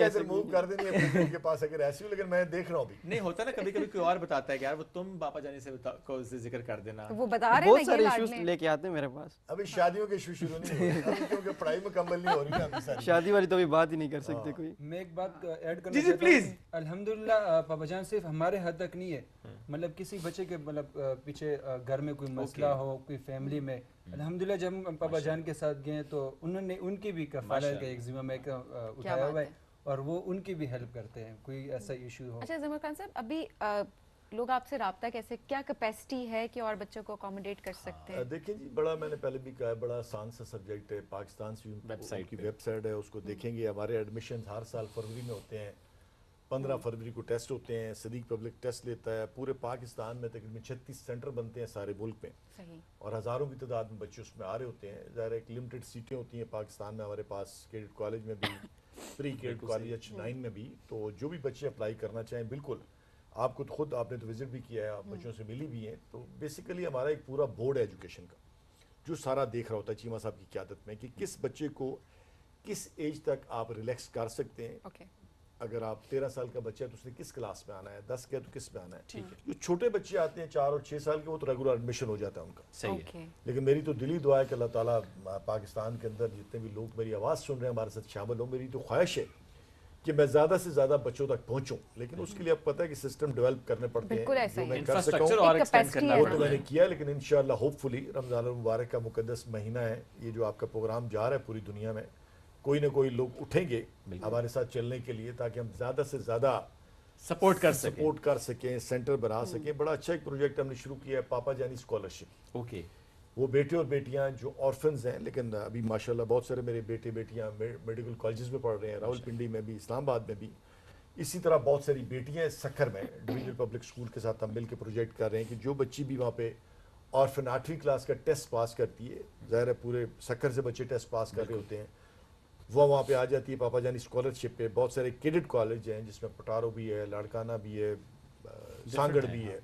ऐसा मूव कर देनी है प्रेसिडेंट के पास अगर ऐसी हो, लेकिन मैं देख रहा हूं अभी। नहीं होता ना, कभी कभी कोई और बताता है कि यार वो तुम पापा जाने से को जिक्र कर देना। तो वो बता रहे हैं बहुत सारे इश्यूज लेके आते हैं मेरे पास। अभी शादियों के इशू शुरू नहीं हुए क्योंकि पढ़ाई मुकम्मल नहीं हो रही है सारी। शादी वाली तो अभी बात ही नहीं कर सकते कोई। मैं एक बात ऐड करना चाहता हूं। प्लीज। अल्हम्दुलिल्लाह पापा जान सिर्फ हमारे हद तक नहीं है, मतलब किसी बच्चे के मतलब पीछे घर में कोई मसला हो, कोई फैमिली में, अल्हम्दुलिल्लाह जब हम पापा जान के साथ गए तो उन्होंने उनकी भी कफालत का एक जिम्मा में उठाया हुआ है और वो उनकी भी हेल्प करते हैं कोई ऐसा इशू हो। अच्छा जमर खान साहब, अभी लोग आपसे राब्ता कैसे, क्या कैपेसिटी है कि और बच्चों को अकोमोडेट कर सकते हैं? देखिए जी, बड़ा मैंने पहले भी कहा है, बड़ा आसान सा सब्जेक्ट है। पाकिस्तान की वेबसाइट है, उसको देखेंगे। हमारे एडमिशन हर साल फरवरी में होते हैं, 15 फरवरी को टेस्ट होते हैं, सदीक पब्लिक टेस्ट लेता है। पूरे पाकिस्तान में तकरीबन 36 सेंटर बनते हैं सारे मुल्क में, और हज़ारों की तादाद में बच्चे उसमें आ रहे होते हैं। ज़ाहिर एक लिमिटेड सीटें होती हैं पाकिस्तान में, हमारे पास कैडेट कॉलेज में भी, प्री कैडेट कॉलेज H9 में भी। तो जो भी बच्चे अप्लाई करना चाहें, बिल्कुल आपको तो खुद, आपने तो विजिट भी किया है, आप बच्चों से मिली भी हैं। तो बेसिकली हमारा एक पूरा बोर्ड है एजुकेशन का जो सारा देख रहा होता है चीमा साहब की क़यादत में कि किस बच्चे को किस एज तक आप रिलैक्स कर सकते हैं। अगर आप 13 साल का बच्चा है तो उसने किस क्लास में आना है, 10 का तो किस में आना है। ठीक है। जो छोटे बच्चे आते हैं 4 और 6 साल के, वो तो रेगुलर एडमिशन हो जाता है उनका। सही है। लेकिन मेरी तो दिली दुआ है कि अल्लाह ताला पाकिस्तान के अंदर जितने भी लोग मेरी आवाज़ सुन रहे हैं हमारे साथ शामिल हो। मेरी तो ख्वाहिश है कि मैं ज़्यादा से ज़्यादा बच्चों तक पहुँचूँ, लेकिन उसके लिए अब पता है कि सिस्टम डेवलप करने पड़ते हैं। जो मैं कर सकूँ वो तो मैंने किया, लेकिन इंशाअल्लाह होपफुली रमज़ान मुबारक का मुकद्दस महीना है, ये जो आपका प्रोग्राम जा रहा है पूरी दुनिया में, कोई ना कोई लोग उठेंगे हमारे साथ चलने के लिए, ताकि हम ज़्यादा से ज़्यादा सपोर्ट कर सकें, सेंटर बना सकें। बड़ा अच्छा एक प्रोजेक्ट हमने शुरू किया है, पापा जानी स्कॉलरशिप। ओके। वो बेटे और बेटियां जो ऑर्फन्स हैं, लेकिन अभी माशाल्लाह बहुत सारे मेरे बेटे बेटियां मेडिकल कॉलेजेस में पढ़ रहे हैं, रावलपिंडी में भी, इस्लामाबाद में भी। इसी तरह बहुत सारी बेटियां हैं सक्खर में डिवीजनल पब्लिक स्कूल के साथ हम मिल के प्रोजेक्ट कर रहे हैं कि जो बच्ची भी वहाँ पे ऑर्फन 8वीं क्लास का टेस्ट पास करती है, ज़ाहिर है पूरे सक्खर से बच्चे टेस्ट पास कर रहे होते हैं, वो वहाँ पे आ जाती है पापा जानी स्कॉलरशिप पे। बहुत सारे कैडेट कॉलेज हैं जिसमें पटारो भी है, लाड़काना भी है, सांगड़ भी है।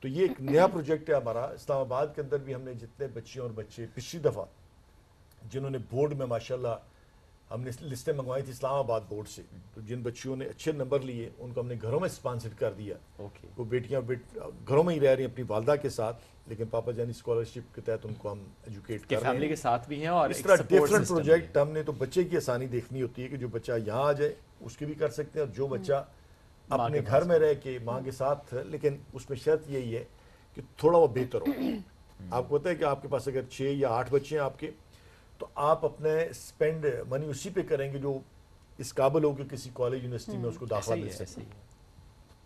तो ये एक नया प्रोजेक्ट है हमारा। इस्लामाबाद के अंदर भी हमने जितने बच्चियों और बच्चे पिछली दफ़ा जिन्होंने बोर्ड में माशाल्लाह हमने लिस्टें मंगवाई थी इस्लामाबाद बोर्ड से, तो जिन बच्चियों ने अच्छे नंबर लिए उनको हमने घरों में स्पॉन्सर कर दिया। वो बेटियां घरों में ही रह रही हैं अपनी वालदा के साथ, लेकिन पापा जानी स्कॉलरशिप के तहत उनको हम एजुकेट कर रहे हैं, फैमिली के साथ भी हैं। और इस तरह डिफरेंट प्रोजेक्ट हमने, तो बच्चे की आसानी देखनी होती है कि जो बच्चा यहाँ आ जाए उसकी भी कर सकते हैं, और जो बच्चा अपने घर में रह के माँ के साथ, लेकिन उसमें शर्त यही है कि थोड़ा वो बेहतर हो। आपको पता है कि आपके पास अगर 6 या 8 बच्चे हैं आपके, तो आप अपने स्पेंड मनी उसी पे करेंगे जो इस काबिल हो कि किसी कॉलेज यूनिवर्सिटी में उसको दाखिला मिल सके।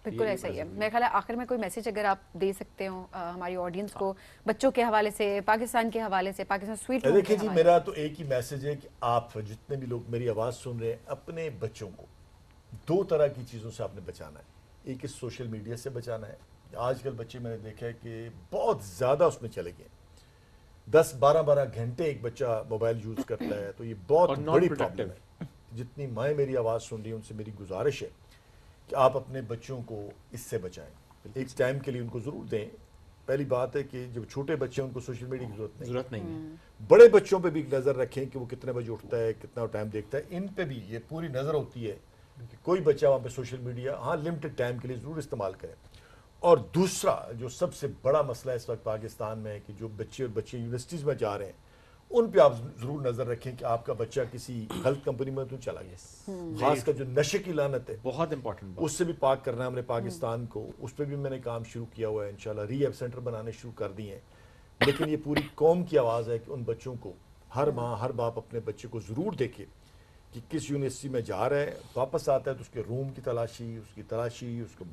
बिल्कुल ऐसा ही है। मेरे ख्याल है आखिर में कोई मैसेज अगर आप दे सकते हो हमारी ऑडियंस को, बच्चों के हवाले से, पाकिस्तान के हवाले से, पाकिस्तान स्वीट होम देखिए जी, मेरा तो एक ही मैसेज है कि आप जितने भी लोग मेरी आवाज़ सुन रहे हैं, अपने बच्चों को 2 तरह की चीज़ों से आपने बचाना है। एक इस सोशल मीडिया से बचाना है। आजकल बच्चे मैंने देखा है कि बहुत ज़्यादा उसमें चले गए, 10-12 घंटे एक बच्चा मोबाइल यूज़ करता है, तो ये बहुत बड़ी प्रॉब्लम है। जितनी माएँ मेरी आवाज़ सुन रही हैं उनसे मेरी गुजारिश है कि आप अपने बच्चों को इससे बचाएं, एक टाइम के लिए उनको ज़रूर दें। पहली बात है कि जब छोटे बच्चे हैं उनको सोशल मीडिया की ज़रूरत नहीं है। बड़े बच्चों पे भी एक नज़र रखें कि वो कितने बजे उठता है, कितना टाइम देखता है, इन पे भी ये पूरी नज़र होती है कि कोई बच्चा वहाँ पे सोशल मीडिया हाँ लिमिटेड टाइम के लिए ज़रूर इस्तेमाल करें। और दूसरा जो सबसे बड़ा मसला इस वक्त पाकिस्तान में है कि जो बच्चे और बच्चे यूनिवर्सिटीज़ में जा रहे हैं, उन पे आप ज़रूर नज़र रखें कि आपका बच्चा किसी गलत कंपनी में तो चला गया। खासकर जो नशे की लानत है, बहुत इंपॉर्टेंट, उससे भी पाक करना है हमने पाकिस्तान को। उस पर भी मैंने काम शुरू किया हुआ है, इंशाल्लाह रीहैब सेंटर बनाने शुरू कर दिए हैं। लेकिन ये पूरी कौम की आवाज़ है कि उन बच्चों को हर माँ हर बाप अपने बच्चे को ज़रूर देखे कि किस यूनिवर्सिटी में जा रहा है, वापस आता है तो उसके रूम की तलाशी, उसकी तलाशी, उसको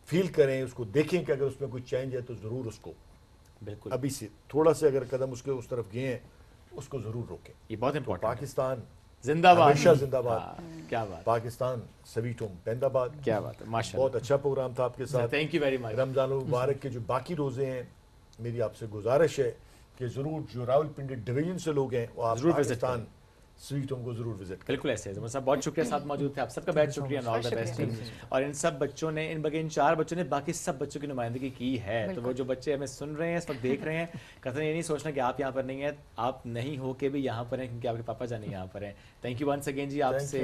फील करें, उसको देखें कि अगर उसमें कोई चेंज है तो ज़रूर उसको बिल्कुल अभी से थोड़ा से अगर कदम उसके उस तरफ गए हैं उसको ज़रूर रोकें। ये बहुत इंपॉर्टेंट। पाकिस्तान जिंदाबाद, हमेशा जिंदाबाद। क्या बात, पाकिस्तान स्वीट होम पेंदाबाद। क्या बात है, माशाल्लाह। बहुत अच्छा प्रोग्राम था आपके साथ, thank you very much. Ramzan मुबारक के जो बाकी रोज़े हैं, मेरी आपसे गुजारिश है कि ज़रूर जो रावलपिंडी डिवीजन से लोग हैं वो आप पाकिस्तान स्वीट होम को जरूर विजिट करें। बिल्कुल ऐसे है साहब, बहुत शुक्रिया साथ मौजूद थे आप सबका, बहुत शुक्रिया, ऑल द बेस्ट। और इन सब बच्चों ने, इन 4 बच्चों ने बाकी सब बच्चों की नुमाइंदगी की है, तो वो जो बच्चे हमें सुन रहे हैं, इस वक्त देख रहे हैं, कतई ये नहीं सोचना कि आप यहाँ पर नहीं है, आप नहीं हो के भी यहाँ पर हैं क्योंकि आपके पापा जान यहाँ पर हैं। थैंक यू वंस अगेन जी आपसे।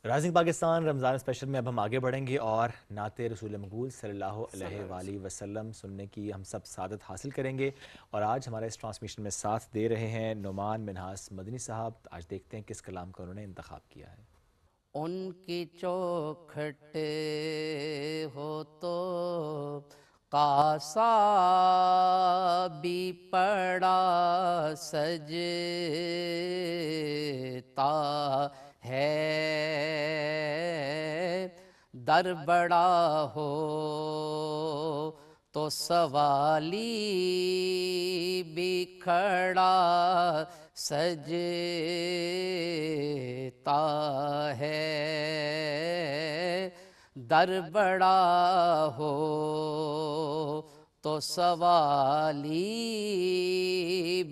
राइजिंग पाकिस्तान रमज़ान स्पेशल में अब हम आगे बढ़ेंगे और नाते रसूल मकबूल सल्लल्लाहु अलैहि वसल्लम सुनने की हम सब सादत हासिल करेंगे। और आज हमारे इस ट्रांसमिशन में साथ दे रहे हैं नुमान मिन्हास मदनी साहब। आज देखते हैं किस कलाम का उन्होंने इंतखाब किया है। उनकी चौखट हो तो कासा भी पड़ा सजता है, दर बड़ा हो तो सवाली भी खड़ा सजता है, दर बड़ा हो तो सवाली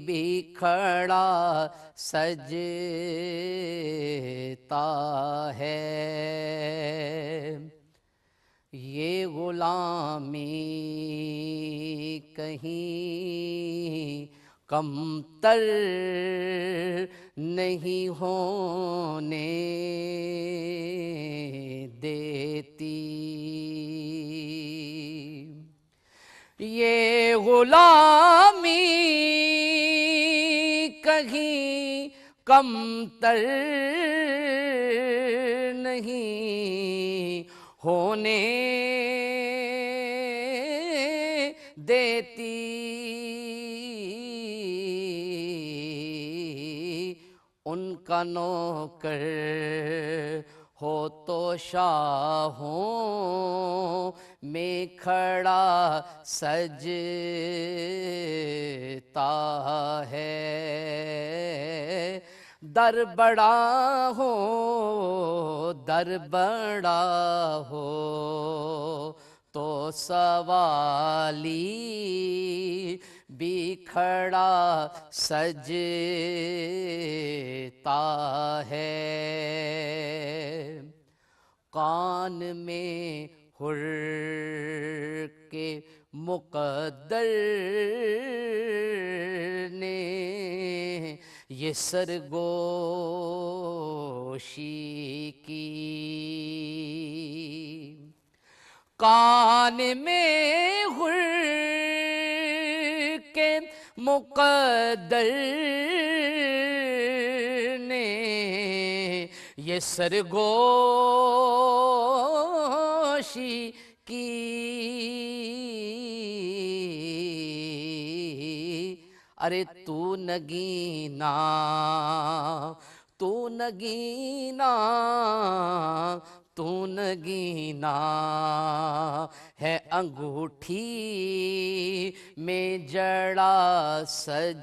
भी खड़ा सजता है। ये गुलामी कहीं कमतर नहीं होने देती, ये गुलामी कहीं कमतर नहीं होने देती, उनका नौकर हो तो शाहों में खड़ा सजता है, در بڑا ہو تو سوالی بھی کھڑا سجتا ہے کان میں حر کے مقدر نے یہ سرگوشی کی کان میں حر کے مقدر نے یہ سرگوشی کی ارے تو نگینا ہے انگوٹھی میں جڑا سجتا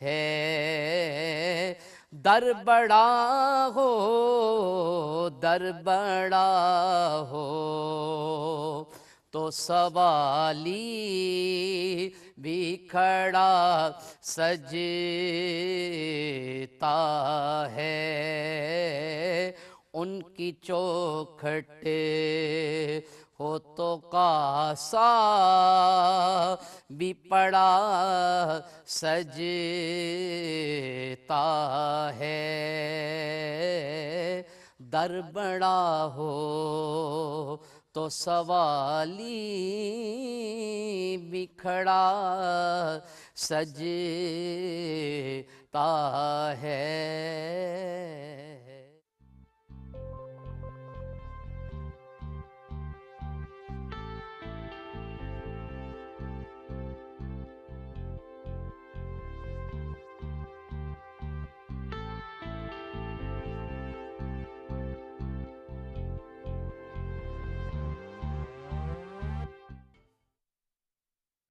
ہے در بڑا ہو تو سوالی بھی کھڑا سجتا ہے ان کی چوکھٹ ہو تو کاسا بھی پڑا سجتا ہے در بڑا ہو تو سوالی بھی کھڑا سجتا ہے